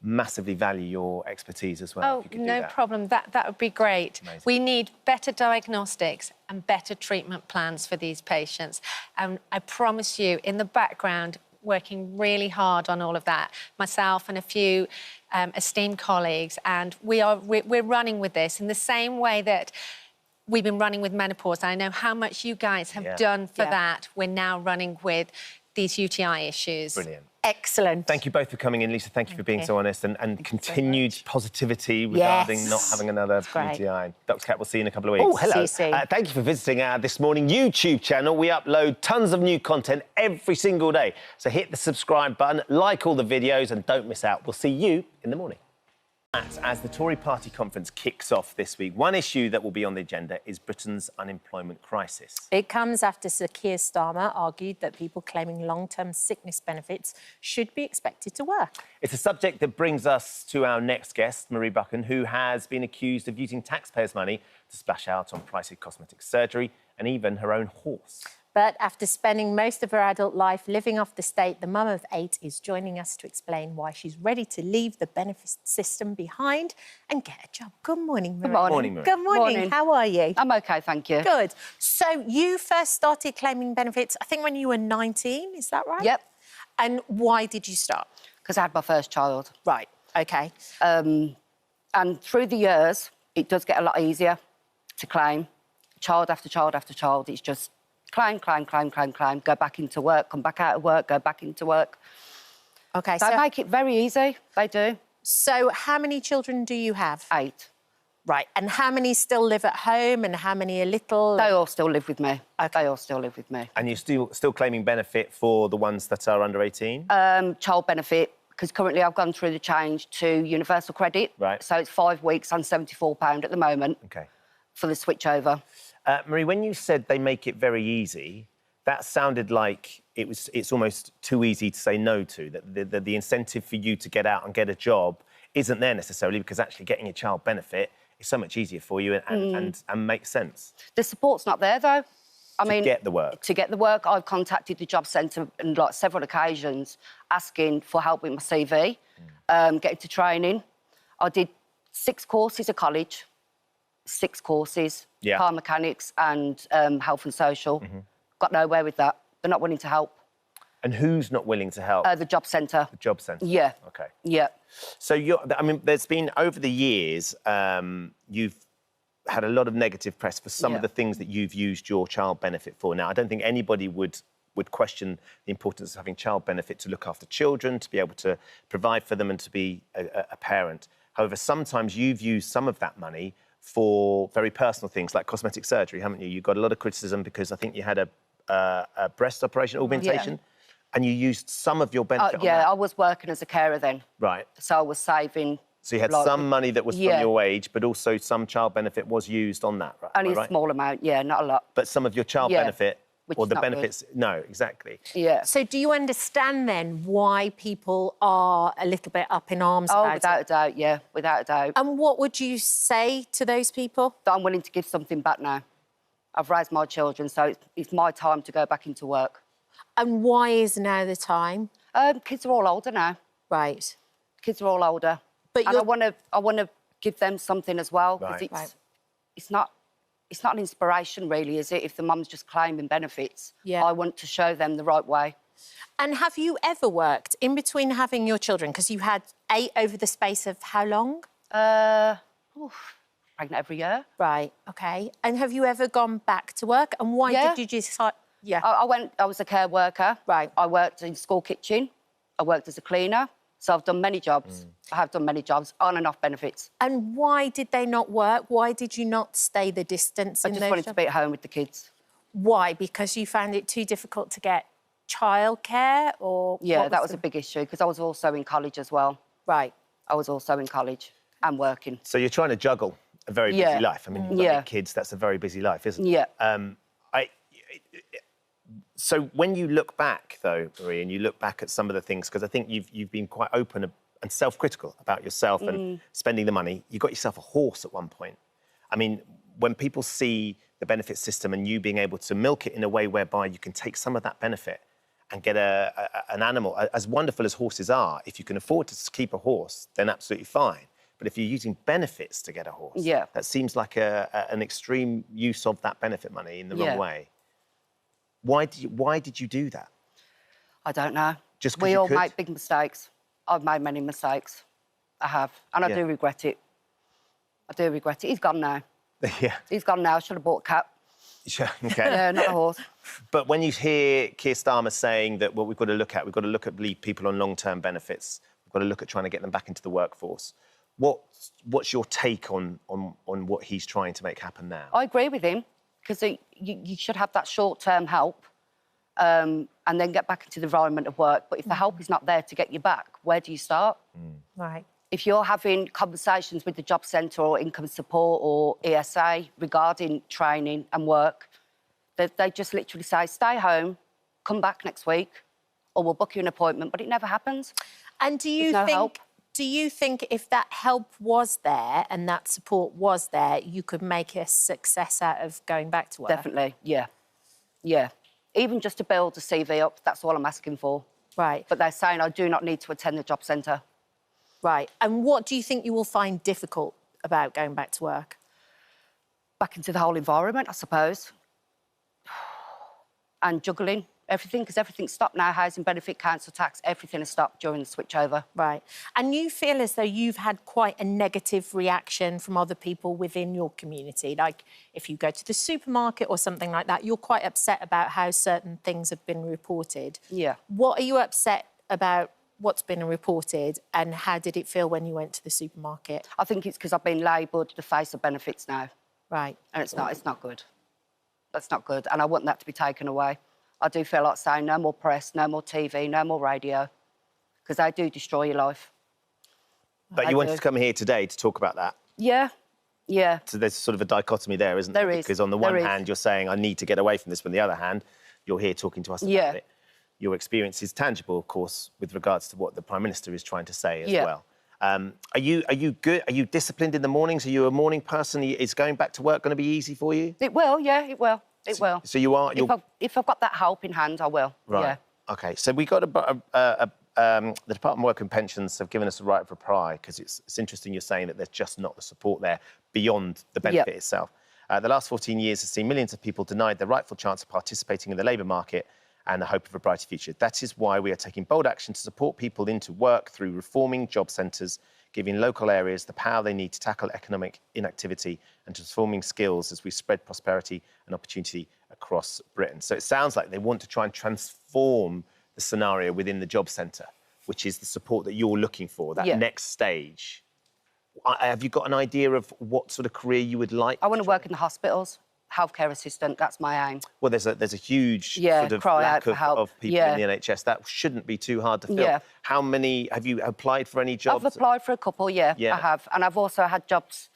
massively value your expertise as well. Oh, no problem. That would be great. Amazing. We need better diagnostics and better treatment plans for these patients. And I promise you, in the background, working really hard on all of that, myself and a few esteemed colleagues, and we're running with this in the same way that we've been running with menopause. I know how much you guys have done for that. We're now running with these UTI issues. Brilliant. Excellent. Thank you both for coming in, Lisa. Thank you for being so honest and continued positivity regarding not having another UTI. Dr Kat, we'll see you in a couple of weeks. Oh, hello. See you soon. Thank you for visiting our This Morning YouTube channel. We upload tons of new content every single day. So hit the subscribe button, like all the videos, and don't miss out. We'll see you in the morning. As the Tory party conference kicks off this week, one issue that will be on the agenda is Britain's unemployment crisis. It comes after Sir Keir Starmer argued that people claiming long-term sickness benefits should be expected to work. It's a subject that brings us to our next guest, Marie Buchan, who has been accused of using taxpayers' money to splash out on pricey cosmetic surgery and even her own horse. But after spending most of her adult life living off the state, the mum of 8 is joining us to explain why she's ready to leave the benefit system behind and get a job. Good morning, Marie. Good morning. Good morning. How are you? I'm OK, thank you. Good. So you first started claiming benefits, I think, when you were 19, is that right? Yep. And why did you start? Because I had my first child. Right, OK. And through the years, it does get a lot easier to claim. Child after child after child, it's just claim, go back into work, come back out of work, go back into work. OK, They make it very easy, they do. So how many children do you have? 8. Right, and how many still live at home and how many are little? They all still live with me. Okay. They all still live with me. And you're still claiming benefit for the ones that are under 18? Child benefit, because currently I've gone through the change to universal credit. Right. So it's 5 weeks on £74 at the moment. OK. For the switch over. Marie, when you said they make it very easy, that sounded like it's almost too easy to say no to, that the incentive for you to get out and get a job isn't there necessarily because actually getting a child benefit is so much easier for you and makes sense. The support's not there, though. I mean, to get the work. To get the work, I've contacted the job centre on like several occasions asking for help with my CV, getting to training. I did 6 courses at college. 6 courses, car mechanics and health and social. Got nowhere with that. They're not willing to help. And who's not willing to help? The job centre. The job centre? Yeah. OK. Yeah. So, there's been, over the years, you've had a lot of negative press for some of the things that you've used your child benefit for. Now, I don't think anybody would question the importance of having child benefit to look after children, to be able to provide for them and to be a parent. However, sometimes you've used some of that money for very personal things like cosmetic surgery, haven't you? You got a lot of criticism because I think you had a breast operation augmentation and you used some of your benefit on that. I was working as a carer then. Right. So I was saving So you had Like, some money that was from yeah. your wage, but also some child benefit was used on that, right? Only Am I a right? small amount, yeah, not a lot. But some of your child Yeah, benefit, which or is the not good. benefits, no, exactly. Yeah. So do you understand then why people are a little bit up in arms Oh, about without it? a doubt, yeah, without a doubt. And what would you say to those people? That I'm willing to give something back now. I've raised my children, so it's my time to go back into work. And why is now the time? Kids are all older now. Right. Kids are all older. But and I want to give them something as well, because it's not an inspiration, really, is it? If the mum's just claiming benefits, I want to show them the right way. And have you ever worked in between having your children? Because you had 8 over the space of how long? Pregnant every year. Right. Okay. And have you ever gone back to work? And why did you decide? Yeah. I was a care worker. Right. I worked in school kitchen. I worked as a cleaner. So I've done many jobs. I have done many jobs, on and off benefits. And why did they not work? Why did you not stay the distance I in just those wanted to jobs? be at home with the kids. Why? Because you found it too difficult to get childcare, or Yeah, that was a big issue, because I was also in college as well. Right. I was also in college and working. So you're trying to juggle a very busy life. I mean, you've got 8 kids, that's a very busy life, isn't it? Yeah. So when you look back, though, Marie, and you look back at some of the things, because I think you've been quite open and self-critical about yourself and spending the money. You got yourself a horse at one point. I mean, when people see the benefit system and you being able to milk it in a way whereby you can take some of that benefit and get an animal, as wonderful as horses are, if you can afford to keep a horse, then absolutely fine. But if you're using benefits to get a horse, that seems like an extreme use of that benefit money in the wrong way. Why did you do that? I don't know. Just 'cause we you all could? make big mistakes. I've made many mistakes. I have. And I do regret it. I do regret it. He's gone now. Yeah. He's gone now. I should have bought a cat. Sure, okay. Yeah, not a horse. But when you hear Keir Starmer saying that what we've got to look at people on long-term benefits, we've got to look at trying to get them back into the workforce. What's your take on what he's trying to make happen now? I agree with him, because you should have that short-term help and then get back into the environment of work. But if the help is not there to get you back, where do you start? Right. If you're having conversations with the job centre or income support or ESA regarding training and work, they just literally say, stay home, come back next week, or we'll book you an appointment, but it never happens. And do you There's no help. Do you think if that help was there and that support was there, you could make a success out of going back to work? Definitely, yeah. Yeah. Even just to build a CV up, that's all I'm asking for. Right. But they're saying I do not need to attend the job centre. Right. And what do you think you will find difficult about going back to work? Back into the whole environment, I suppose. And juggling everything, because everything's stopped now. Housing benefit, council tax, everything has stopped during the switchover. Right. And you feel as though you've had quite a negative reaction from other people within your community. Like, if you go to the supermarket or something like that, you're quite upset about how certain things have been reported. Yeah. What are you upset about what's been reported, and how did it feel when you went to the supermarket? I think it's because I've been labelled the face of benefits now. Right. And it's not good. That's not good. And I want that to be taken away. I do feel like saying no more press, no more TV, no more radio, because they do destroy your life. But you wanted to come here today to talk about that. Yeah, yeah. So there's sort of a dichotomy there, isn't there? There is. Because on the one hand, you're saying, I need to get away from this. But on the other hand, you're here talking to us about it. Your experience is tangible, of course, with regards to what the Prime Minister is trying to say as well. Are you good? Are you disciplined in the mornings? Are you a morning person? Is going back to work going to be easy for you? It will, yeah, it will. It will. So you are... If I've got that help in hand, I will, Right. yeah. OK, so we got the Department of Work and Pensions have given us a right of reply, because it's interesting you're saying that there's just not the support there beyond the benefit itself. The last 14 years has seen millions of people denied their rightful chance of participating in the labour market and the hope of a brighter future. That is why we are taking bold action to support people into work through reforming job centres, giving local areas the power they need to tackle economic inactivity and transforming skills as we spread prosperity and opportunity across Britain. So it sounds like they want to try and transform the scenario within the job centre, which is the support that you're looking for, that next stage. Have you got an idea of what sort of career you would like? I want to work in the hospitals, healthcare assistant. That's my aim. Well, there's a huge sort of cry lack out for help. of people in the NHS. That shouldn't be too hard to fill. Yeah. How many have you applied for any jobs? I've applied for a couple, yeah, I have. And I've also had jobs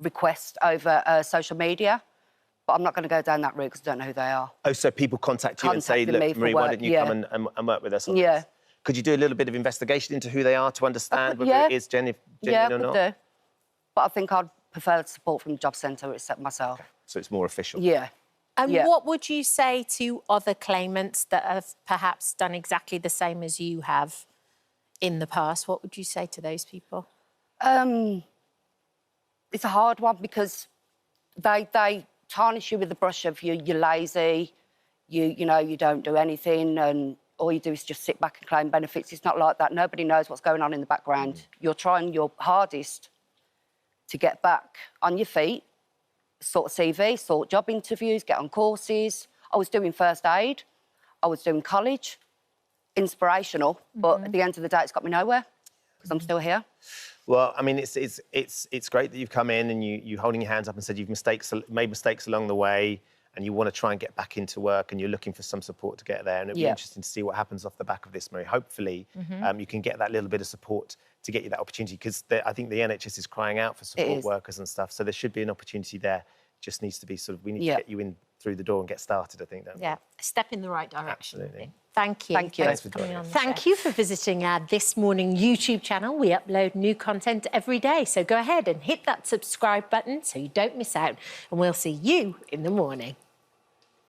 requests over social media, but I'm not going to go down that route because I don't know who they are. Oh, so people contact you and say, look, Marie, why don't you come and work with us on this? Could you do a little bit of investigation into who they are to understand whether it is genuine or not? Do. But I think I'd prefer support from the job centre except myself. Okay. So it's more official. Yeah. And what would you say to other claimants that have perhaps done exactly the same as you have in the past? What would you say to those people? It's a hard one because they tarnish you with the brush of you're lazy, you know, you don't do anything, and all you do is just sit back and claim benefits. It's not like that. Nobody knows what's going on in the background. You're trying your hardest to get back on your feet, sort CV, sort job interviews, get on courses. I was doing first aid. I was doing college, inspirational, but at the end of the day, it's got me nowhere because I'm still here. Well, I mean, it's great that you've come in and you're holding your hands up and said you've made mistakes along the way and you want to try and get back into work and you're looking for some support to get there. And it'll be interesting to see what happens off the back of this, Marie. Hopefully, you can get that little bit of support to get you that opportunity because I think the NHS is crying out for support workers and stuff. So there should be an opportunity there. Just needs to be we need to get you in through the door and get started, I think, don't we? Yeah, a step in the right direction. Absolutely. Thank you. Thank you. Thanks for joining us. Thank you for visiting our This Morning YouTube channel. We upload new content every day, so go ahead and hit that subscribe button so you don't miss out. And we'll see you in the morning.